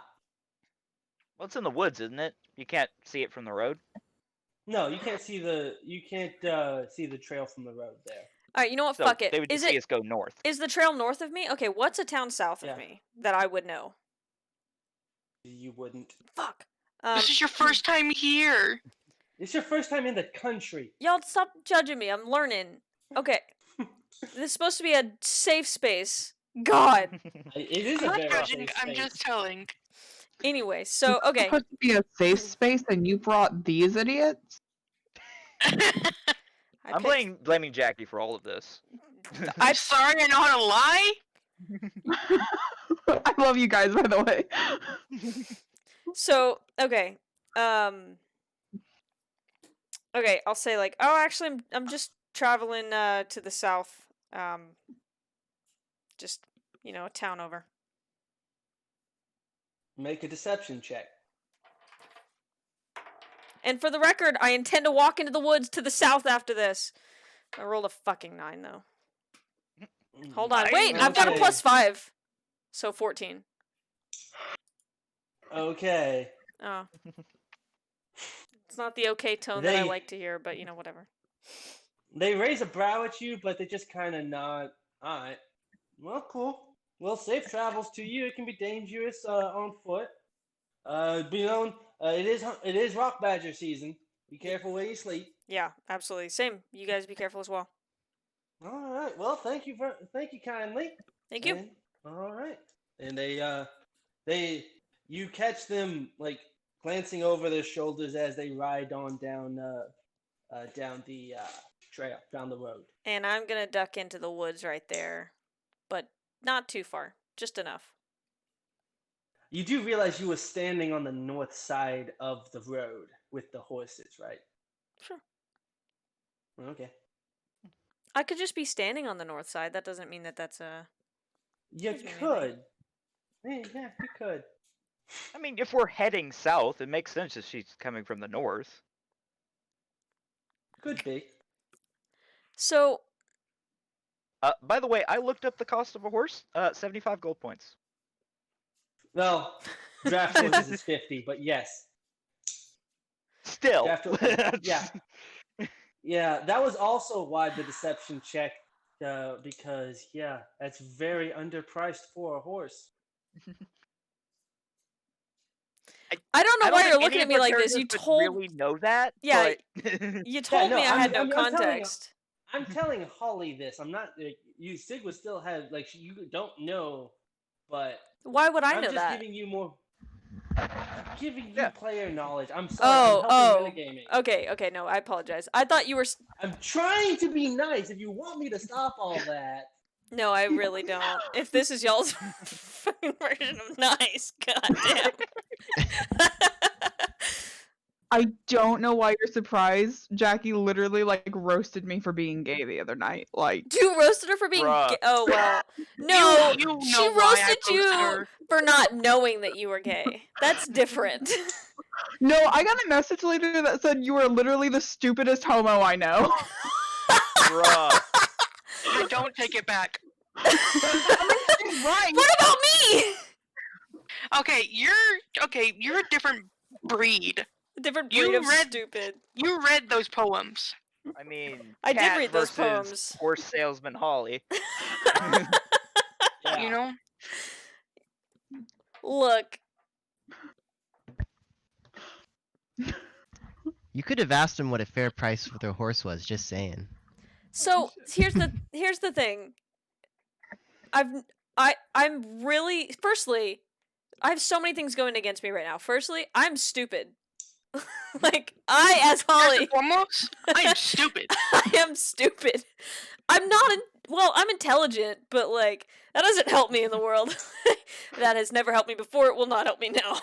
well, it's in the woods, isn't it? You can't see it from the road. No, you can't see the trail from the road there. Alright, you know what? So Fuck it. they would just see us go north. Is the trail north of me? Okay, what's a town south Yeah. of me that I would know? You wouldn't. Fuck. This is your first time here. It's your first time in the country. Y'all stop judging me. I'm learning. Okay. This is supposed to be a safe space. God. It is a I'm very not judging, safe I'm space. just telling. Anyway, so, okay. It's supposed to be a safe space, and you brought these idiots? I'm blaming Jackie for all of this. I'm sorry, I know how to lie. I love you guys, by the way. So, okay. Okay, I'll say like, oh, actually, I'm just traveling to the south. Just, a town over. Make a deception check. And for the record, I intend to walk into the woods to the south after this. I rolled a fucking 9 though. Hold on, wait, I've got a Okay. +5, so 14. Okay. Oh. It's not the okay tone that I They- like to hear, but whatever. They raise a brow at you, but they just kind of nod. All right. Well, cool. Well, safe travels to you. It can be dangerous on foot. It is rock badger season. Be careful where you sleep. Yeah, absolutely. Same. You guys be careful as well. All right. Well, thank you kindly. Thank you. And, all right. And you catch them like glancing over their shoulders as they ride on down the trail, down the road. And I'm gonna duck into the woods right there, but not too far, just enough. You do realize you were standing on the north side of the road with the horses, right? Sure. Okay. I could just be standing on the north side. That doesn't mean that that's a. You Doesn't mean could. Yeah, you could. I mean, if we're heading south, it makes sense if she's coming from the north. Could be. So, By the way, I looked up the cost of a horse. 75 gold points. Well, draft horses is 50, but yes. Still. Yeah. Yeah, that was also why the deception check, because, yeah, that's very underpriced for a horse. I don't know I why think you're any looking at of me our like this. characters You would told really know that. Yeah, but... you told no, me I had I'm no telling you- context. I'm telling Holly this. I'm not. You Sig would still have you don't know, but Why would I I'm know just that? giving you more. Giving you Yeah. player knowledge. I'm sorry. Oh, I'm helping metagaming. okay, no, I apologize. I thought you were. I'm trying to be nice. If you want me to stop all that, No, I really don't. If this is y'all's fucking version of nice, goddamn. I don't know why you're surprised. Jackie literally roasted me for being gay the other night. You roasted her for being Bruh. gay. Oh well. No, You know she why I roasted you roasted her. for not knowing that you were gay. That's different. No, I got a message later that said you were literally the stupidest homo I know. Bruh. I don't take it back. She's right. What about me? Okay, you're a different breed. Different You breed of read- stupid. You read those poems. I mean, I did Cat read those versus poems. Horse salesman Holly. yeah. You know? Look, You could have asked him what a fair price for their horse was. Just saying. so here's the thing. I'm really, firstly, I have so many things going against me right now. Firstly, I'm stupid. Like, I, as First Holly, and foremost, I am stupid. I am stupid. I'm not, well, I'm intelligent, but, like, that doesn't help me in the world. That has never helped me before, it will not help me now.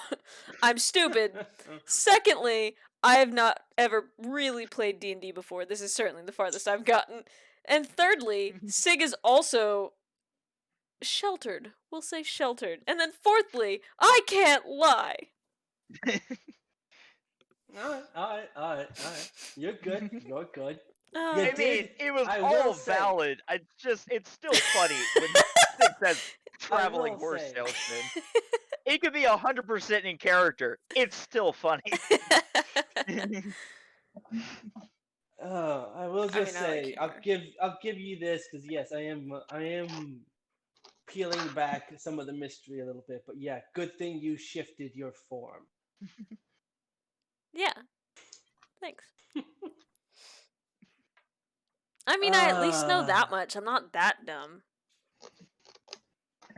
I'm stupid. Secondly, I have not ever really played D&D before. This is certainly the farthest I've gotten. And thirdly, Sig is also sheltered. We'll say sheltered. And then fourthly, I can't lie. Alright. You're good. You're good. Oh, You I did- mean, it was I all will say- valid. It's still funny when Sid says traveling will horse say- salesman. It could be 100% in character. It's still funny. I will just I like say, humor. I'll give you this because yes, I am peeling back some of the mystery a little bit. But yeah, good thing you shifted your form. Yeah. Thanks. I mean, I at least know that much. I'm not that dumb.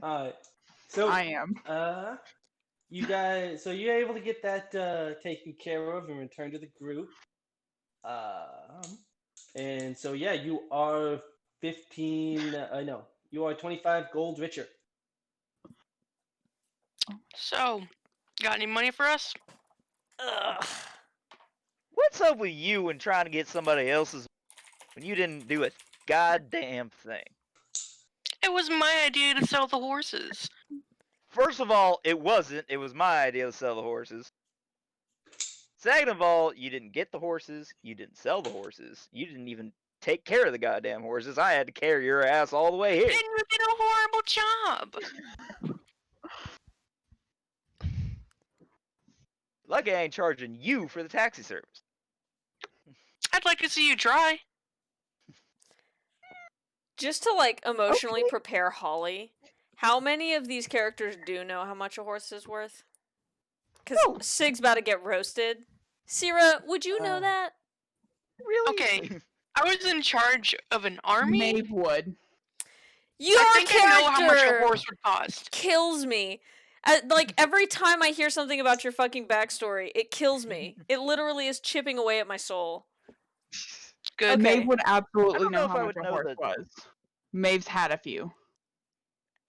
Alright, so I am. you guys, so you're able to get that taken care of and return to the group. And so yeah, you are 15. No, you are 25 gold richer. So, got any money for us? Ugh. What's up with you and trying to get somebody else's when you didn't do a goddamn thing? It was my idea to sell the horses. First of all, it wasn't. It was my idea to sell the horses. Second of all, you didn't get the horses. You didn't sell the horses. You didn't even take care of the goddamn horses. I had to carry your ass all the way here. And you did a horrible job. Lucky I ain't charging you for the taxi service. I'd like to see you try. Just to, like, emotionally prepare Holly, how many of these characters do know how much a horse is worth? Because Sig's about to get roasted. Sierra, would you know that? Really? Okay, I was in charge of an army. Maeve would. Your I think I know how much a character horse would cost. kills me. Like, every time I hear something about your fucking backstory, it kills me. It literally is chipping away at my soul. Good. Okay. Maeve would I absolutely don't know know if how I much would a know horse that- was. Maeve's had a few.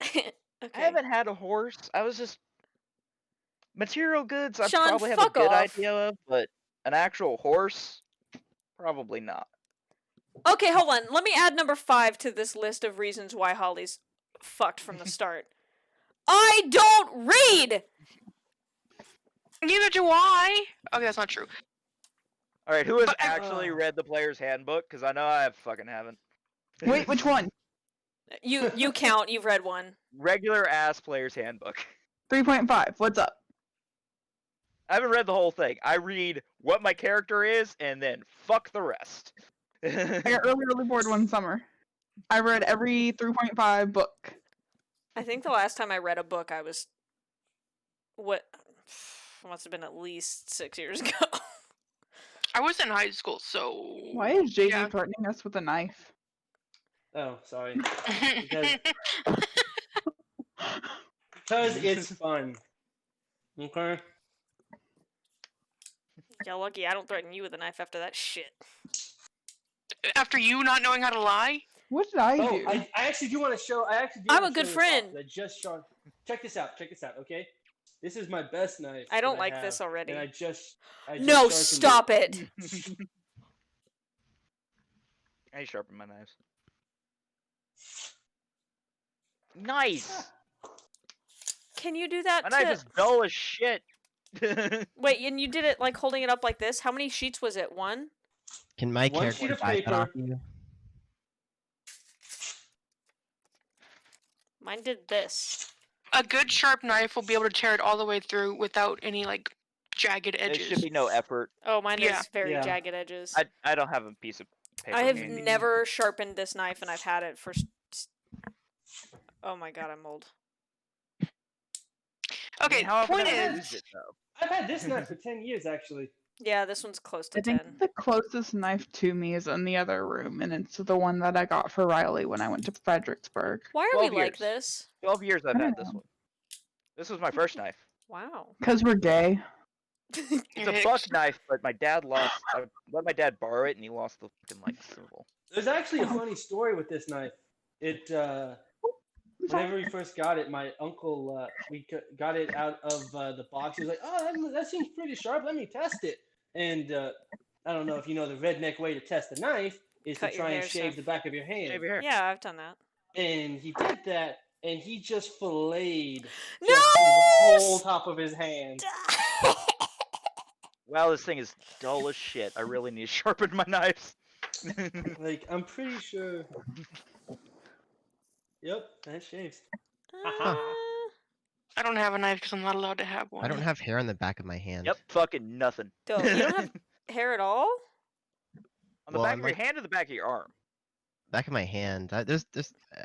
Okay. I haven't had a horse. I was just material goods. I Sean, probably have a fuck good off. idea of, but an actual horse, probably not. Okay, hold on. Let me add number 5 to this list of reasons why Holly's fucked from the start. I don't read! Neither do I. Okay, that's not true. All right, who has But- actually read the player's handbook? Because I know I fucking haven't. Wait, which one? You count. You've read one. Regular ass player's handbook. 3.5. What's up? I haven't read the whole thing. I read what my character is and then fuck the rest. I got really bored one summer. I read every 3.5 book. I think the last time I read a book, I was... What? Must have been at least 6 years ago. I was in high school, so. Why is JD Yeah. threatening us with a knife? Oh, sorry. Because it's fun. Okay. Yeah, lucky I don't threaten you with a knife after that shit. After you not knowing how to lie? What did I Oh, do? I actually do want to show. I'm wanna a good show this off, friend. 'cause I just shot. Check this out. Check this out. Okay. This is my best knife. I don't that like have, this already. And I just No, sharpened stop it! I sharpen my knives. Nice! Can you do that My knife to... is dull as shit. Wait, and you did it, like, holding it up like this? How many sheets was it? 1? Can my One sheet character of buy that paper. off you? Mine did this. A good sharp knife will be able to tear it all the way through without any, like, jagged There edges. should be no effort. Oh, mine Yeah. is very Yeah. jagged edges. I don't have a piece of paper. I have handy. never sharpened this knife, and I've had it for... Oh my god, I'm old. Okay, how often point have you is, used it, though? I've had this knife for 10 years, actually. Yeah, this one's close to I 10. think the closest knife to me is in the other room, and it's the one that I got for Riley when I went to Fredericksburg. Why are we 12 like years. this? 12 years I've I don't had this know. one. This was my first knife. Wow. Because we're gay. It's a buck knife, but my dad lost. I let my dad borrow it, and he lost the fucking like symbol. There's actually a funny story with this knife. It whenever we first got it, my uncle got it out of the box. He was like, "Oh, that seems pretty sharp. Let me test it." And I don't know if you know the redneck way to test a knife is Cut to your try and hair, shave so- the back of your hand. Shave your hair. Yeah, I've done that. And he did that, and he just filleted No! just the whole top of his hand. Wow, this thing is dull as shit. I really need to sharpen my knives. Like, I'm pretty sure. Yep, that shaves. I don't have a knife because I'm not allowed to have one. I don't have hair on the back of my hand. Yep, fucking nothing. Dope. You don't have hair at all? On the Well, back I'm of your like- hand or the back of your arm? Back of my hand. There's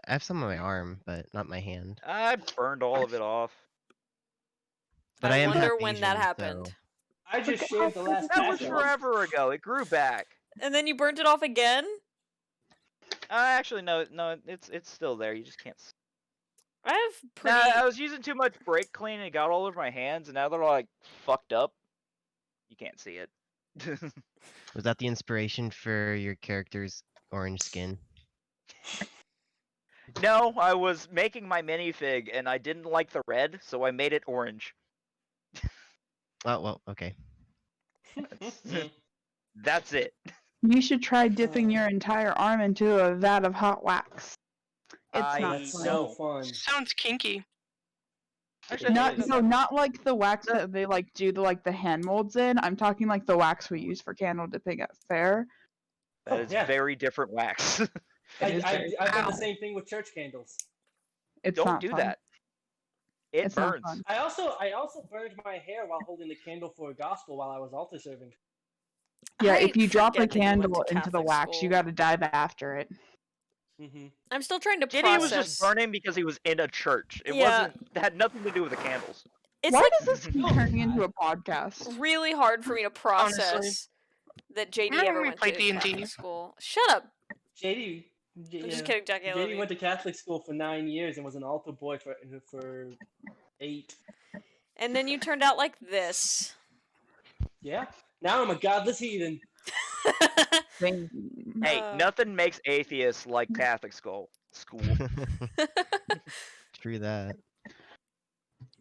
I have some on my arm, but not my hand. I burned all of it off. But I I am wonder half when that Asian, happened. so- I just Look at shaved the how last That was patch off. forever ago. It grew back. And then you burnt it off again? Actually, no, it's still there. You just can't. I have pretty. Nah, I was using too much brake clean and it got all over my hands, and now they're all like fucked up. You can't see it. Was that the inspiration for your character's orange skin? No, I was making my minifig and I didn't like the red, so I made it orange. Oh well, okay. That's it. You should try dipping your entire arm into a vat of hot wax. It's I not That's fun. so know. fun. Sounds kinky. Actually, Not it's no, not like the wax that they like do the hand molds in. I'm talking like the wax we use for candle dipping at fair. that is yeah. very different wax. It is very- I've done the Ow. same thing with church candles. Don't not do fun. that. It It's not burns. fun. I also burned my hair while holding the candle for a gospel while I was altar serving. Yeah, I if you drop a forget that you went candle to into the Catholic wax, you school. got to dive after it. Mm-hmm. I'm still trying to Diddy process. was just burning because he was in a church. It Yeah. wasn't. That had nothing to do with the candles. It's Why like does this keep turning into a podcast? really hard for me to process that JD Remember ever when we went played to D&D? Catholic school. Shut up. JD. I'm just kidding, Jackie. I love JD you. went to Catholic school for 9 years and was an altar boy for 8. And then you turned out like this. Yeah. Now I'm a godless heathen. Thing. Hey, Uh. nothing makes atheists like Catholic school. True that.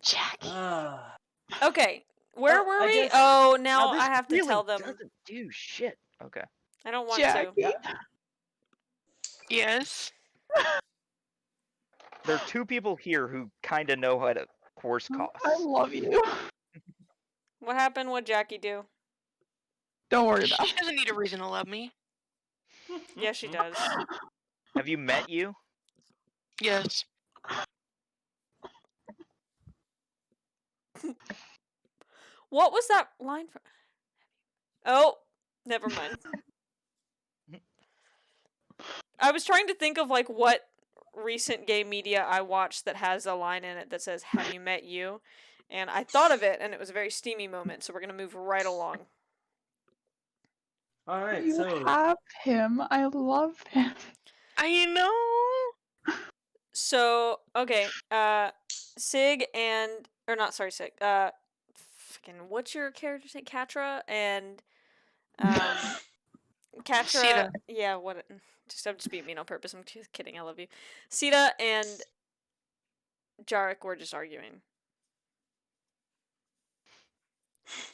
Jackie. Ah. Okay, where Well, were I we? guess- Oh, now this I have to really tell them. Doesn't do shit. Okay. I don't want Jackie. to. Yes. There are two people here who kind of know how to course costs. I love you. What happened? What'd Jackie do? Don't worry She about it. doesn't need a reason to love me. Yes, she does. Have you met you? Yes. What was that line from? Oh, never mind. I was trying to think of like what recent gay media I watched that has a line in it that says "Have you met you?" And I thought of it, and it was a very steamy moment. So we're gonna move right along. All right, You so have him. I love him. I know. So okay, Sig and or not sorry Sig. Fucking what's your character's name? Katra and Katra. Sita. Yeah, what? I'm just being mean on purpose. I'm just kidding. I love you. Sita and Jarek were just arguing.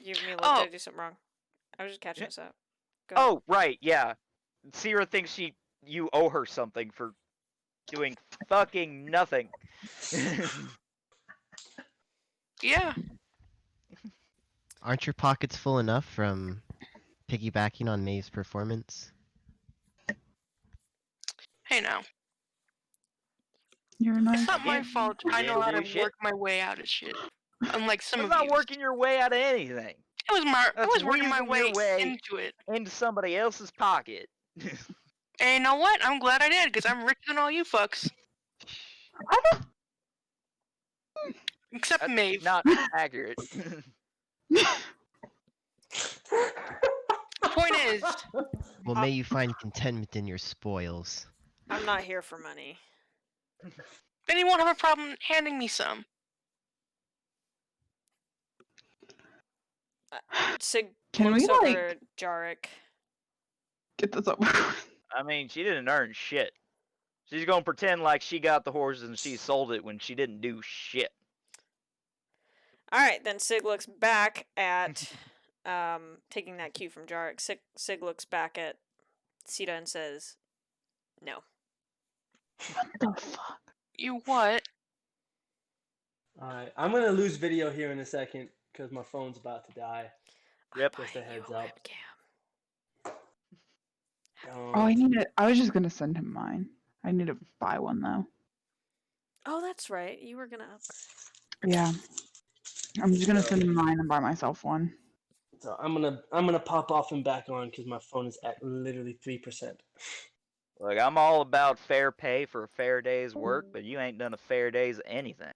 You give me a look. Oh. Did I do something wrong? I was just catching us up. Go Oh, right, yeah. Sierra thinks you owe her something for doing fucking nothing. Yeah. Aren't your pockets full enough from piggybacking on May's performance? Hey now. You're It's nice. not my didn't- fault. you I know how didn't to do work my way out of shit. Unlike some It's of not you. working your way out of anything. I That's was working my weaving your way into it. into somebody else's pocket. And you know what? I'm glad I did, because I'm richer than all you fucks. I don't. Except That's Maeve. not accurate. Point is, Well, may you find contentment in your spoils. I'm not here for money. then he won't have a problem handing me some. Sig Can looks we, over like- at Jarek. Get this over with. I mean, she didn't earn shit. She's gonna pretend like she got the horses and she sold it when she didn't do shit. Alright, then Sig looks back at, taking that cue from Jarek, Sig looks back at Sita and says, no. What the fuck? You what? Alright, I'm gonna lose video here in a second because my phone's about to die. Yep. Just a Buying you heads a up. webcam. Oh, I need to. I was just gonna send him mine. I need to buy one though. Oh, that's right. You were gonna. Yeah. I'm just gonna send him mine and buy myself one. So I'm gonna pop off and back on because my phone is at literally 3%. Look, I'm all about fair pay for a fair day's work, but you ain't done a fair day's anything.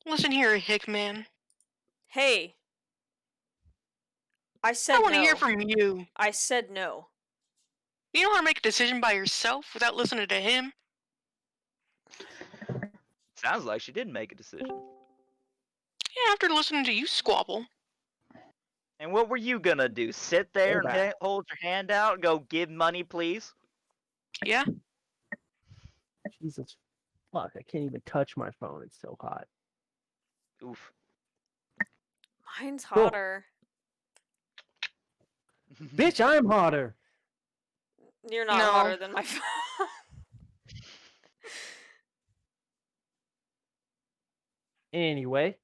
Listen here, Hickman. Hey. I said I want to no. hear from you. I said no. You know how to make a decision by yourself without listening to him? Sounds like she did make a decision. Yeah, after listening to you squabble. And what were you gonna do? Sit there and hold your hand out and go, give money, please? Yeah? Jesus fuck, I can't even touch my phone. It's so hot. Oof. Mine's Cool. hotter. Bitch, I'm hotter. You're not No. hotter than my phone. Anyway,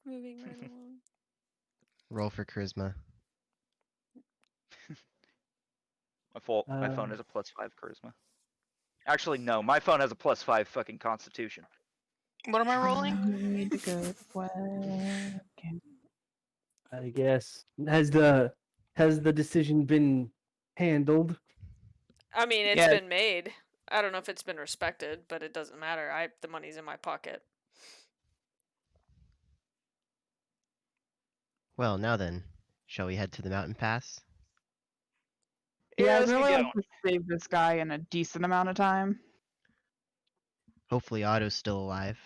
Moving right along. Roll for charisma. My fault. My phone Uh. has a +5 charisma. Actually, no. My phone has a +5 fucking constitution. What am I rolling? Need to go to webcam. I guess has the decision been handled? I mean, it's Yeah. been made. I don't know if it's been respected, but it doesn't matter. The money's in my pocket. Well, now then, shall we head to the mountain pass? Yeah, I'd let's get really going. like to save this guy in a decent amount of time. Hopefully Otto's still alive.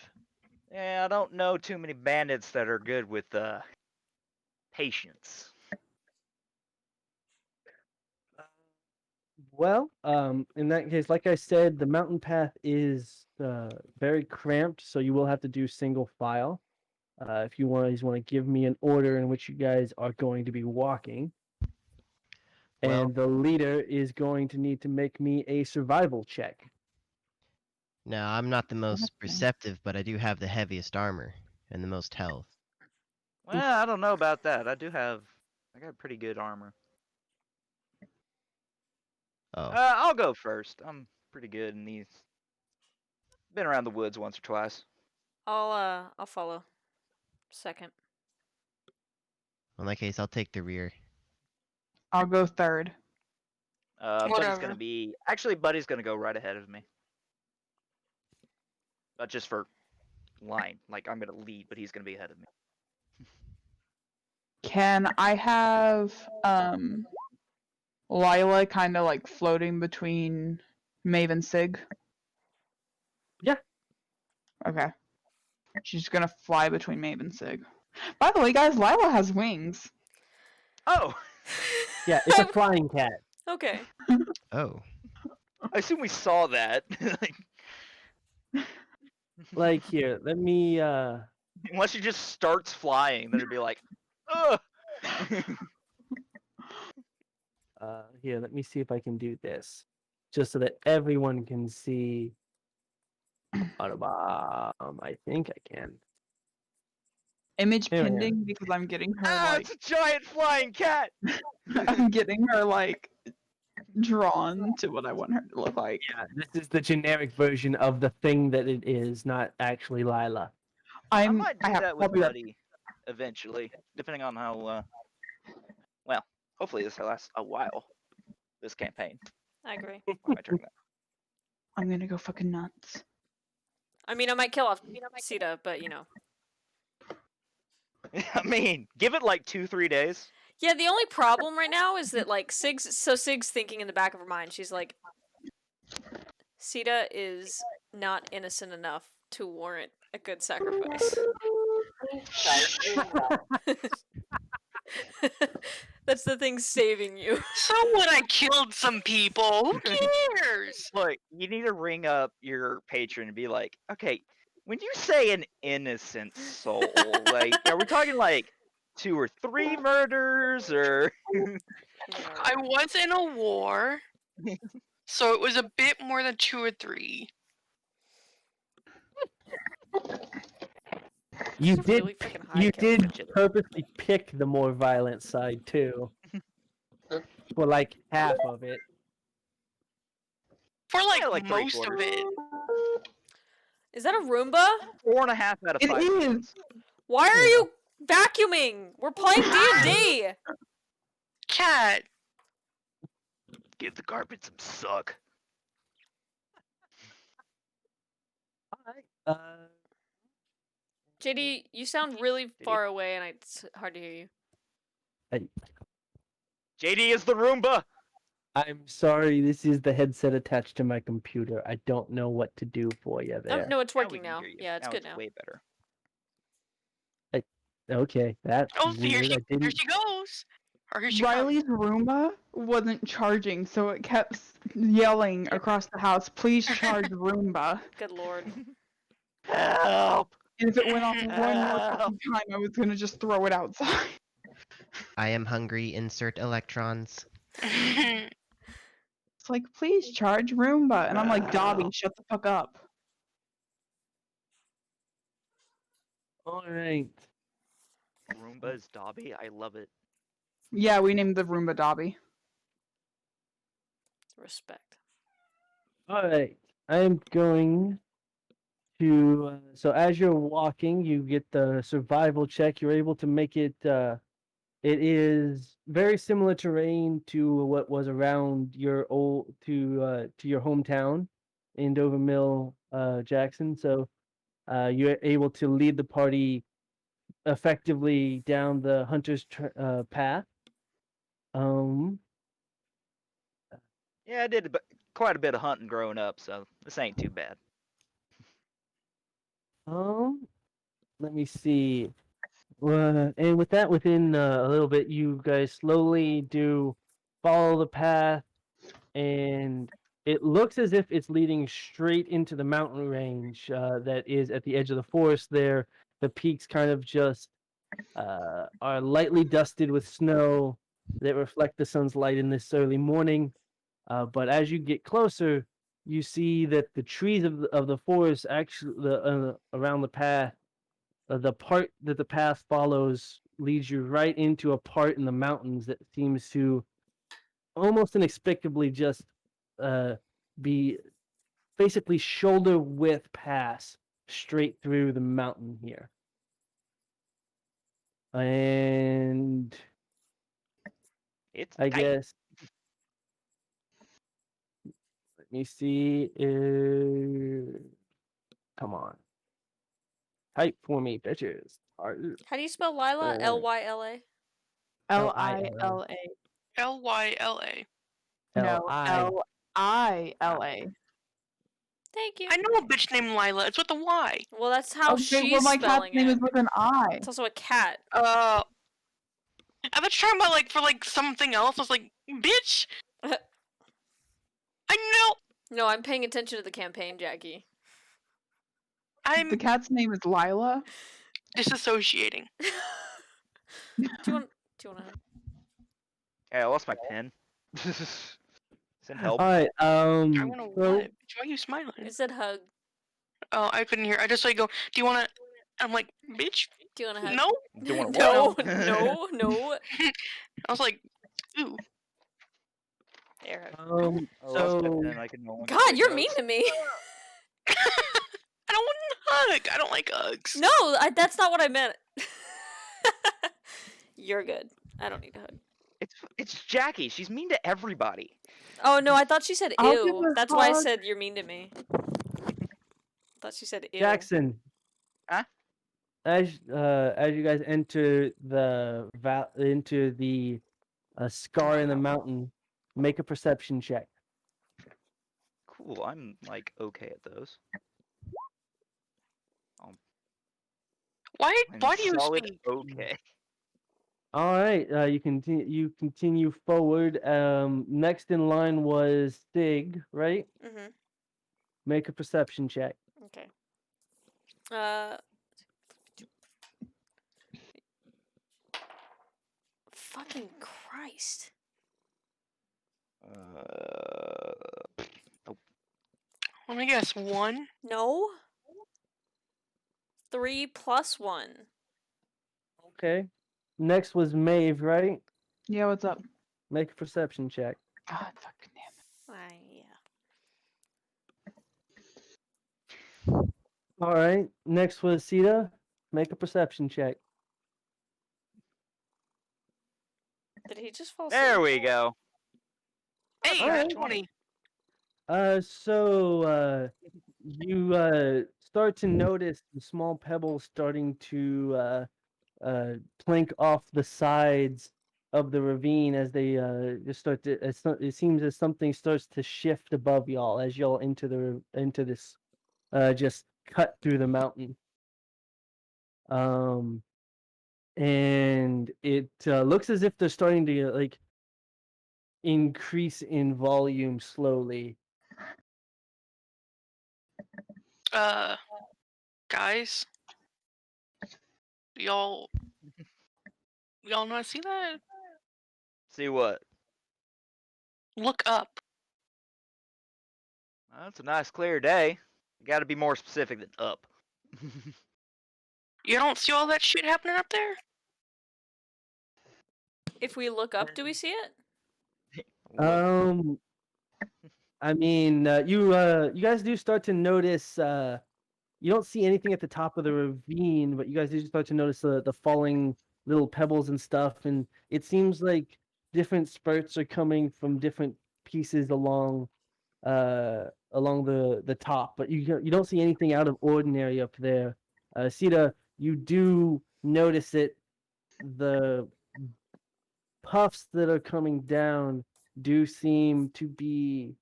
Yeah, I don't know too many bandits that are good with patience. Well, in that case, like I said, the mountain path is very cramped, so you will have to do single file. If you want to give me an order in which you guys are going to be walking. Well- And the leader is going to need to make me a survival check. Now, I'm not the most Okay. perceptive, but I do have the heaviest armor and the most health. Well, I don't know about that. I got pretty good armor. Oh, I'll go first. I'm pretty good in these. Been around the woods once or twice. I'll follow. Second. in that case, I'll take the rear. I'll go third. Buddy's Whatever. gonna be Buddy's gonna go right ahead of me. But just for line, like I'm gonna lead, but he's gonna be ahead of me. Can I have Lila kind of like floating between Maeve and Sig? Yeah. Okay. She's gonna fly between Maeve and Sig. By the way, guys, Lila has wings. Oh, Yeah, it's a flying cat. Okay. Oh, I assume we saw that. Like here, let me Unless she just starts flying, then it'd be like, ugh. here, let me see if I can do this. Just so that everyone can see Autobomb. I think I can. Image There we go. pending because I'm getting her Ah, like it's a giant flying cat. I'm getting her like drawn to what I want her to look like. Yeah, this is the generic version of the thing that it is, not actually Lila. I might do have that with I'll be right- Buddy eventually, depending on how. Well, hopefully this lasts a while. This campaign. I agree. Why am I turning I'm gonna go fucking nuts. I mean, I might kill off Sita, but you know. that? I mean, give it like 2-3 days. Yeah, the only problem right now is that like Sig's thinking in the back of her mind. She's like, Sita is not innocent enough to warrant a good sacrifice. That's the thing saving you. So what? I killed some people. Who cares? Look, you need to ring up your patron and be like, okay, when you say an innocent soul, like, are we talking like 2 or 3 murders, or? I was in a war, so it was a bit more than 2 or 3. You It's a did. really freaking high You kill did ratio. purposely pick the more violent side too, for like half of it. For like, Yeah, like most of 3/4. it. Is that a Roomba? 4.5 out of It 5 is. missions. Why are you vacuuming? We're playing D&D. Cat. Give the carpet some suck. Alright. JD, you sound really far away, and it's hard to hear you. JD is the Roomba. I'm sorry. This is the headset attached to my computer. I don't know what to do for you Oh, there. no, it's Now we working can now. hear you. Yeah, it's good now. Way better. Okay, that's Oh, here weird. I she didn't. goes. Or here she Riley's Roomba wasn't charging, so it kept yelling across the house, "Please charge Roomba." Good lord. Help! And if it went off one more Help! fucking time, I was gonna just throw it outside. I am hungry. Insert electrons. comes. It's like, please charge Roomba. And I'm like, Dobby, shut the fuck up. All right. Roomba is Dobby. I love it. Yeah, we named the Roomba Dobby. Respect. All right. I'm going to. So as you're walking, you get the survival check. You're able to make it. It is very similar terrain to what was around your to your hometown in Dover Mill, Jackson. So you're able to lead the party effectively down the hunter's path. Yeah, I did quite a bit of hunting growing up, so this ain't too bad. Let me see. And with that, within a little bit, you guys slowly do follow the path, and it looks as if it's leading straight into the mountain range that is at the edge of the forest there. The peaks kind of just are lightly dusted with snow that reflect the sun's light in this early morning. But as you get closer, you see that the trees of the forest actually around the path, the part that the path follows leads you right into a part in the mountains that seems to almost inexplicably just be basically shoulder width pass straight through the mountain here. And It's I tight. guess let me see. Come on, type for me, bitches. How do you spell Lila? Lyla? Lila. Lyla. No, Lila. Thank you. I know a bitch named Lila. It's with a Y. Well, that's how she's well, my cat's spelling name it. is with an I. It's also a cat. I thought you were talking about like for like something else. I was like, bitch. I know. No, I'm paying attention to the campaign, Jackie. I'm The cat's name is Lila. disassociating. Do you want to? Hey, I lost my pen. Send help. All right. I want to So what? Why are you smiling? It said hug. Oh, I couldn't hear. I just saw you go. Do you want to? I'm like, bitch. Do you want to hug? No. Don't wanna No, what? no. I was like, ooh. Air hug. I lost my so pen. I can no longer God, take you're notes. mean to me. I don't want to hug. I don't like hugs. No, that's not what I meant. You're good. I don't need a hug. It's Jackie. She's mean to everybody. Oh no, I thought she said I'll give ew. her a That's why I hug. said you're mean to me. I thought she said ew. Jackson. Huh? As you guys enter the scar in the mountain, make a perception check. Cool. I'm like okay at those. Why I'm do you solid speak? okay. All right, you continue forward. Next in line was Sig, right? Mhm. Make a perception check. Okay. Fucking Christ. Let me guess. 1. No. 3 plus 1. Okay. Next was Maeve, right? Yeah, what's up? Make a perception check. God fucking damn Yeah. All right. Next was Sita. Make a perception check. Did he just fall There asleep? we go. Hey, Alright. 20. So you start to notice the small pebbles starting to plink off the sides of the ravine as they just start to. It seems as something starts to shift above y'all as y'all into this just cut through the mountain. And it looks as if they're starting to like increase in volume slowly. Guys, y'all not see that? See what? Look up. Well, it's a nice clear day. You got to be more specific than up. You don't see all that shit happening up there? If we look up, do we see it? Look. I mean, you guys do start to notice. You don't see anything at the top of the ravine, but you guys do start to notice the falling little pebbles and stuff, and it seems like different spurts are coming from different pieces along the top, but you don't see anything out of ordinary up there. Sita, you do notice it. The puffs that are coming down do seem to be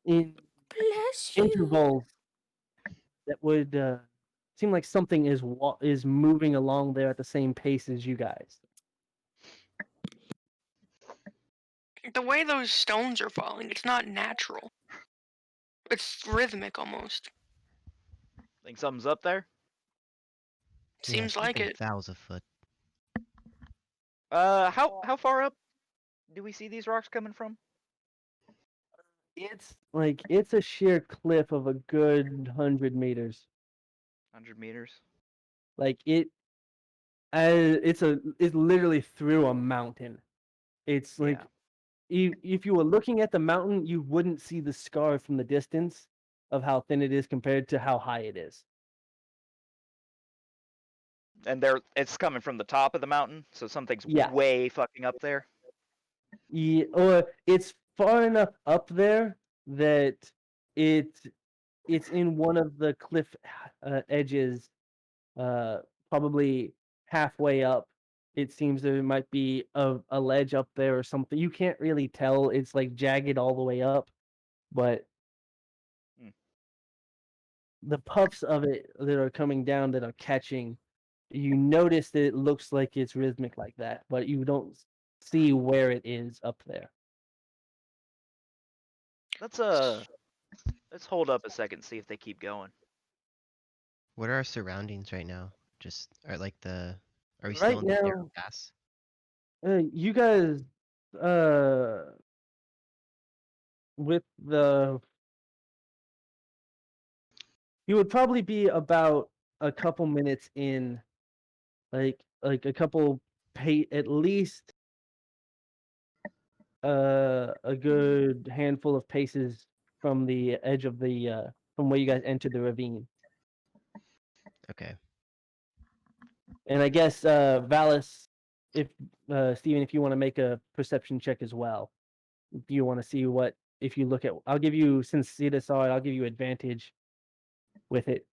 in Bless you. intervals that would seem like something is moving along there at the same pace as you guys. The way those stones are falling, it's not natural. It's rhythmic almost. Think something's up there? Seems like something it. fouls afoot. How far up do we see these rocks coming from? It's a sheer cliff of a good 100 meters. 100 meters. Like it's literally through a mountain. It's like if you were looking at the mountain, you wouldn't see the scar from the distance of how thin it is compared to how high it is. And it's coming from the top of the mountain, so something's Yeah. way fucking up there. Yeah, or it's far enough up there that it's in one of the cliff edges, probably halfway up. It seems there might be a ledge up there or something. You can't really tell. It's like jagged all the way up, but the puffs of it that are coming down that are catching, you notice that it looks like it's rhythmic like that, but you don't see where it is up there. Let's hold up a second, see if they keep going. What are our surroundings right now? Are we Right still in the now- narrow pass? You guys, with you would probably be about a couple minutes in, like a couple at least a good handful of paces from the edge of the from where you guys entered the ravine. Okay. And I guess Valis, if Steven, if you want to make a perception check as well, if you want to see what if you look at, I'll give you since Sita saw it, I'll give you advantage with it.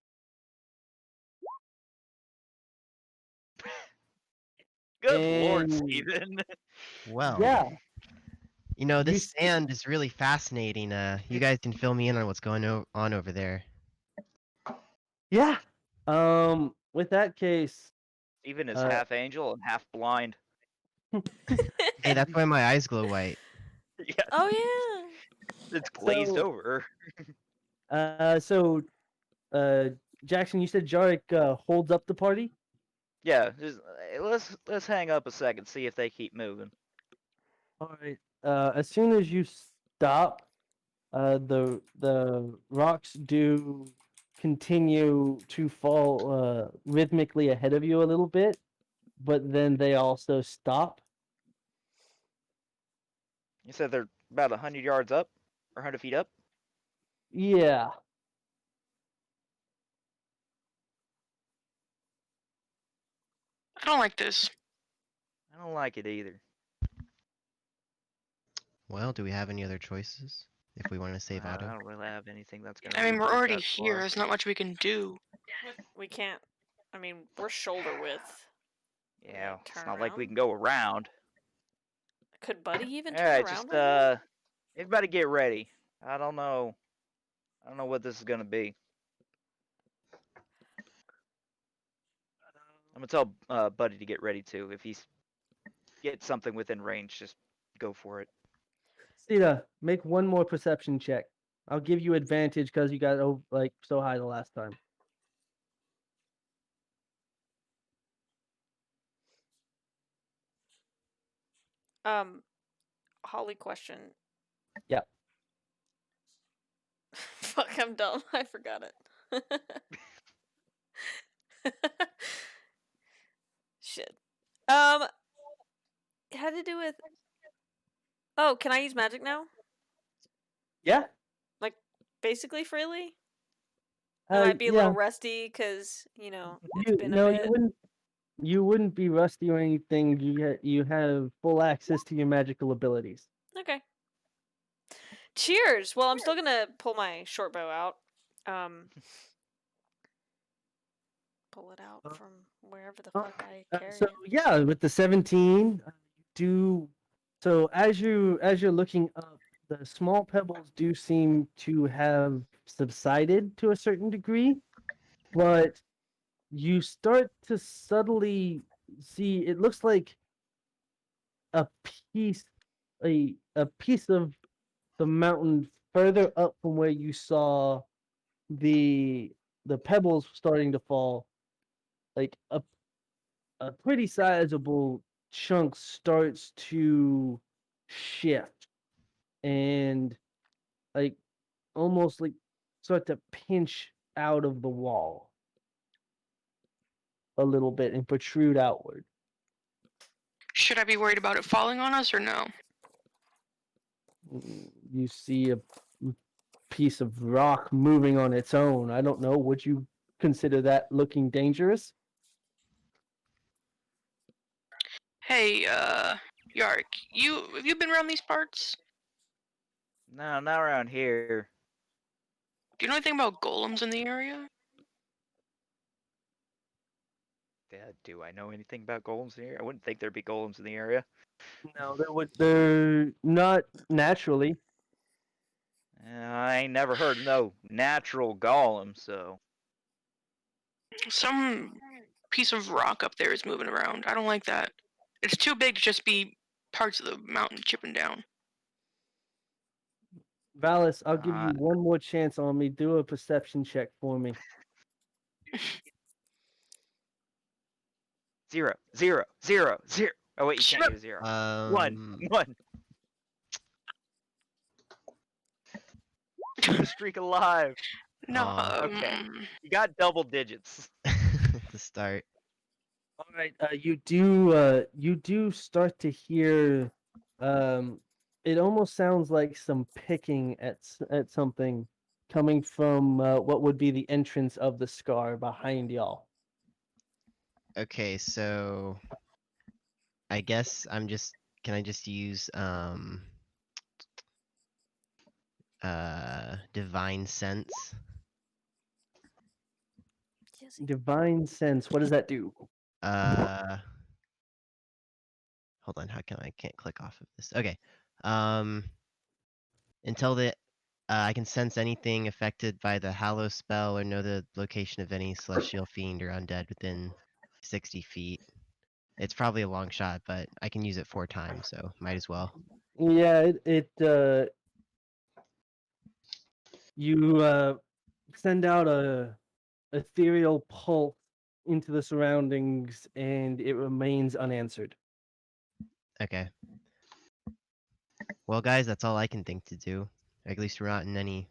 Good lord, And- Steven. Well, Yeah, you know, You this see- sand is really fascinating. You guys can fill me in on what's going on over there. yeah. With that case, Steven is Uh, half angel and half blind. Hey, that's why my eyes glow white. Yeah, Oh it's glazed So- over. so Jackson, you said Jarek holds up the party. Yeah, just let's hang up a second, see if they keep moving. All right. As soon as you stop, the rocks do continue to fall rhythmically ahead of you a little bit, but then they also stop. You said they're about 100 yards up, or 100 feet up. Yeah. I don't like this. I don't like it either. Well, do we have any other choices if we want to save I Otto? don't really have anything that's gonna. I mean, reach we're us already that here. far. There's not much we can do. we can't. I mean, we're shoulder width. Yeah, it's turn not like we around? can go around. Could Buddy even All turn right, around? just on that? everybody get ready. I don't know what this is gonna be. I'm gonna tell Buddy to get ready too. If he's get something within range, just go for it. Sita, make one more perception check. I'll give you advantage because you got like so high the last time. Holly question. Yeah. Fuck, I'm dumb. I forgot it. Shit. It had to do with. Oh, can I use magic now? Yeah. Like, basically freely? I might be a yeah. little rusty because, it's been a bit. You wouldn't be rusty or anything. You have full access to your magical abilities. Okay. Cheers! Well, I'm still gonna pull my short bow out. Pull it out from wherever the fuck I carry So it. yeah, with the 17, do so as you're looking up, the small pebbles do seem to have subsided to a certain degree, but you start to subtly see it looks like a piece a piece of the mountain further up from where you saw the pebbles starting to fall, like a pretty sizable chunk starts to shift and like almost like start to pinch out of the wall a little bit and protrude outward. Should I be worried about it falling on us or no? You see a piece of rock moving on its own. I don't know. Would you consider that looking dangerous? Hey, Yark, have you been around these parts? No, not around here. Do you know anything about golems in the area? Yeah, do I know anything about golems in the area? I wouldn't think there'd be golems in the area. No, they're not naturally. I ain't never heard of no natural golem, so. Some piece of rock up there is moving around. I don't like that. It's too big to just be parts of the mountain chipping down. Valis, I'll give Uh, you one more chance on me. Do a perception check for me. 0, 0, 0, 0. Oh wait, you Shut can't get a 0. Um, 1. Keep the streak alive. No. Aw. Okay. You got double digits. to start. All right, you do start to hear, it almost sounds like some picking at something coming from what would be the entrance of the scar behind y'all. Okay, so I guess I'm just. Can I just use divine sense? Divine sense. What does that do? Hold on. How can I can't click off of this? Okay. Until the I can sense anything affected by the Hallow spell or know the location of any celestial fiend or undead within 60 feet. It's probably a long shot, but I can use it 4 times, so might as well. Yeah, you send out a ethereal pulse into the surroundings, and it remains unanswered. Okay. Well, guys, that's all I can think to do. At least we're not in any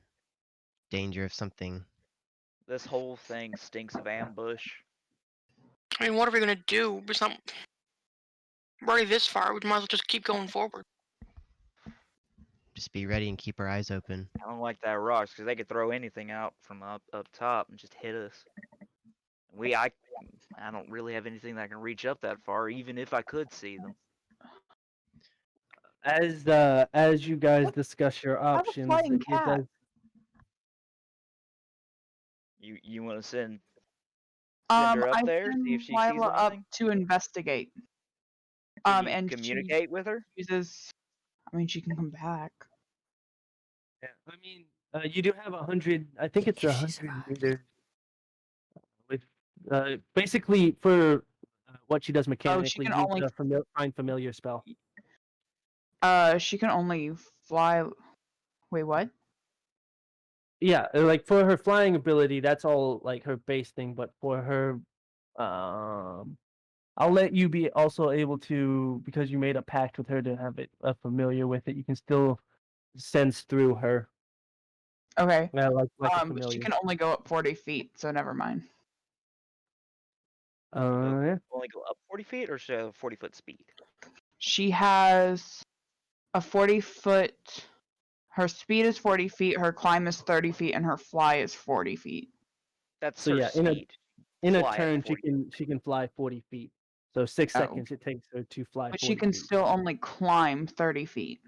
danger of something. This whole thing stinks of ambush. I mean, what are we gonna do? We're already this far. We might as well just keep going forward. Just be ready and keep our eyes open. I don't like that rocks because they could throw anything out from up top and just hit us. I don't really have anything that can reach up that far, even if I could see them. As you guys discuss your I have a options, flying it cat. does. You want to send her up I there, send see if she sees Lila up anything? to investigate. Can you And communicate with her? she uses. I mean, she can come back. Yeah, I mean, you do have 100. I think it's 100 meters. With basically for what she does mechanically, can use only- a find familiar spell. She can only fly. Wait, what? Yeah, like for her flying ability, that's all like her base thing. But for her, I'll let you be also able to, because you made a pact with her to have it familiar with it. You can still sense through her. Okay. Yeah, like a But familiar. she can only go up 40 feet, so never mind. Yeah. Only go up 40 feet, or should I have a 40-foot speed? She has a 40-foot. Her speed is 40 feet, her climb is 30 feet, and her fly is 40 feet. That's So her yeah, speed. in a Fly at turn, 40. she can fly 40 feet. So 6 Oh. seconds it takes her to fly. But 40 she can feet. still only climb 30 feet.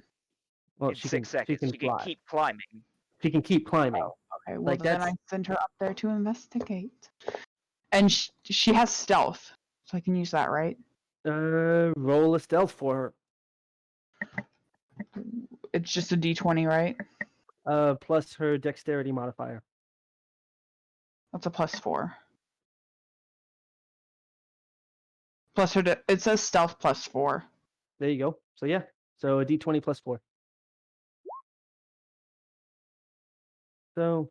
Well, In she 6 can, seconds, she can she fly. can keep climbing. She can keep climbing. Oh, okay, well Like, then I that's- send her up there to investigate. And she has stealth, so I can use that, right? Roll a stealth for her. It's just a d20, right? Plus her dexterity modifier. That's a +4. Plus her, it says stealth +4. There you go. So yeah, so a d20 plus 4. So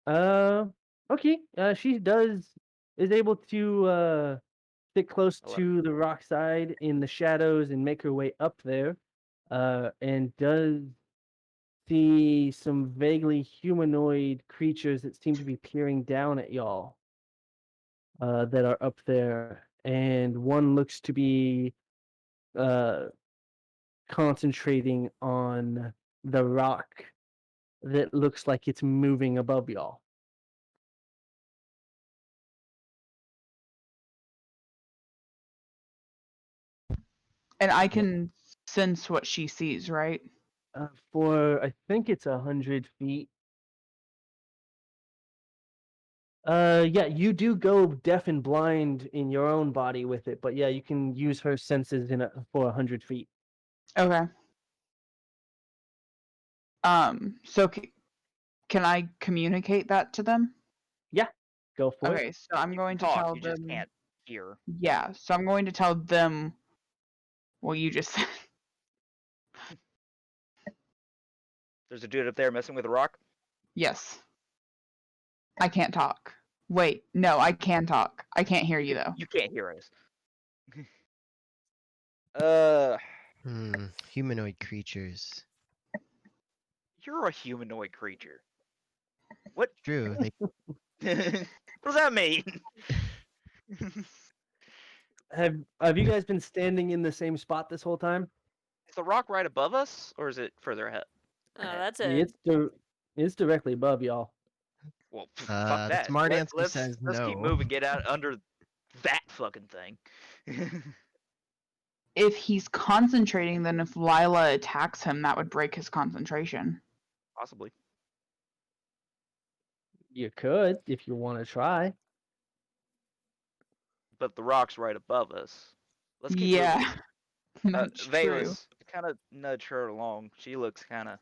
11. okay. She is able to stick close to the rock side in the shadows and make her way up there. And does see some vaguely humanoid creatures that seem to be peering down at y'all. That are up there, and one looks to be concentrating on the rock that looks like it's moving above y'all. And I can sense what she sees, right? For I think it's 100 feet. Yeah, you do go deaf and blind in your own body with it, but yeah, you can use her senses for 100 feet. Okay. So can I communicate that to them? Yeah, go for it. Okay, so I'm going to Talk, tell you them. just can't hear. Yeah, so I'm going to tell them what you just said. There's a dude up there messing with a rock. Yes. I can't talk. Wait, no, I can talk. I can't hear you though. You can't hear us. Humanoid creatures. You're a humanoid creature. What? True. What does that mean? Have you guys been standing in the same spot this whole time? Is the rock right above us, or is it further ahead? That's Yeah, it. it's directly above y'all. Well, fuck The that. smart answer Let's says keep no. moving. Get out under that fucking thing. if he's concentrating, then if Lila attacks him, that would break his concentration. Possibly. You could if you want to try. But the rock's right above us. Let's keep Yeah, moving. that's true. Valus, kind of nudge her along. She looks kind of.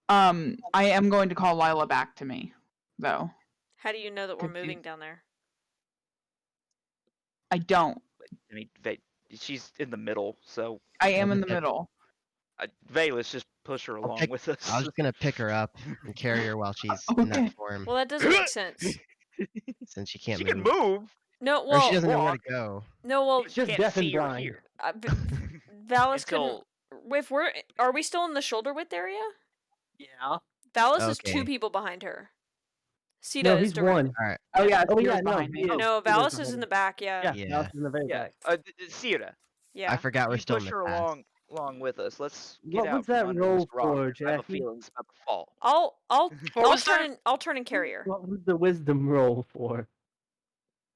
I am going to call Lila back to me, though. How do you know that we're Could you- moving down there? I don't. I mean, she's in the middle, so I am in the middle. Valus, just push her I'll along pick- with us. I was just gonna pick her up and carry her while she's in Okay. that form, Well, that doesn't make sense. since she can't She move. can move. No, Or well, she doesn't know where walk. to go. no, well, It's just Can't deaf and see or blind. hear. Valis Until couldn't. If are we still in the shoulder width area? Yeah. Valis is 2 Okay. people behind her. Sita No, is he's directly. one. All right. Oh yeah, Oh, Sierra's yeah, no, behind he me. is. No, He is Valis is behind in me. the back. Yeah. Yeah, Yeah. Valis is in the very yeah, back. Sierra, Yeah. I forgot we're you still in push the her path. along with us. Let's get What out was from that under roll this rock. for, I have a Jackie? feeling it's about to fall. I'll What was that? I'll turn and carry her. What was the wisdom roll for?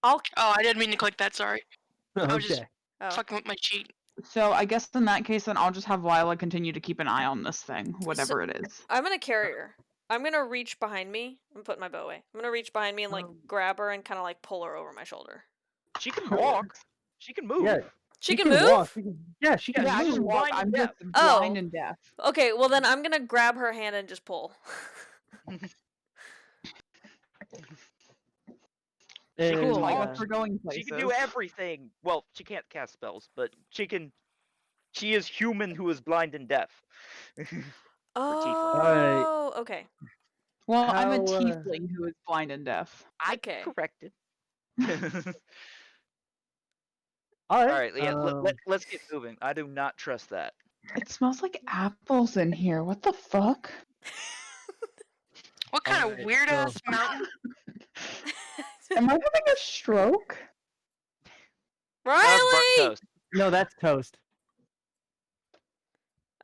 I'll. Oh, I didn't mean to click that. Sorry. I was just Okay. Oh. fucking with my cheat. So I guess in that case, then I'll just have Lila continue to keep an eye on this thing, whatever it is. I'm gonna carry her. I'm gonna reach behind me and put my bow away. I'm gonna reach behind me and grab her and kind of pull her over my shoulder. She can walk. She can move. Yeah. She can move. Walk. Yeah, she can Yeah, I move. just walk. blind and I'm deaf. just Oh. blind and deaf. Okay, well then I'm gonna grab her hand and just pull. She can And, Cool, I talk. guess we're going She places. can do everything. Well, she can't cast spells, but she can. She is human who is blind and deaf. Oh, okay. Well, I'm a How, tiefling who is blind and deaf. Okay. Corrected. all All right. right, yeah. Let's get moving. I do not trust that. It smells like apples in here. What the fuck? What kind Alright, of weird ass so- mountain? Am I having a stroke? That was burnt Riley. toast. No, that's toast.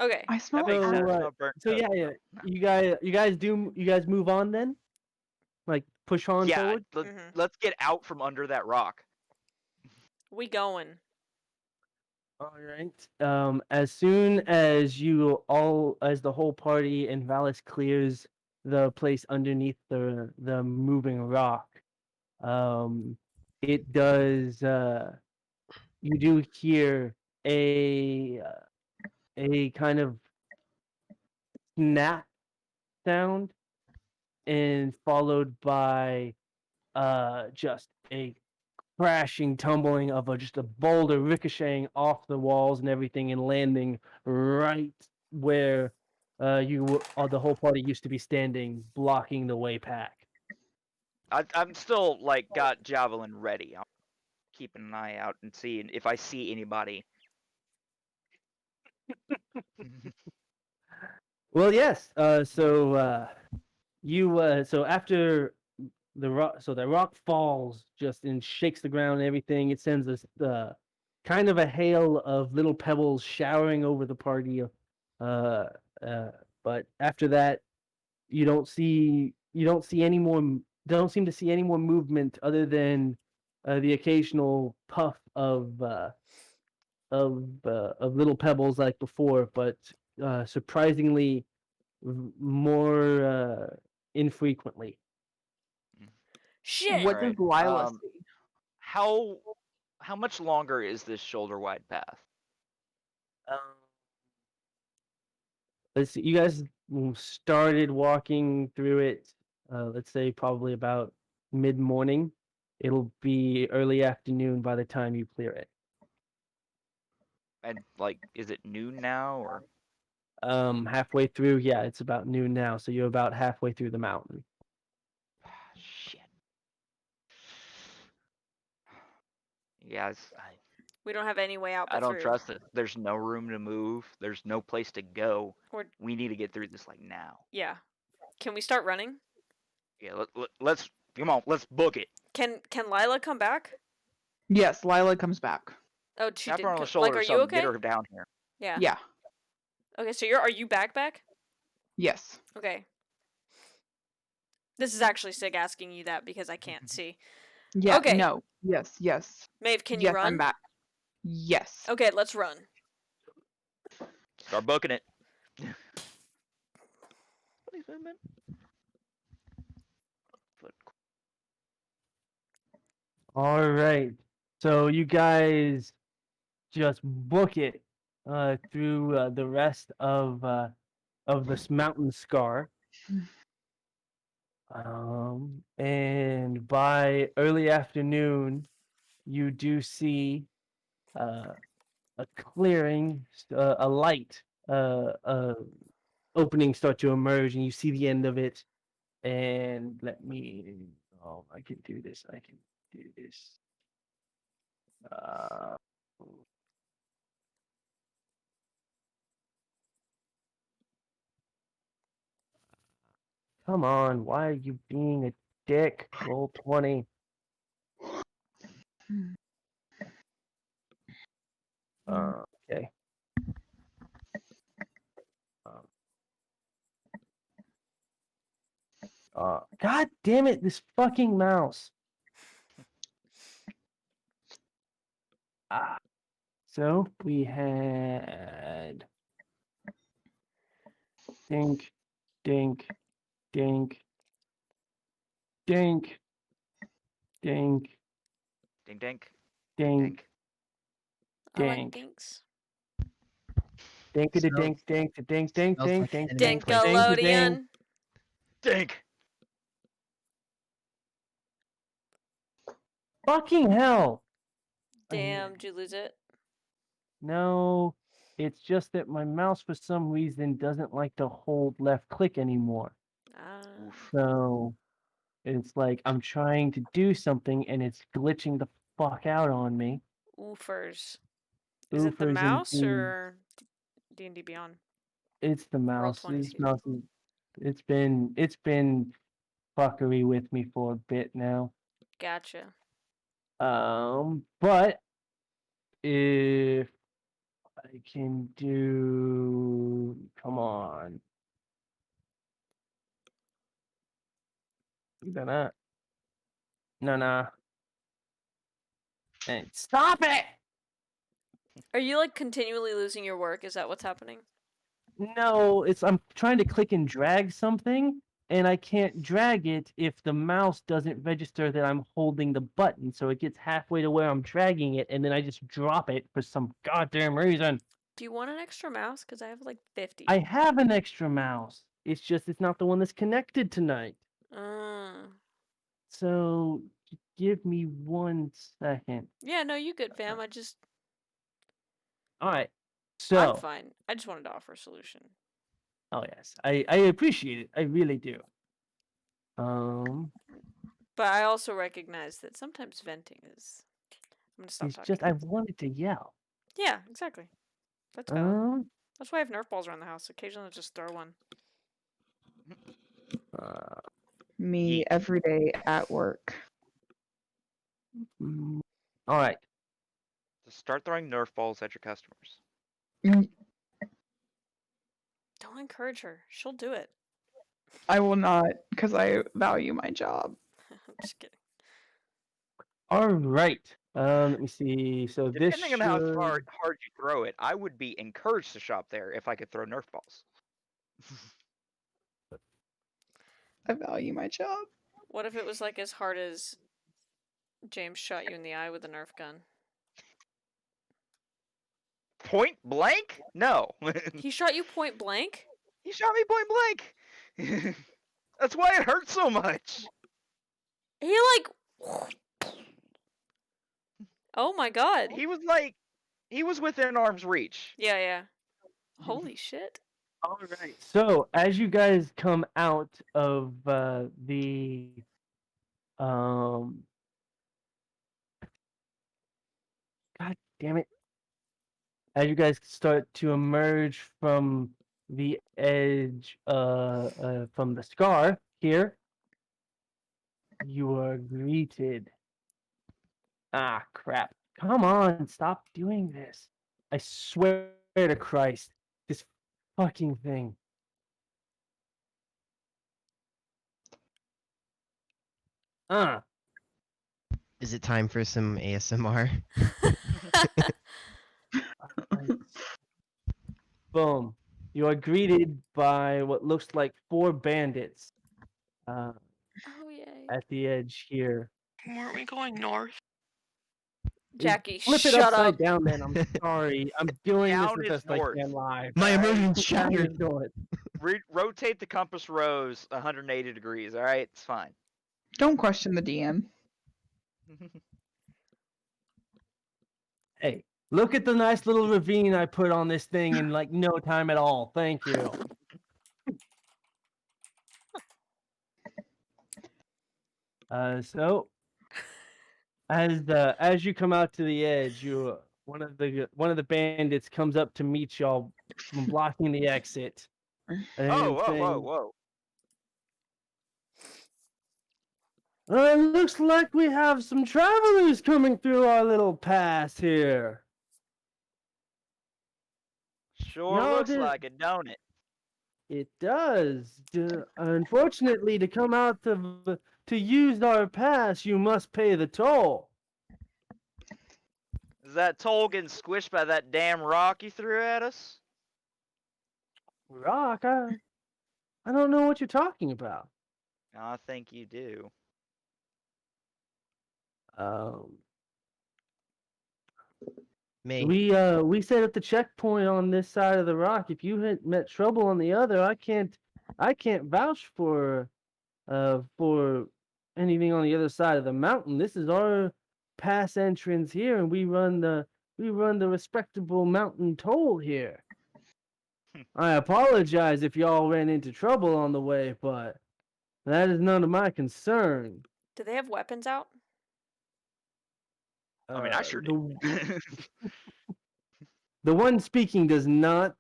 Okay. I smell That makes like sense. So, No, burnt So toast. yeah. You guys move on then? Like push on Yeah, forward? let's get out from under that rock. We going. All right. As soon as the whole party and Valis clears the place underneath the moving rock, it does. You do hear a kind of snap sound, and followed by just a crashing, tumbling of just a boulder ricocheting off the walls and everything, and landing right where the whole party used to be standing, blocking the way back. I'm still got javelin ready. I'm keeping an eye out and seeing if I see anybody. Well, yes. So after the rock falls just and shakes the ground and everything, it sends us kind of a hail of little pebbles showering over the party. But after that, you don't seem to see any more movement other than the occasional puff of little pebbles like before, but surprisingly more infrequently. Shit. What does Lila um, see? How much longer is this shoulder wide path? Let's see. You guys started walking through it. Let's say probably about mid-morning. It'll be early afternoon by the time you clear it. And is it noon now or? Halfway through, yeah, it's about noon now, so you're about halfway through the mountain. Shit. Guys, We don't have any way out but I don't through. trust it. There's no room to move. There's no place to go. Or We need to get through this now. yeah. Can we start running? Yeah, let's come on. Let's book it. Can Lila come back? Yes, Lila comes back. Oh, she Tap did. her on the shoulder Are or you something. okay? Get her down here. Yeah. Yeah. Okay, so are you back? Yes. Okay. This is actually Sig asking you that because I can't see. Yeah. Okay. No. Yes. Yes. Maeve, can yes, you run? I'm back. Yes. Okay, let's run. Start booking it. Please movement. Foot. All right. So you guys just book it through the rest of this mountain scar. And by early afternoon, you do see a clearing, a light, opening start to emerge, and you see the end of it. And let me. Oh, I can do this. I can do this. Come on, why are you being a dick? Roll 20. Okay. God damn it, this fucking mouse. So we had dink, dink, dink, dink, dink, Dink dink. dink, I like dink. dinks. Dink to Smells- dink, dink to dink, dink, smells dink, like dink, enemy dink, dink to dink. Dinkalodian. Dink. Fucking hell. Damn, did you lose it? No, it's just that my mouse for some reason doesn't like to hold left click anymore. So it's like I'm trying to do something and it's glitching the fuck out on me. Oofers. Is it the Oofers mouse indeed. or D&D Beyond? It's the mouse. 20, This excuse me. mouse it's been fuckery with me for a bit now. Gotcha. But if I can do, come on. You better not. No. And stop it! Are you like continually losing your work? Is that what's happening? No, I'm trying to click and drag something, and I can't drag it if the mouse doesn't register that I'm holding the button. So it gets halfway to where I'm dragging it, and then I just drop it for some goddamn reason. Do you want an extra mouse? Because I have like 50. I have an extra mouse. It's just it's not the one that's connected tonight. So give me 1 second. Yeah, no, you good, fam. All right. I'm So, fine. I just wanted to offer a solution. oh yes, I appreciate it. I really do. But I also recognize that sometimes venting is. I'm gonna stop It's talking. just I wanted to yell. Yeah, exactly. That's valid. That's why I have Nerf balls around the house. Occasionally, I'll just throw one. Me every day at work. All right. Just start throwing Nerf balls at your customers. Don't encourage her. She'll do it. I will not, because I value my job. I'm just kidding. All right. Let me see. So this Depending on how should... hard you throw it, I would be encouraged to shop there if I could throw Nerf balls. I value my job. What if it was like as hard as James shot you in the eye with a Nerf gun? Point blank? No. He shot you point blank? He shot me point blank. That's why it hurt so much. He like... Oh my god. He was within arm's reach. Yeah. Holy shit. All right. So as you guys come out of the God damn it. As you guys start to emerge from the edge from the scar here, you are greeted. Ah, crap. Come on, stop doing this. I swear to Christ, this fucking thing. Is it time for some ASMR? Boom. You are greeted by what looks like 4 bandits Oh yay. at the edge here. Weren't we going north? Jackie, Flip it shut upside up. down, then. I'm sorry. I'm doing Down this is as best I north. can live. My Alright. emotions Down is shattered. north. Rotate the compass rose 180 degrees. All right, it's fine. Don't question the DM. Hey, look at the nice little ravine I put on this thing in like no time at all. Thank you. So as you come out to the edge, one of the bandits comes up to meet y'all from blocking the exit. And whoa, saying, whoa. It looks like we have some travelers coming through our little pass here. Sure No, looks like it, don't it? It does. Unfortunately, to come out to use our pass, you must pay the toll. Is that toll getting squished by that damn rock you threw at us? Rock? I don't know what you're talking about. I think you do. May. We set up the checkpoint on this side of the rock. If you had met trouble on the other, I can't vouch for anything on the other side of the mountain. This is our pass entrance here, and we run the respectable mountain toll here. I apologize if y'all ran into trouble on the way, but that is none of my concern. Do they have weapons out? I mean, I sure do. The one speaking does not.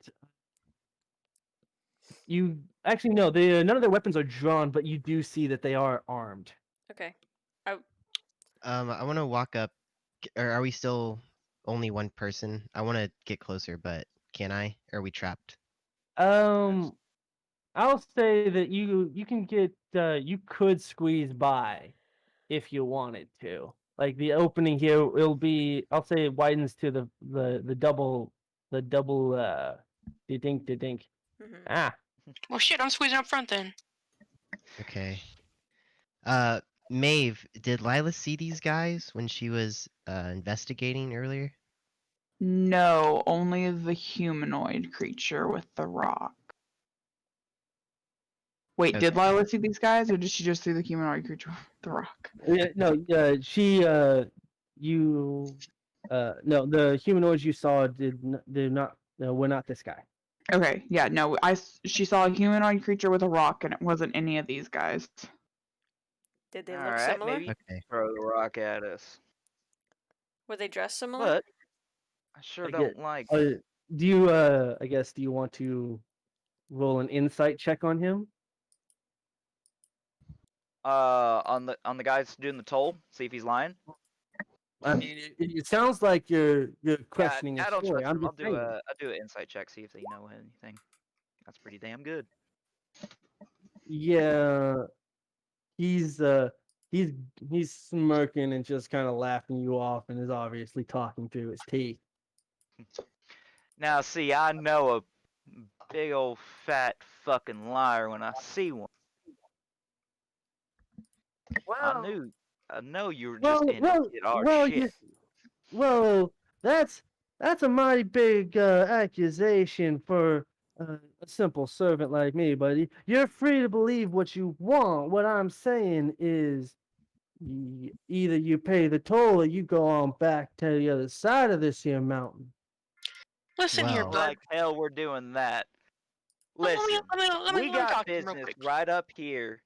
You actually no. None of their weapons are drawn, but you do see that they are armed. Okay. I want to walk up. Or are we still only one person? I want to get closer, but can I? Or are we trapped? I'll say that you can get you could squeeze by if you wanted to. Like the opening here, it'll be. I'll say it widens to the double dink. Mm-hmm. Ah. Well, shit, I'm squeezing up front then. Okay. Maeve, did Lila see these guys when she was investigating earlier? No, only the humanoid creature with the rock. Wait, did Okay. Lila see these guys, or did she just see the humanoid creature with the rock? No, she you no, the humanoids you saw did not were not this guy. Okay, yeah, no, she saw a humanoid creature with a rock, and it wasn't any of these guys. Did they look Alright, similar? maybe Okay. throw the rock at us. Were they dressed similar? But I sure I don't get- like. Do you I guess do you want to roll an insight check on him? On the guys doing the toll, see if he's lying. I mean, it sounds like you're questioning I his don't story. trust I'm him. just saying. I'll do an insight check, see if they know anything. That's pretty damn good. Yeah, he's smirking and just kind of laughing you off, and is obviously talking through his teeth. Now, see, I know a big old fat fucking liar when I see one. I know you were just in to get our shit. That's a mighty big accusation for a simple servant like me, buddy. You're free to believe what you want. What I'm saying is, either you pay the toll or you go on back to the other side of this here mountain. Listen here, Well- bud. Like hell, we're doing that. Let me- Listen, let me we got talk to him real business quick. right up here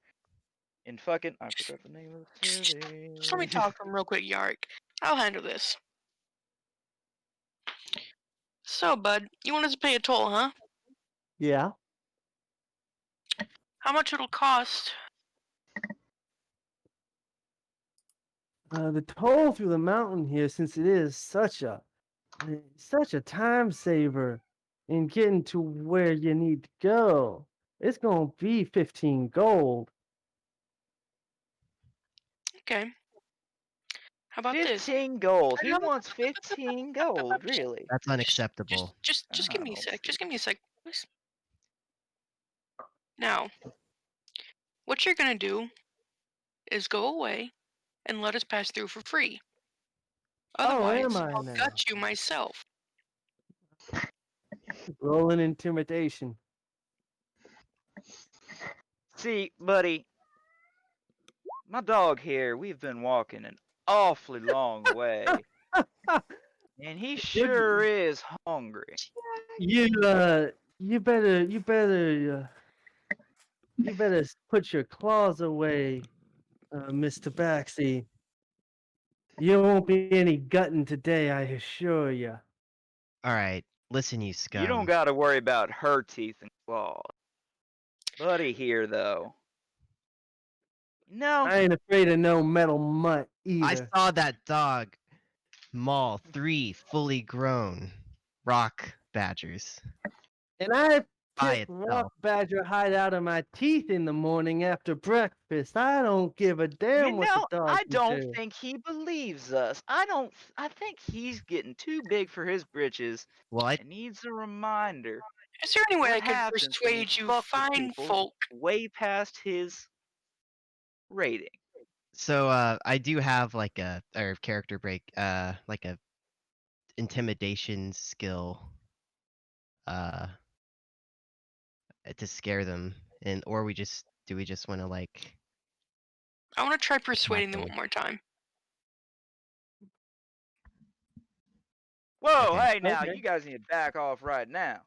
in fucking. I forgot the name of the city. Just let me talk to him real quick, Yark. I'll handle this. So, bud, you want us to pay a toll, huh? Yeah. How much it'll cost? The toll through the mountain here, since it is such a time saver in getting to where you need to go, it's gonna be 15 gold. Okay. How about this? 15 gold. He How about- wants 15 gold, really. That's unacceptable. Just give me a Oh. sec. Just give me a sec, please. Now, what you're gonna do is go away and let us pass through for free. Otherwise, am I I'll now? gut you myself. Rolling intimidation. See, buddy, my dog here, we've been walking an awfully long way, and he sure is hungry. You better put your claws away, Mr. Baxi. You won't be any gutting today, I assure you. All right, listen, you scum. You don't gotta worry about her teeth and claws. Buddy here, though. No, I ain't afraid of no metal mutt either. I saw that dog maul 3 fully grown rock badgers. And I By pick rock itself. badger hide out of my teeth in the morning after breakfast. I don't give a damn you what know, the dog I can don't do. think he believes us. I think he's getting too big for his britches Well, I and needs a reminder. Is there any way I What can happens when you persuade you, fuck with fine people folk? way past his rating. so I do have like a character break, like a intimidation skill, to scare them, and or we just want to like. I want to try persuading them them. one more time. Whoa, Okay. hey now, Okay. you guys need to back off right now.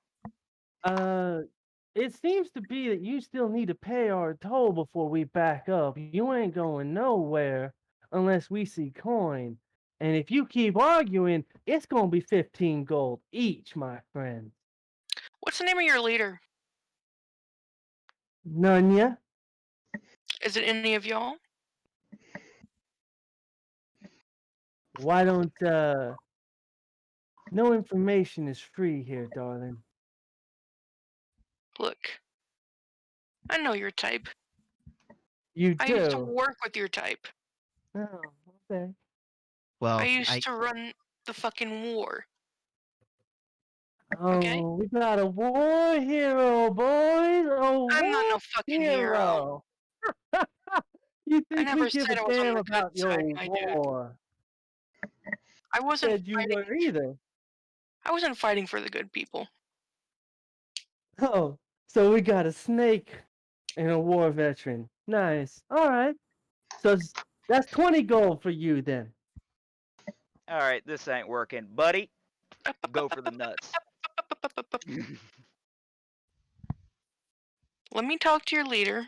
It seems to be that you still need to pay our toll before we back up. You ain't going nowhere unless we see coin. And if you keep arguing, it's gonna be 15 gold each, my friend. What's the name of your leader? None ya? Is it any of y'all? Why don't no information is free here, darling. Look, I know your type. You I used to do. work with your type. Oh, okay. Well, I used to run the fucking war. Oh, Okay. we got a war hero, boys. Oh, I'm not war no fucking hero. You think never we give said a I was on damn the good about your side, my dude. war? I wasn't Said you fighting. were either. I wasn't fighting for the good people. Oh, so we got a snake and a war veteran. Nice. All right. So that's 20 gold for you then. Alright, this ain't working. Buddy, go for the nuts. Let me talk to your leader.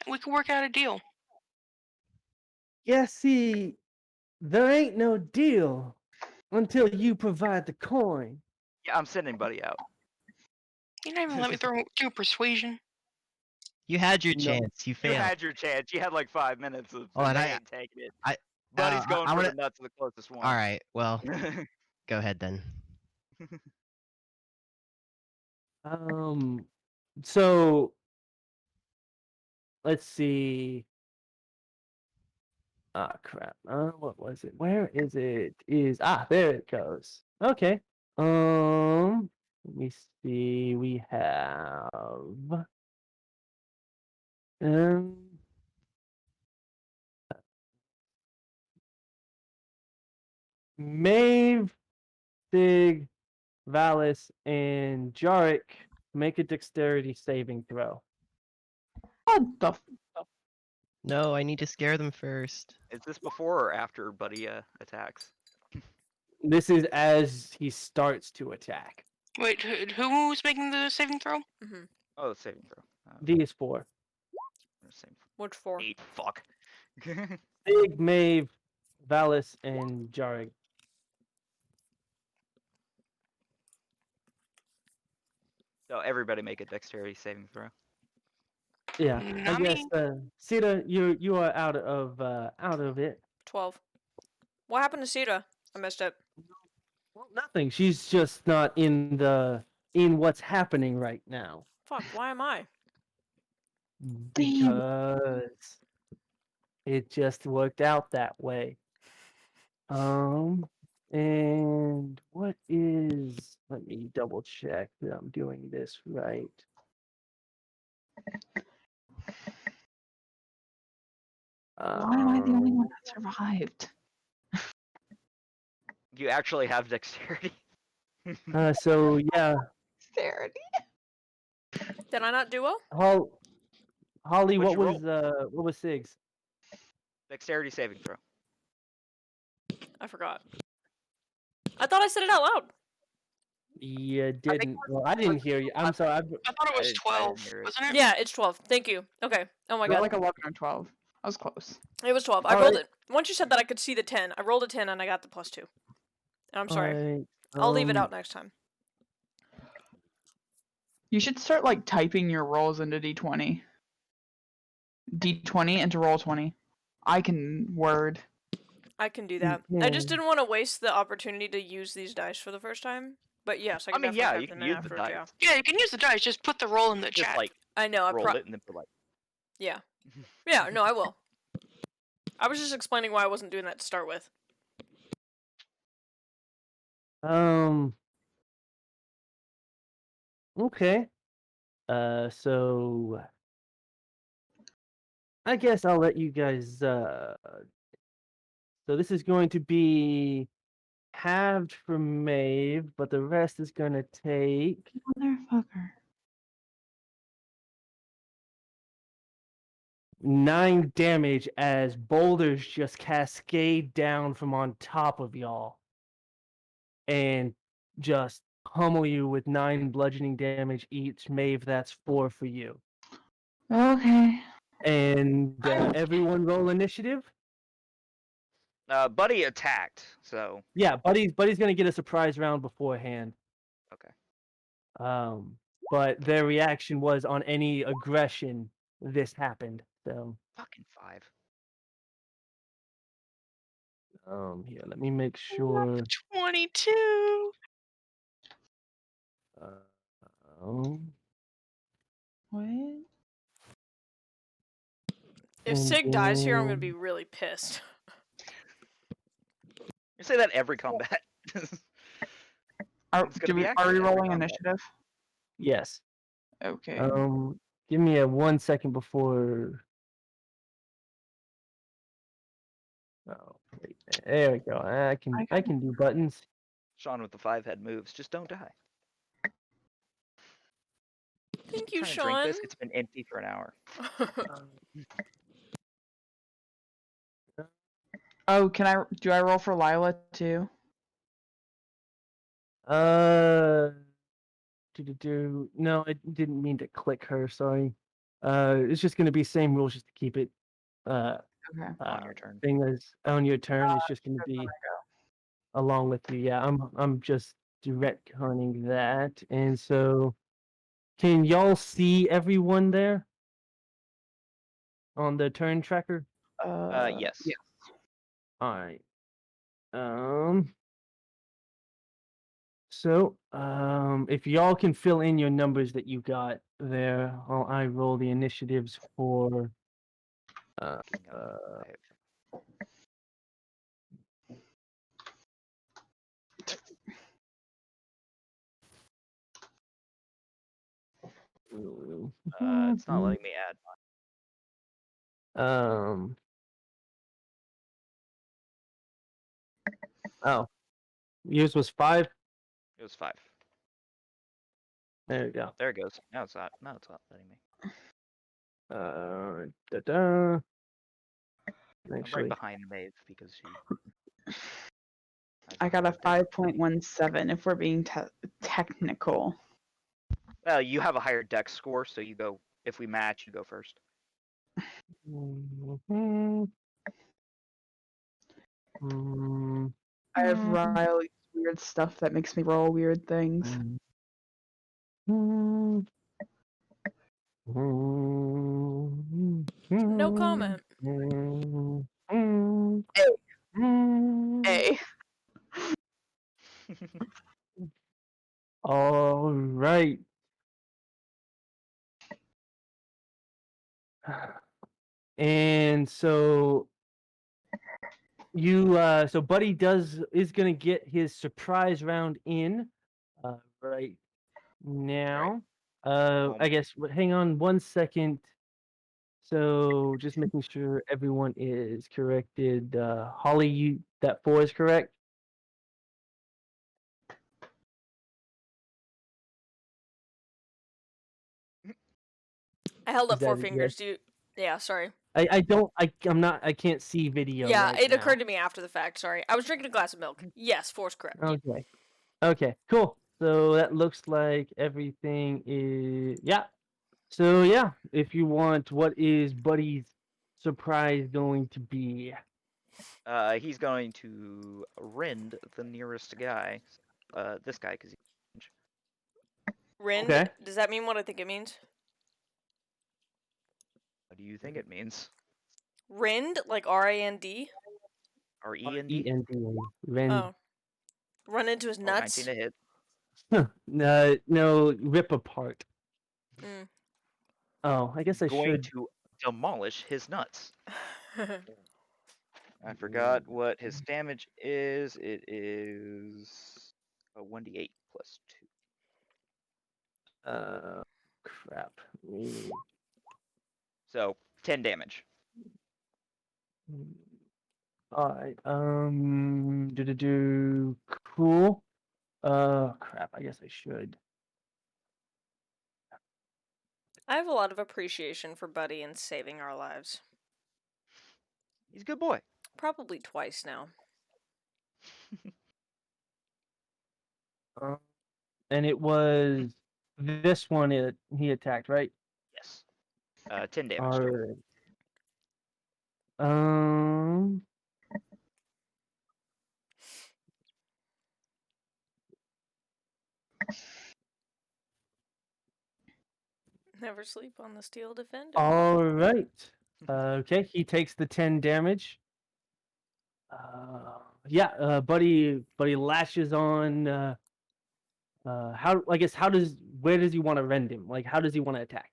We can work out a deal. Yeah, see, there ain't no deal until you provide the coin. Yeah, I'm sending Buddy out. You didn't even let me do persuasion. you had your No. chance. You You failed. had your chance. You had like 5 minutes of Oh, and they I- ain't taking it. I- Buddy's going I for wanna- the nuts of the closest one. All right. Well, go ahead then. So let's see. Ah, crap. What was it? Where is it? There it goes. Okay. Let me see. We have Maeve, Sig, Valis, and Jarek make a dexterity saving throw. What the? No, I need to scare them first. Is this before or after Buddy attacks? This is as he starts to attack. Wait, who's making the saving throw? Mm-hmm. Oh, the saving throw. These four. Which four? 8, fuck. Sig, Maeve, Valis, and Jarek. So everybody make a dexterity saving throw. Yeah, Not I guess me. Sita, you are out of it. 12. What happened to Sita? I missed it. Well, nothing. She's just not in what's happening right now. Fuck, why am I? Because It just worked out that way. And what is? Let me double check that I'm doing this right. Why am I the only one that survived? You actually have dexterity. So yeah, Dexterity. Did I not do well? Holly, What'd what you was Sig's? Dexterity saving throw. I forgot. I thought I said it out loud. You didn't. Well, I didn't hear you. I'm sorry. I thought it was I 12, didn't hear it. wasn't it? Yeah, it's 12. Thank you. Okay. Oh my I got god. like 11 or 12. I was close. It was 12. I rolled it. Once you said that, I could see the 10. I rolled a 10 and I got the +2. I'm sorry. Alright, I'll leave it out next time. You should start like typing your rolls into D20. D20 into Roll20. I can word. I can do that. I just didn't want to waste the opportunity to use these dice for the first time. But yes, I can mean, definitely yeah, type you them can in use the afterwards, dice. Yeah, you can use the dice. Just put the roll in the Just chat. like I know. roll it and then put like. Yeah. Yeah. No, I will. I was just explaining why I wasn't doing that to start with. Okay. So I guess I'll let you guys. So this is going to be halved for Maeve, but the rest is gonna take. Motherfucker. 9 damage as boulders just cascade down from on top of y'all and just pummel you with 9 bludgeoning damage each. Maeve, that's 4 for you. Okay. And everyone roll initiative. Buddy attacked, so. Yeah, Buddy's gonna get a surprise round beforehand. Okay. But their reaction was on any aggression. This happened. So Fucking 5. here, let me make sure. 22. What? If Sig dies here, I'm gonna be really pissed. You say that every combat. Are, It's gonna be are accurate we every rolling combat. initiative? Yes. Okay. Give me a 1 second before. Oh, wait. There we go. I can do buttons. Sean with the 5-head moves. Just don't die. Thank you, Trying to drink Sean. this. It's been empty for an hour. Oh, do I roll for Lila too? No, I didn't mean to click her. Sorry. It's just gonna be same rules, just to keep it. Okay. On your turn. Thing is on your turn. It's just gonna be along with you. Yeah, I'm just retconning that, and so can y'all see everyone there on the turn tracker? Yes. Yeah. All right. So, if y'all can fill in your numbers that you got there, while I roll the initiatives for. It's not letting me add. Oh, yours was 5. It was 5. There you go. Oh, there it goes. Now it's not. Now it's not letting me. I'm Actually, right behind Maeve because she. I got a 5.17 if we're being technical. Well, you have a higher dex score, so you go. If we match, you go first. I have Riley's weird stuff that makes me roll weird things. No comment. Hey. All right. And and so so Buddy is gonna get his surprise round in right now. I guess. Hang on 1 second. So just making sure everyone is corrected. Holly, that 4 is correct. I held Is up 4 that it? fingers. Yeah, sorry. I can't see video. Yeah, right it now. occurred to me after the fact. Sorry, I was drinking a glass of milk. Yes, 4's correct. Okay. Okay, cool. So that looks like everything is So yeah, if you want, what is Buddy's surprise going to be? He's going to rend the nearest guy. This guy, because Rend. Okay. Does that mean what I think it means? What do you think it means? Rend, like R-A-N-D. R-E-N-D? E-N-D. Rend. Oh, run into his nuts. 19 to hit. No, rip apart. Mm. Oh, I guess I Going should. to demolish his nuts. I forgot what his damage is. It is a 1d8 plus 2. Crap. So 10 damage. Alright, cool. Crap, I guess I should. I have a lot of appreciation for Buddy and saving our lives. He's a good boy. Probably twice now. And it was this one he attacked, right? Yes. 10 damage. Alright. Never sleep on the steel defender. Alright. Okay, he takes the 10 damage. Buddy lashes on where does he want to rend him? Like, how does he want to attack?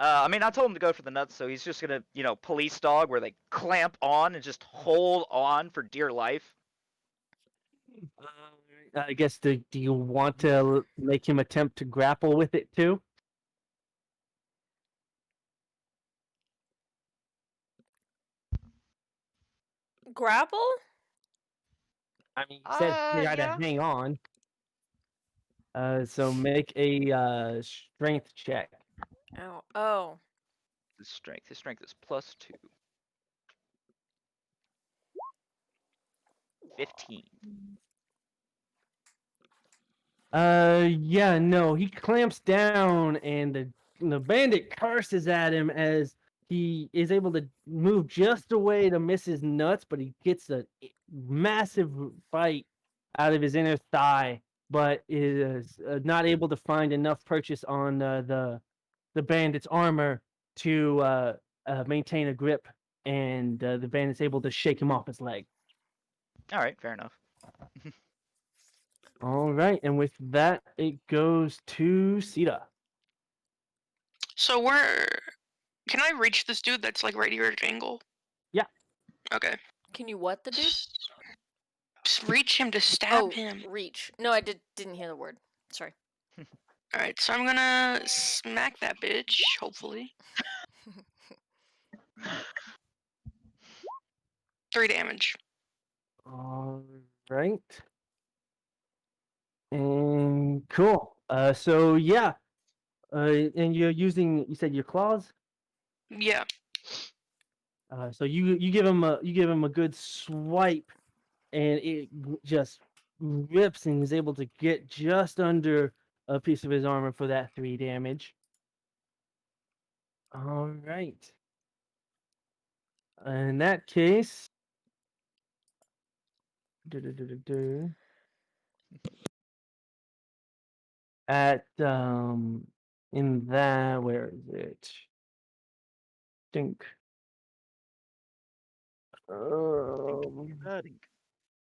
I mean, I told him to go for the nuts, so he's just gonna, police dog, where they clamp on and just hold on for dear life. I guess, do you want to make him attempt to grapple with it too? Grapple? I mean, he said you gotta hang on. So make a strength check. Ow. Oh. His strength is plus 2. 15. No, he clamps down, and the bandit curses at him as he is able to move just away to miss his nuts, but he gets a massive bite out of his inner thigh, but is not able to find enough purchase on the bandit's armor to maintain a grip, and the bandit's able to shake him off his leg. All right, fair enough. All right, and with that, it goes to Sita. So can I reach this dude that's like right here at an angle? Yeah. Okay. Can you what the dude? Just reach him to stab him. Reach. No, I didn't hear the word. Sorry. Alright, so I'm gonna smack that bitch, hopefully. 3 damage. All right. And cool. And you said your claws? Yeah. So you give him a good swipe, and it just rips, and he's able to get just under a piece of his armor for that 3 damage. All right. In that case, where is it? Dink.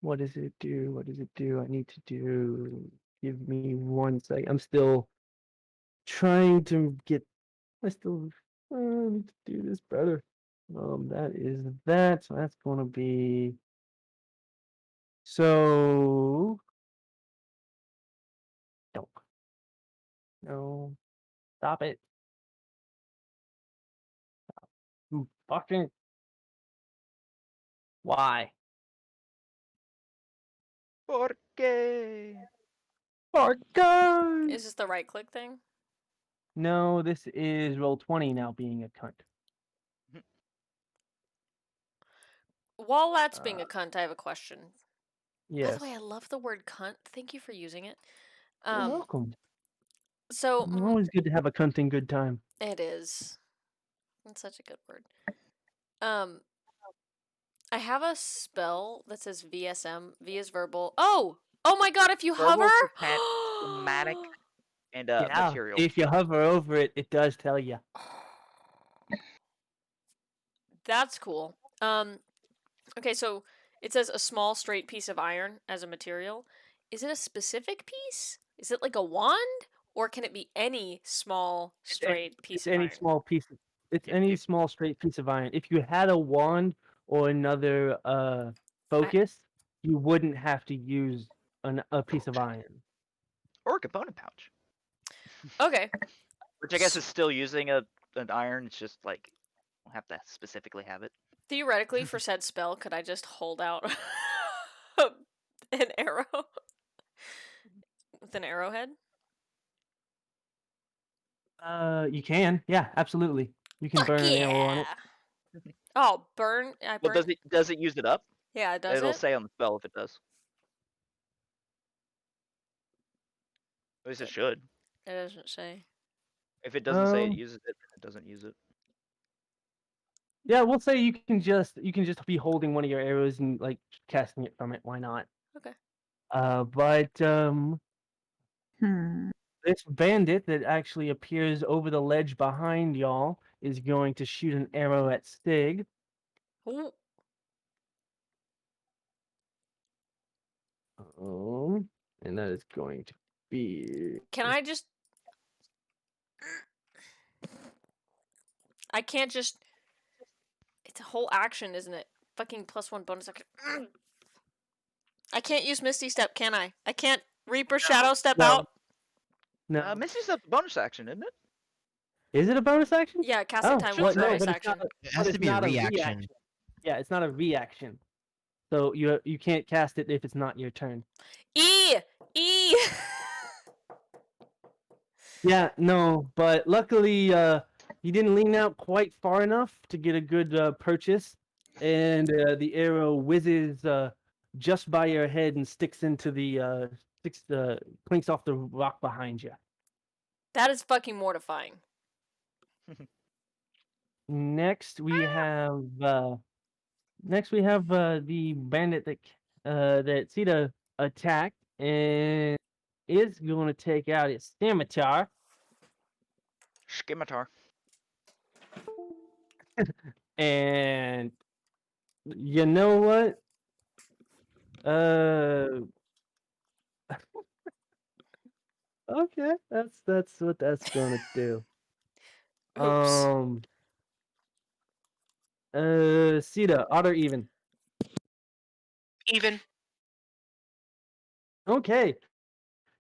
What does it do? What does it do? I need to do. Give me 1 second. I'm still trying to get. I need to do this better. That is that. So that's going to be. So. Don't. No. Stop it. Fucking. Why? Porque. Parker! Is this the right click thing? No, this is roll 20 now being a cunt. While that's being a cunt, I have a question. Yes. By the way, I love the word cunt. Thank you for using it. You're welcome. So It's always good to have a cunting good time. it is. It's such a good word. I have a spell that says VSM. V is verbal. Oh my god! If you Verbal, hover, somatic, and Yeah, material. if you hover over it, it does tell you. That's cool. Okay, so it says a small straight piece of iron as a material. Is it a specific piece? Is it like a wand, or can it be any small straight piece It's of any iron? small piece. It's any small straight piece of iron. If you had a wand or another focus, you wouldn't have to use a piece of iron. Or a component pouch. Okay. Which I guess is still using an iron. It's just like, you don't have to specifically have it. Theoretically, for said spell, could I just hold out an arrow with an arrowhead? You can. Yeah, absolutely. You can Fuck burn an arrow on it. Oh, burn! I Well, burn. does it use it up? Yeah, it does It'll it. say on the spell if it does. At least it should. It doesn't say. If it doesn't say it Um, uses it, then it doesn't use it. Yeah, we'll say you can just be holding one of your arrows and like casting it from it. Why not? Okay. But this bandit that actually appears over the ledge behind y'all is going to shoot an arrow at Stig. Ooh. And that is going to be. Can I just? I can't just. It's a whole action, isn't it? Fucking +1 bonus action. I can't use Misty Step, can I? I can't Reaper Shadow Step No. out. No, Misty Step's a bonus action, isn't it? is it a bonus action? Yeah, casting time was a no, bonus but action. It has to be a reaction. Yeah, it's not a reaction. So you can't cast it if it's not your turn. E. Yeah, no, but luckily you didn't lean out quite far enough to get a good purchase, and the arrow whizzes just by your head and sticks into the clinks off the rock behind you. That is fucking mortifying. Next we have the bandit that Sita attacked and is going to take out its scimitar. Scimitar. And you know what? Okay, that's what that's gonna do. Oops. Sita, odd or even? Even. Okay.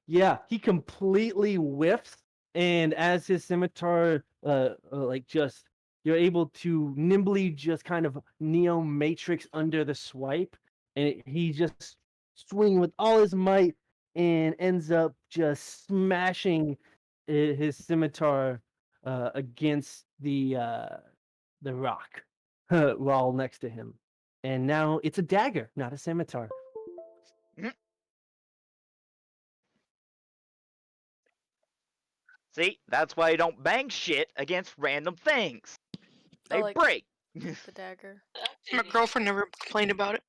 Yeah, he completely whiffs, and as his scimitar, you're able to nimbly just kind of neo matrix under the swipe, and he just swing with all his might and ends up just smashing his scimitar against the rock wall next to him, and now it's a dagger, not a scimitar. See, that's why you don't bang shit against random things. They like break. the dagger. My girlfriend never complained about it.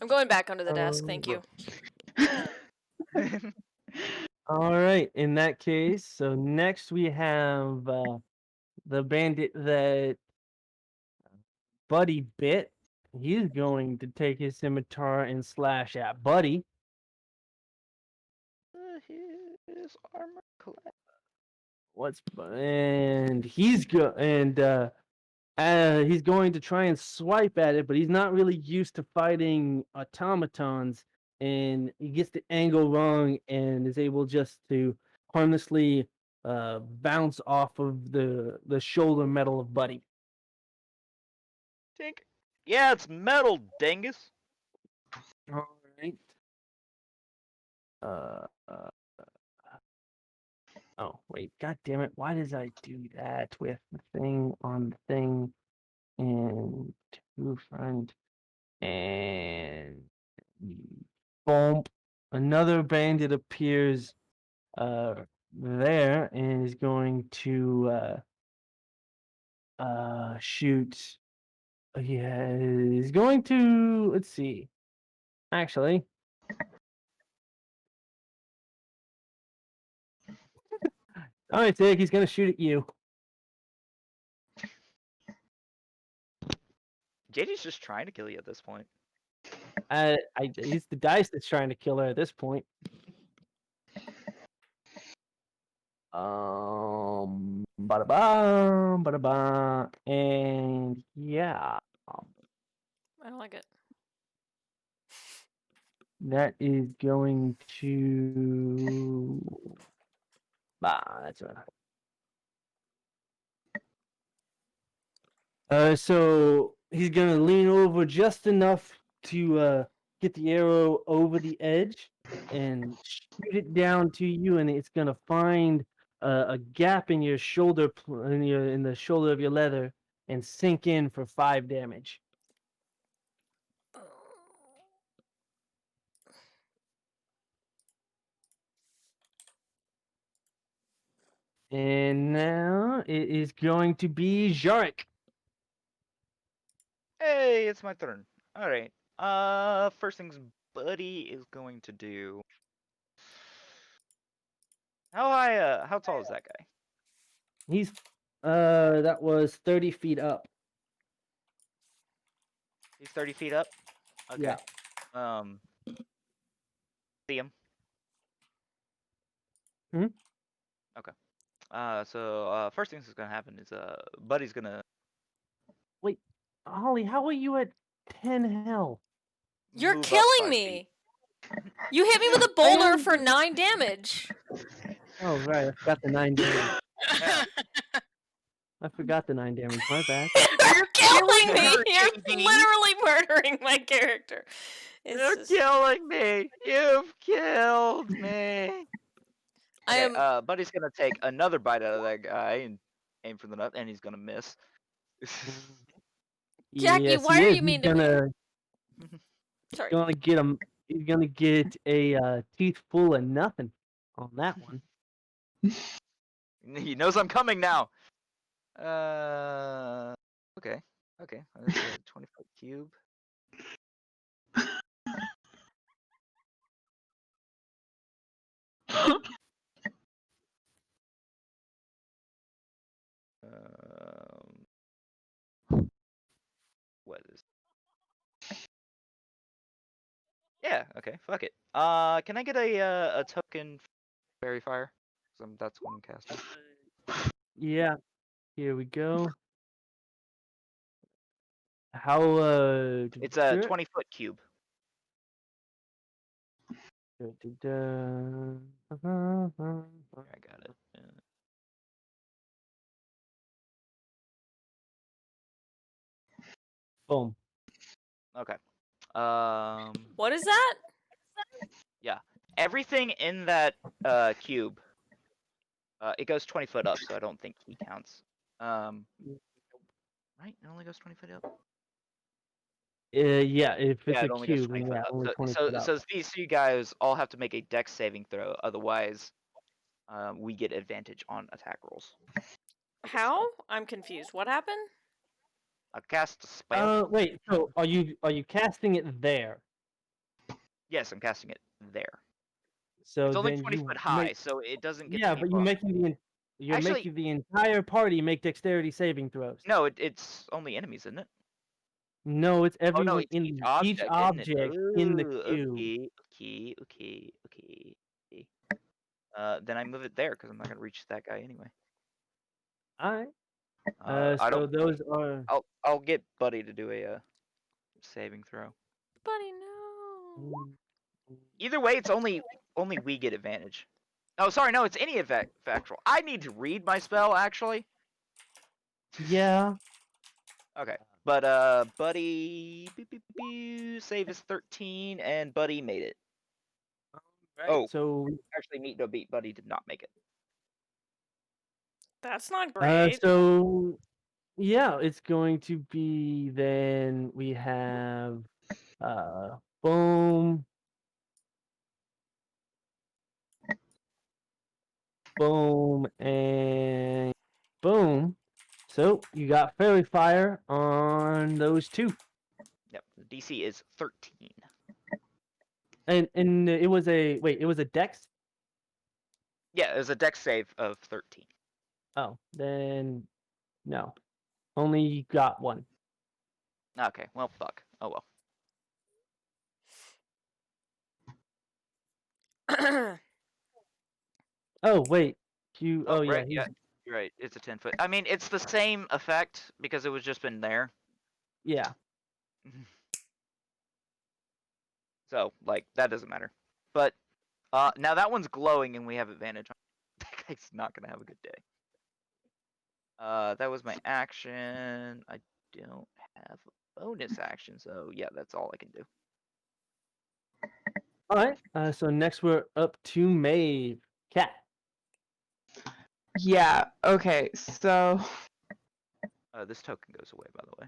I'm going back under the desk. Thank you. All right, in that case, so next we have the bandit that Buddy bit. He's going to take his scimitar and slash at Buddy. His armor class. And he's and He's going to try and swipe at it, but he's not really used to fighting automatons, and he gets the angle wrong and is able just to harmlessly bounce off of the shoulder metal of Buddy. Tink. Yeah, it's metal, dingus. All right. Oh wait, god damn it! Why did I do that with the thing on the thing and two friend and boom? Another bandit appears there and is going to shoot. Yeah, he's going to. Let's see. Actually, all right, Tig. He's going to shoot at you. JD's just trying to kill you at this point. It's the dice that's trying to kill her at this point. Bada bum, bada bum, and yeah, I don't like it. that is going to. That's right. So he's gonna lean over just enough to get the arrow over the edge and shoot it down to you, and it's gonna find a gap in your shoulder, in the shoulder of your leather, and sink in for 5 damage. And now it is going to be Jarek. Hey, it's my turn. All right. First things Buddy is going to do. How high? How tall is that guy? He's that was 30 feet up. He's 30 feet up. Okay. Yeah. See him. Hmm? Okay. So first things that's gonna happen is Buddy's gonna Wait, Holly, how are you at 10 health? You're move up killing 5 me. feet. You hit me with a boulder for 9 damage. Oh right, I forgot the 9 damage. Yeah. I forgot the 9 damage. My bad. You're killing me. her, You're JD. literally murdering my character. It's You're just- killing me. You've killed me. I Okay, am. Buddy's gonna take another bite out of that guy and aim for the nut, and he's gonna miss. Jackie, Yes, why he are is. you mean He's to me? gonna Sorry. gonna get him. He's gonna get a teeth full of nothing on that one. He knows I'm coming now. Okay. Okay. That's a 20-foot cube. What is? Yeah. Okay. Fuck it. Can I get a token fairy fire? 'Cause that's what I'm casting. Yeah. Here we go. How It's a 20-foot cube. I I got it. Yeah. Boom. Okay. What is that? Yeah. Everything in that cube. It goes 20 foot up, so I don't think he counts. Right? It only goes 20 foot up. Yeah, if it's Yeah, a it only goes cube, 20 then foot yeah, up. only 20 So, foot up. so these two guys all have to make a dex saving throw, otherwise, we get advantage on attack rolls. How? I'm confused. What happened? I cast a spell. Wait. So are you casting it there? Yes, I'm casting it there. So It's only then 20 you foot high, make, so it doesn't get yeah, any but you're buff. making Actually- the entire party make dexterity saving throws. No, it's only enemies, isn't it? No, it's Oh everyone no, it's in each each object, isn't it? object in the Ooh, cube. Okay. Then I move it there because I'm not gonna reach that guy anyway. All right. I So don't. those are. I'll get Buddy to do a saving throw. Buddy, no. Either way, it's only we get advantage. Oh, sorry, no, it's any effect factual. I need to read my spell actually. Yeah. Okay, but Buddy save is 13, and Buddy made it. Right. Oh, So actually, Meet No Beat Buddy did not make it. That's not great. so yeah, it's going to be then we have boom, boom, and boom. So you got fairy fire on those two, Yep, the DC is 13. and it was a it was a dex. Yeah, it was a dex save of 13. Oh, then no, only got one. Okay, well, fuck. Oh well. Oh wait, you. Oh, Oh yeah, right, he's yeah, you're right. It's a 10-foot. I mean, it's the same effect because it was just been there. yeah. So, like, that doesn't matter. But now that one's glowing and we have advantage on. That guy's not gonna have a good day. That was my action. I don't have a bonus action, so yeah, that's all I can do. All right. So next we're up to Maeve. Cat. Yeah. Okay. So, This token goes away, by the way.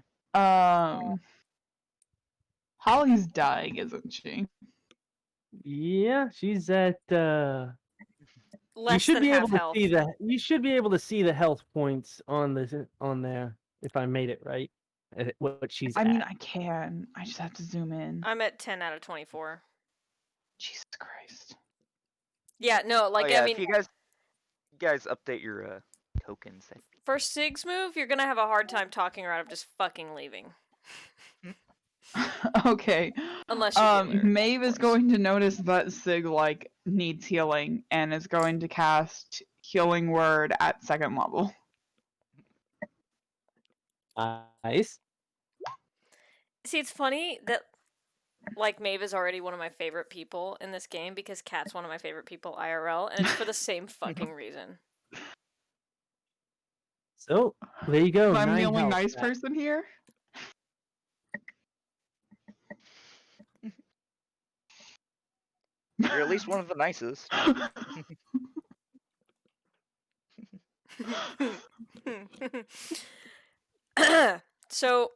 Holly's dying, isn't she? Yeah, she's at. You Less should than be half able to health. see the. You should be able to see the health points on this on there. If I made it right, what she's I at. mean, I can. I just have to zoom in. I'm at 10 out of 24. Jesus Christ. Yeah, no, like Oh yeah, I mean, if you guys update your tokens. for Sig's move, you're gonna have a hard time talking her out of just fucking leaving. Okay. Unless you heal her, Maeve of is course. going to notice that Sig needs healing and is going to cast Healing Word at 2nd level. Nice. See, it's funny that like Maeve is already one of my favorite people in this game because Kat's one of my favorite people IRL, and it's for the same fucking reason. So there you go. I'm the 9 only health, nice Kat. person here. You're at least one of the nicest. So,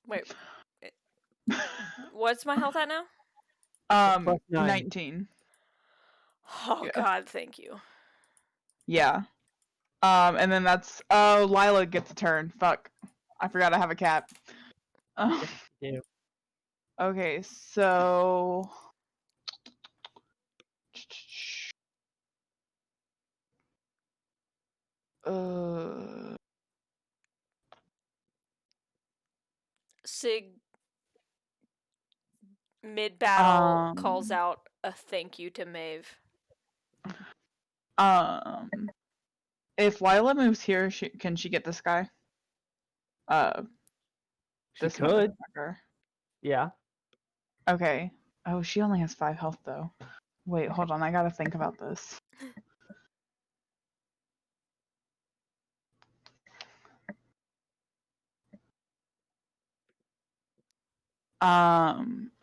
wait, what's my health at now? Plus 9. 19. Oh Yeah. God, thank you. Yeah. And then that's Lila gets a turn. Fuck. I forgot I have a cat. Yeah. Okay, so Sig mid battle calls out a thank you to Maeve. if Lila moves here, can she get this guy? She This could. motherfucker. Yeah. Okay. Oh, she only has 5 health though. Wait, hold on. I gotta think about this.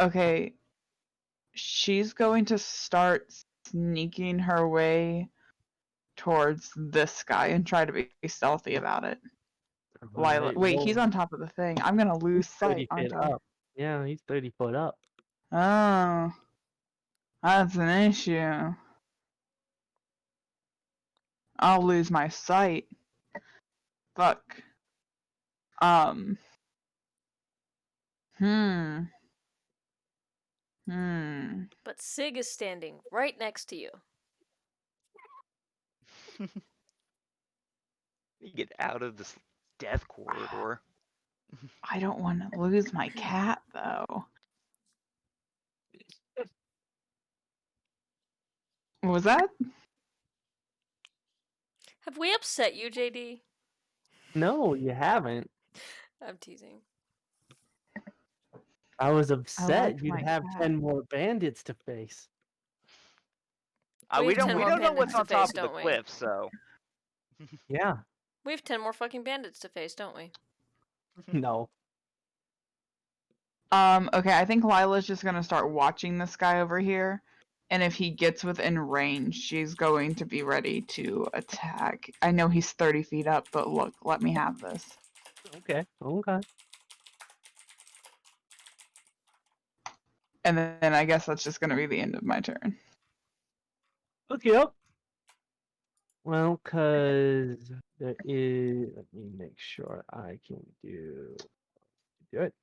Okay. She's going to start sneaking her way towards this guy and try to be stealthy about it. Lila. Alright, Wait, he's roll. on top of the thing. I'm gonna lose He's 30 sight, aren't feet I? up. Yeah, he's 30 foot up. Oh. That's an issue. I'll lose my sight. Fuck. But Sig is standing right next to you. You get out of this death corridor. I don't want to lose my cat though. What was that? Have we upset you, JD? No, you haven't. I'm teasing. I was upset like you'd my have cat. 10 more bandits to face. We We have 10 don't more know bandits what's to on top face, of the don't we? cliff, so Yeah. We have 10 more fucking bandits to face, don't we? No. Okay, I think Lila's just gonna start watching this guy over here, and if he gets within range, she's going to be ready to attack. I know he's 30 feet up, but look, let me have this. Okay. Okay. And then I guess that's just gonna be the end of my turn. Okay. Well, cause there is. Let me make sure I can do it.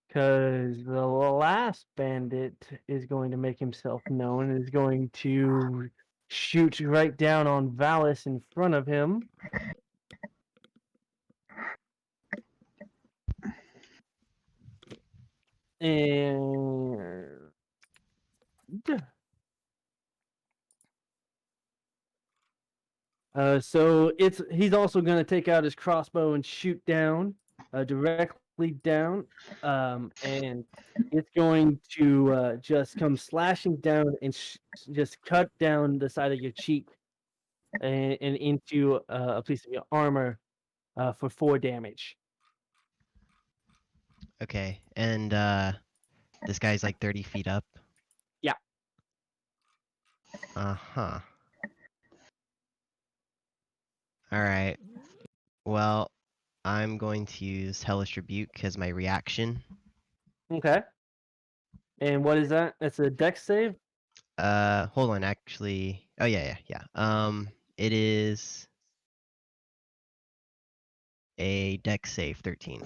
Because the last bandit is going to make himself known and is going to shoot right down on Valis in front of him. And so he's also going to take out his crossbow and shoot down directly down, and it's going to just come slashing down and just cut down the side of your cheek and into a piece of your armor for 4 damage. Okay, and this guy's like 30 feet up. Yeah. Uh-huh. Alright. Well, I'm going to use Hellish Rebuke as my reaction. Okay. And what is that? That's a dex save? Hold on, actually. Oh, yeah. It is a dex save, 13.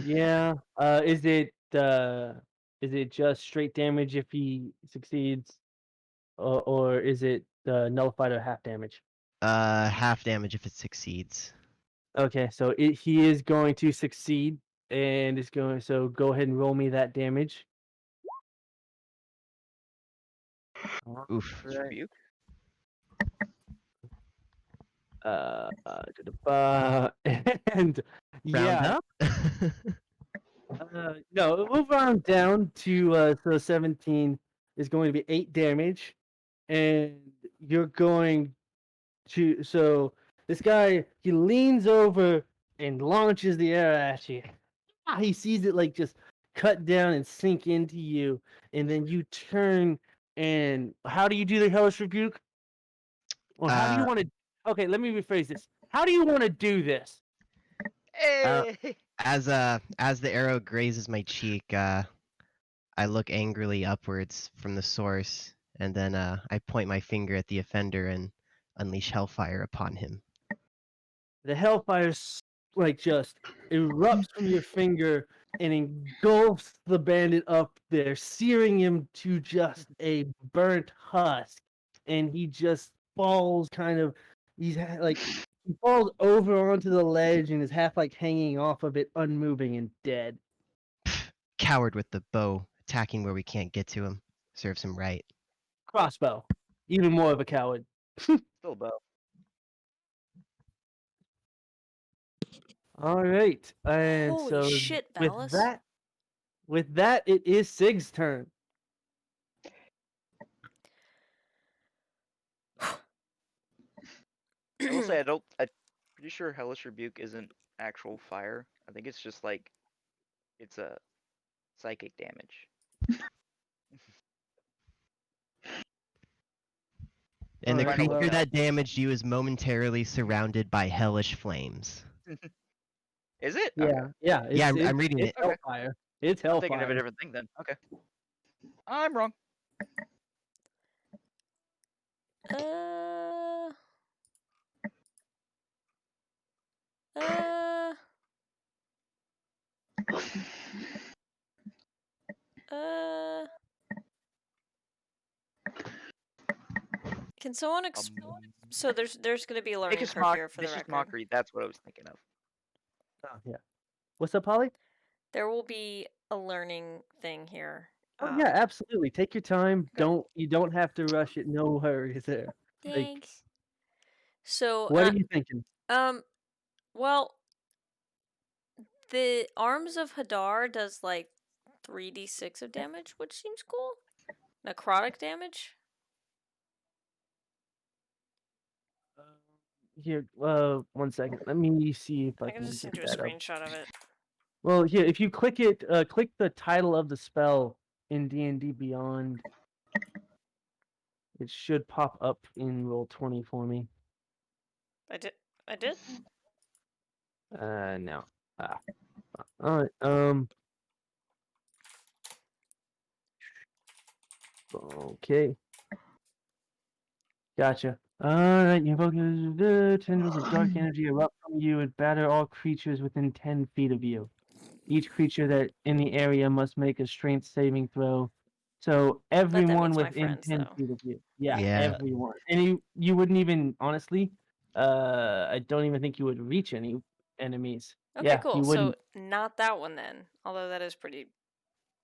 Yeah. Is it just straight damage if he succeeds, or is it nullified or half damage? Half damage if it succeeds. Okay, so he is going to succeed, and it's going. So go ahead and roll me that damage. Oof. Right. rebuke. And Round yeah, up? no, we'll round down to so 17 is going to be 8 damage, and you're going to. So this guy, he leans over and launches the arrow at you. He sees it like just cut down and sink into you, and then you turn. And how do you do the hellish rebuke? Or how do you want to? Okay, let me rephrase this. How do you want to do this? Hey! As the arrow grazes my cheek, I look angrily upwards from the source, and then I point my finger at the offender and unleash hellfire upon him. The hellfire like just erupts from your finger and engulfs the bandit up there, searing him to just a burnt husk, and he just falls kind of. He falls over onto the ledge and is half like hanging off of it, unmoving and dead. Coward with the bow, attacking where we can't get to him. Serves him right. Crossbow, even more of a coward. Still bow. All right, and Holy so shit, Valis. with that, it is Sig's turn. I will say I'm pretty sure Hellish Rebuke isn't actual fire. I think it's just like it's a psychic damage. And the Alright, creature well- that damaged you is momentarily surrounded by hellish flames. Is it? Yeah, Okay. yeah. Yeah, I'm reading it's it. Okay. Hellfire. It's I'm Hellfire. thinking of a different thing then. Okay. I'm wrong. Can someone so there's going to be a learning Vicious curve here for the Vicious record. Mockery, that's what I was thinking of. Oh, yeah. What's up, Holly? There will be a learning thing here Oh yeah, absolutely. Take your time. Okay. You don't have to rush it. No hurries there. Like, Thanks. So, what are you thinking? well, the Arms of Hadar does like 3d6 of damage, which seems cool. Necrotic damage. Here, 1 second. Let me see if I I can can just get send you a that up. screenshot of it. Well, here, if you click it, click the title of the spell in D&D Beyond. It should pop up in Roll20 for me. I did. No. All right. Okay. Gotcha. Alright, you invoke tendrils of dark energy erupt from you and batter all creatures within 10 feet of you. Each creature that in the area must make a strength saving throw. So everyone means my within friends, 10 though. feet of you. Yeah, Yeah. everyone. And you wouldn't even, honestly, I don't even think you would reach any enemies. Okay, Yeah, cool. you wouldn't. So not that one then, although that is pretty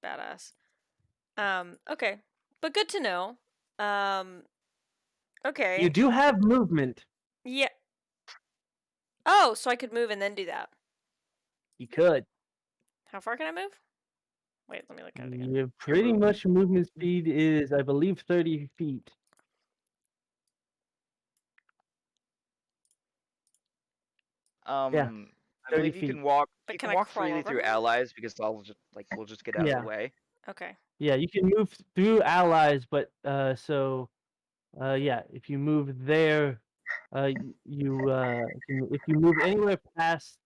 badass. Okay, but good to know. Okay. You do have movement. Yeah. Oh, so I could move and then do that. You could. How far can I move? Wait, let me look at it again. Your pretty much movement speed is, I believe, 30 feet. Yeah, I believe 30 you can feet. walk. But You can can I walk crawl freely over through her? allies because we'll just get out of Yeah. the way. Okay. Yeah, you can move through allies, but yeah, if you move there, if you move anywhere past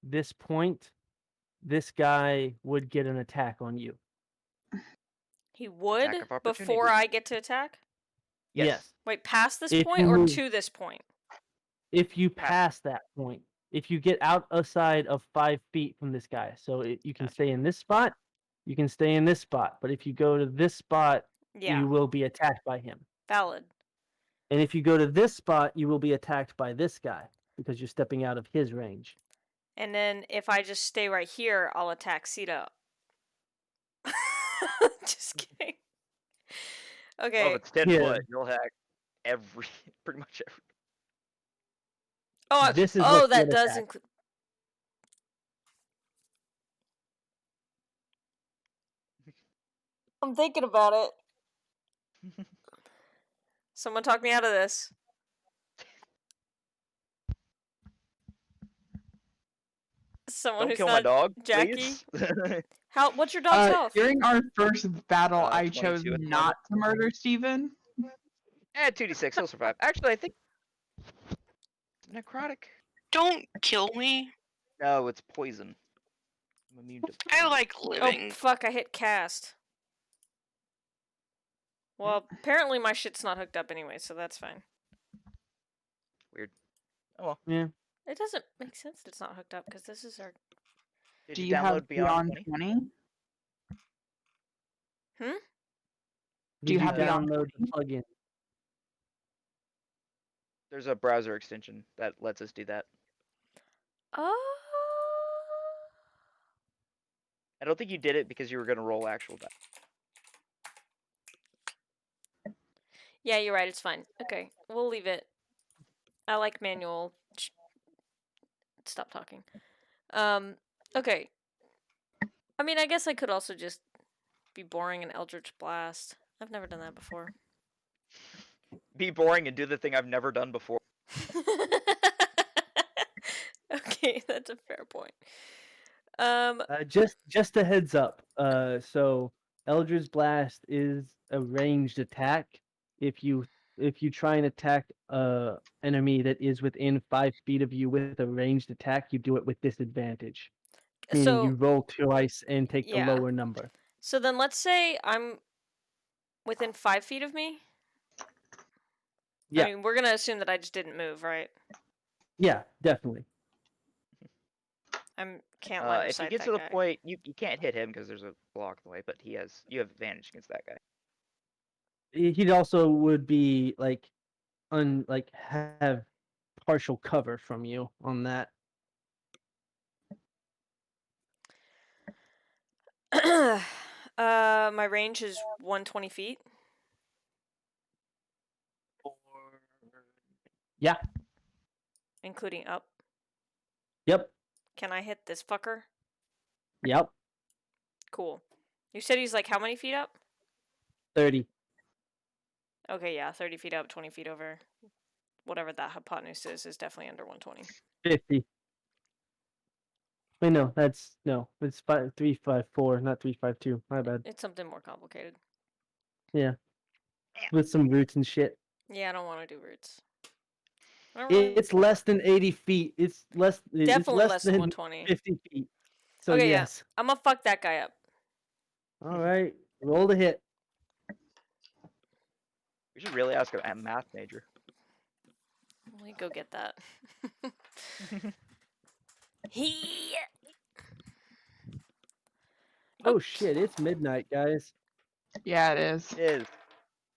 this point, this guy would get an attack on you. He would Attack of before opportunity. I get to attack? Yes. Wait, past this If point you or move- to this point? If you pass that point, if you get outside of 5 feet from this guy, so you can stay in this spot, you can stay in this spot, but if you go to this spot, Yeah. you will be attacked by him. Valid. And if you go to this spot, you will be attacked by this guy because you're stepping out of his range. And then if I just stay right here, I'll attack Sita. Just kidding. Okay. Well, if it's 10 Yeah. foot, you'll hack pretty much every. Oh, This is oh, what that you does attack. include. I'm thinking about it. Someone talk me out of this. Someone Don't who's kill my not dog, Jackie. please. What's your dog's health? During our first battle, I 22 chose at the not to murder Steven. 2d6, he'll survive. Actually, I think necrotic. Don't kill me. No, it's poison. I'm immune to. I like Oh, living. fuck, I hit cast. Well, apparently my shit's not hooked up anyway, so that's fine. Weird. Oh well. Yeah. It doesn't make sense that it's not hooked up, because this is our... Did Do you you have download Beyond 20? 20? Do you have Beyond download the plugin? There's a browser extension that lets us do that. Oh. I don't think you did it because you were going to roll actual die. Yeah, you're right, it's fine. Okay, we'll leave it. I like manual. Stop talking. Okay. I mean, I guess I could also just be boring and Eldritch Blast. I've never done that before. Be boring and do the thing I've never done before. Okay, that's a fair point. Just a heads up. So Eldritch Blast is a ranged attack. If you try and attack a enemy that is within 5 feet of you with a ranged attack, you do it with disadvantage. Meaning you roll twice and take the lower number. So then let's say I'm within 5 feet of me. Yeah. I mean, we're gonna assume that I just didn't move, right? Yeah, definitely. Can't line of if he sight gets that to the guy. point, you can't hit him because there's a block in the way, but you have advantage against that guy. He also would be have partial cover from you on that. My range is 120 feet. Yeah. Including up. Yep. Can I hit this fucker? Yep. Cool. You said he's like how many feet up? 30. Okay, yeah, 30 feet up, 20 feet over. Whatever that hypotenuse is definitely under 120. 50. Wait, no, it's 354, not 352. My bad. It's something more complicated. Yeah. With some roots and shit. Yeah, I don't want to do roots. Really... It's less than 80 feet. It's Definitely less than than 120. 50 feet. So okay, yes. Yeah. I'm gonna fuck that guy up. All right. Roll the hit. We should really ask a math major. Let me go get that. He. Oh shit, it's midnight, guys. Yeah, it is. It is.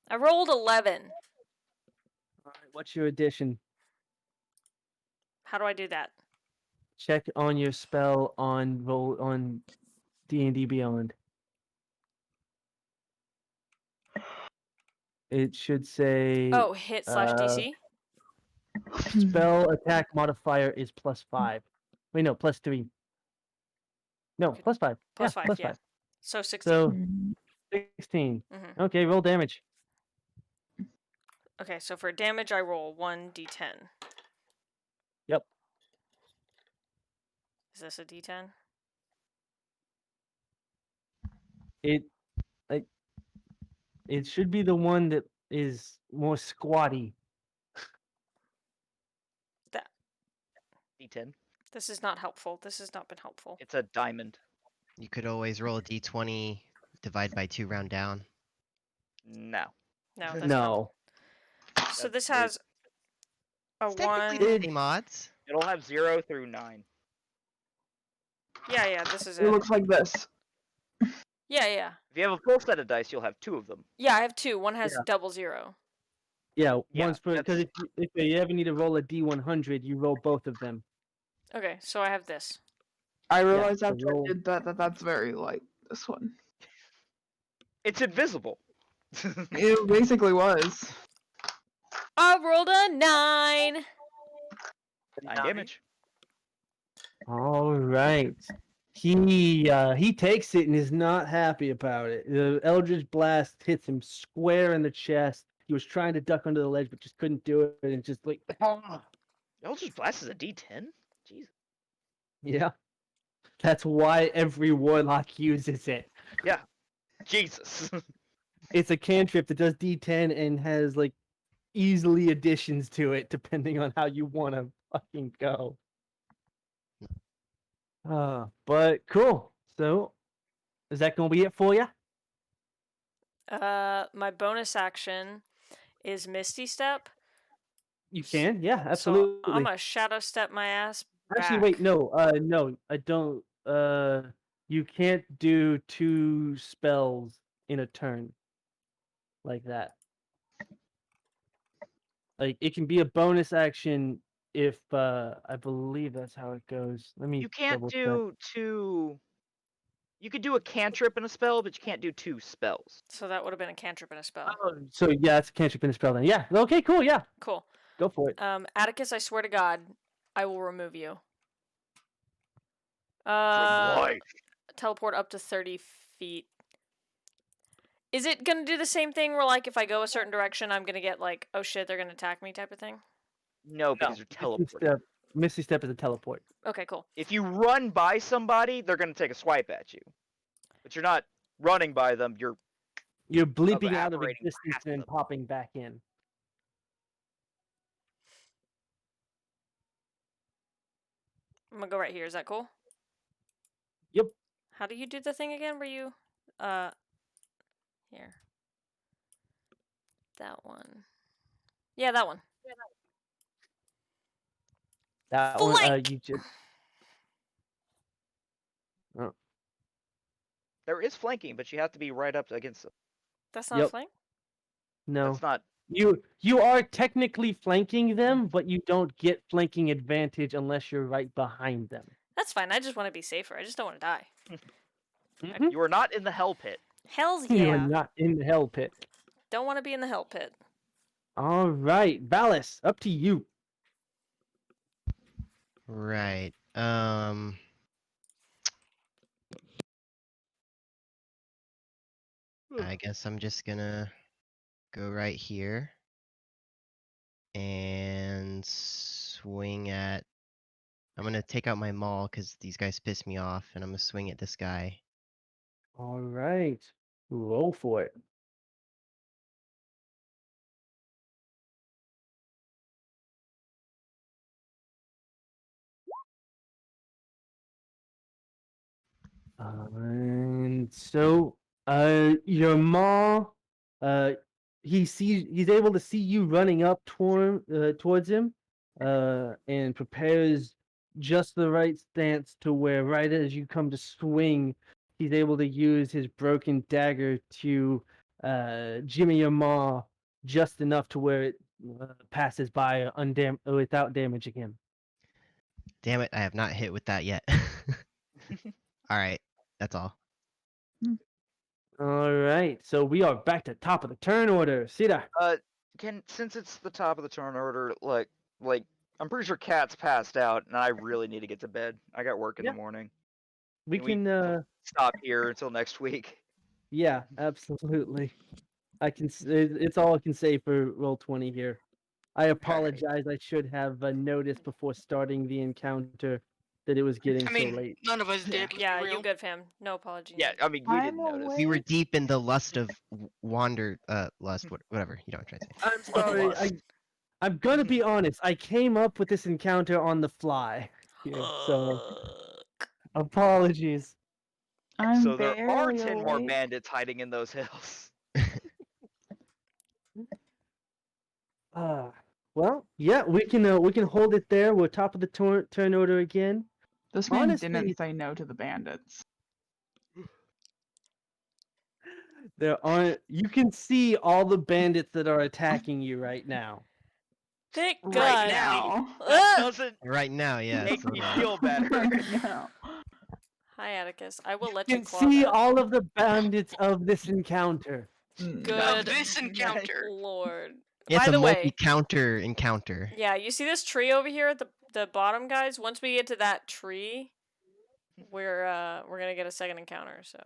I rolled 11. All right, what's your addition? How do I do that? Check on your spell on D&D Beyond. It should say Oh, hit / DC? spell attack modifier is +5. Wait, no, +3. No, +5. +5, +5. yeah. So 16. So 16. Mm-hmm. Okay, roll damage. Okay, so for damage, I roll 1d10. Yep. Is this a d10? It should be the one that is more squatty. That. D10. This is not helpful. This has not been helpful. It's a diamond. You could always roll a d20, divide by 2, round down. No. No, that's No. not. So this has a It's technically 1. the same odds. It'll have 0 through 9. Yeah, this is It it. looks like this. Yeah. If you have a full set of dice, you'll have 2 of them. Yeah, I have 2. One has double 0. Yeah, Yeah, one's for because if you ever need to roll a D100, you roll both of them. Okay, so I have this. I realized so after roll. I did that that's very light, this one. It's invisible. It basically was. I rolled a 9. 9 damage. All right. He takes it and is not happy about it. The Eldritch Blast hits him square in the chest. He was trying to duck under the ledge, but just couldn't do it, and just like, Eldritch Blast is a D10? Jesus. yeah. That's why every warlock uses it. Yeah. Jesus. It's a cantrip that does D10 and has like easily additions to it, depending on how you want to fucking go. But cool. So, is that gonna be it for you? My bonus action is Misty Step. You can, yeah, absolutely. So I'm gonna Shadow Step my ass back. Actually, wait, no, I don't. You can't do 2 spells in a turn like that. Like it can be a bonus action if I believe that's how it goes. Let me. You can't double check. do 2. You could do a cantrip and a spell, but you can't do 2 spells. So that would have been a cantrip and a spell. Oh, so yeah, it's a cantrip and a spell then. Yeah. Okay. Cool. Yeah. Cool. Go for it. Atticus, I swear to God, I will remove you. Teleport up to 30 feet. Is it gonna do the same thing where, like, if I go a certain direction, I'm gonna get, like, oh shit, they're gonna attack me type of thing? No, because you're teleporting. Misty Step is a teleport. Okay, cool. If you run by somebody, they're going to take a swipe at you. But you're not running by them, you're bleeping out of evaporating existence past and them. popping back in. I'm gonna go right here. Is that cool? Yep. How do you do the thing again? Where you, here. That one. Yeah, that one. That one, Flank! you just. Oh. There is flanking, but you have to be right up against them. That's not a Yep. flank? No. That's not. You are technically flanking them, but you don't get flanking advantage unless you're right behind them. That's fine. I just want to be safer. I just don't want to die. Mhm. You are not in the hell pit. Hell's You are yeah. not in the hell pit. Don't want to be in the hell pit. All right, Valis, up to you. Right. I guess I'm just gonna go right here and swing at. I'm gonna take out my maul because these guys piss me off, and I'm gonna swing at this guy. All right, roll for it. And so, your maw, he's able to see you running up towards him, and prepares just the right stance to where right as you come to swing, he's able to use his broken dagger to jimmy your maw just enough to where it passes by without damaging him. Damn it! I have not hit with that yet. All right, that's all. All right, so we are back to top of the turn order. Sita. Since it's the top of the turn order, like I'm pretty sure Cat's passed out, and I really need to get to bed. I got work in Yeah. the morning. We Can can, Stop here until next week. yeah, absolutely. It's all I can say for Roll20 here. I apologize. I should have noticed before starting the encounter that it was getting I mean, so late. none of us did. let's be Yeah, real. you good, fam. No apology. Yeah, I mean, we I'm didn't notice. We were awake. deep in the lust of whatever. You know what I'm trying to say. I'm sorry. Lust. I'm gonna be honest. I came up with this encounter on the fly here, so apologies. I'm So there are barely 10 more awake. bandits hiding in those hills. Well, yeah, we can hold it there. We're top of the turn order again. This man Honestly- didn't say no to the bandits. There aren't. You can see all the bandits that are attacking you right now. Thank God. Right now. That Ugh! doesn't Right now, yeah. make so, me feel better. Right now. Hi, Atticus. I will let You you can claw see that. all of the bandits of this encounter. Mm, Good. Of this encounter. Lord. it's By a the way, multi-counter encounter. yeah, you see this tree over here at the bottom, guys? Once we get to that tree, we're gonna get a second encounter, so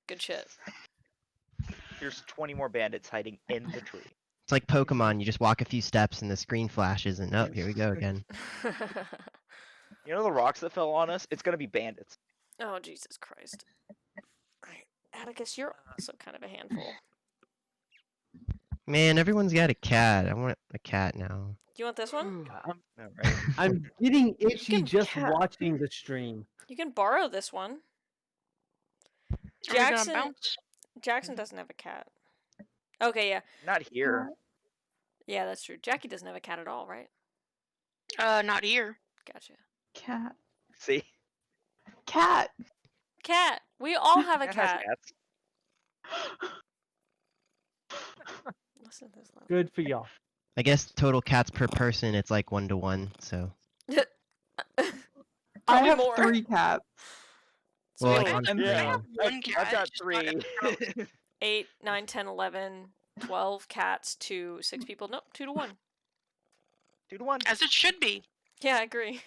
good shit. There's 20 more bandits hiding in the tree. It's like Pokemon. You just walk a few steps and the screen flashes, and oh, here we go again. You know the rocks that fell on us? It's gonna be bandits. Oh, Jesus Christ. Alright, Atticus, you're also kind of a handful. Man, everyone's got a cat. I want a cat now. Do you want this one? Alright. I'm getting itchy can just cat- watching the stream. You can borrow this one. Are we gonna Jackson bounce? Jackson doesn't have a cat. Okay, yeah. Not here. Yeah, that's true. Jackie doesn't have a cat at all, right? Not here. Gotcha. Cat. See? Cat. Cat. We all have a Cat has cat. cats. Listen to this one. Good for y'all. I guess total cats per person, it's like 1-to-1. So, I Probably have more. 3 cats. So well, we like have on and I stream. have one cat. I've got it's just not 3. at the 8, 9, 10, 11, 12 cats to 6 people. Nope, 2 to 1. 2 to 1. As it should be. Yeah, I agree.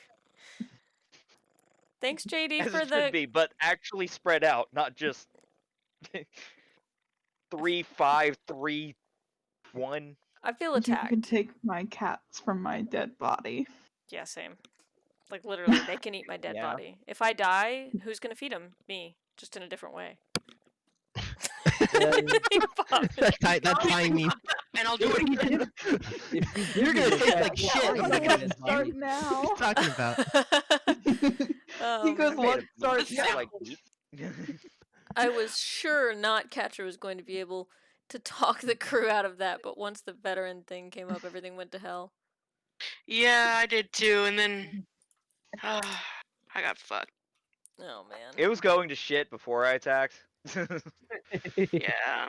Thanks, JD, As for it the. should be, but actually spread out, not just 3, 5, 3, 1. I feel You can attacked. take my cats from my dead body. Yeah, same. Like, literally, they can eat my dead Yeah. body. If I die, who's gonna feed them? Me. Just in a different way. That's tying me. And I'll do it again. You're gonna taste like Yeah, shit. I'm when gonna you get let this, Start dude. now. What are you talking about? Oh, He goes, man. let's start This now. sound- Like meat. I was sure not Catcher was going to be able to talk the crew out of that, but once the veteran thing came up, everything went to hell. Yeah, I did too, and then I got fucked. Oh man. It was going to shit before I attacked. Yeah.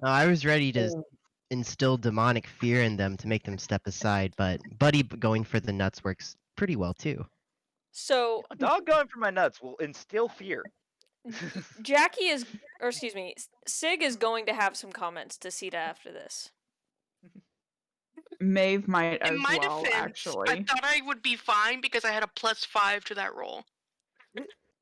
I was ready to instill demonic fear in them to make them step aside, but Buddy going for the nuts works pretty well too. So A dog going for my nuts will instill fear. Jackie is, or excuse me, Sig is going to have some comments to Sita after this. Maeve might as In my well, defense, actually. I thought I would be fine because I had a +5 to that roll.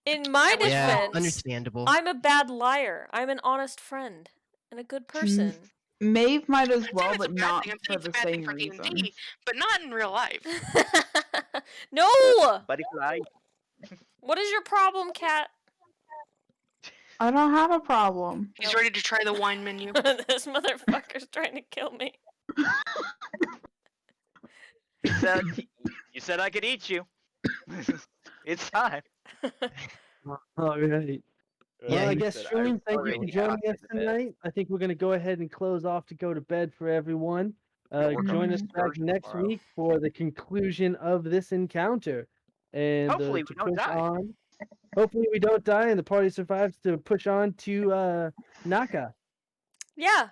In my was Yeah, defense, understandable. I'm a bad liar. I'm an honest friend and a good person. Maeve might as I'm well, saying it's a but bad not thing. I'm for saying it's the a bad thing same for reason. D&D, but not in real life. No! Butterfly. What is your problem, Cat? I don't have a problem. He's ready to try the wine menu. This motherfucker's trying to kill me. You said I could eat you. It's time. All right. Yeah, Well, I he guess, said, Shrooms, thank you really for joining have us to bed. tonight. I think we're going to go ahead and close off to go to bed for everyone. Gonna work on Join my us back dispersion next tomorrow. week for the conclusion of this encounter. And Hopefully to we don't push die. on. Hopefully we don't die and the party survives to push on to Naka. Yeah.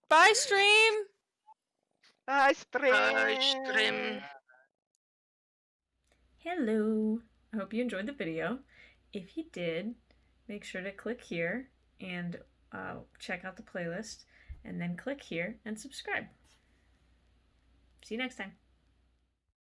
Bye, stream! Ice cream. Stream. Hello. I hope you enjoyed the video. If you did, make sure to click here and check out the playlist, and then click here and subscribe. See you next time.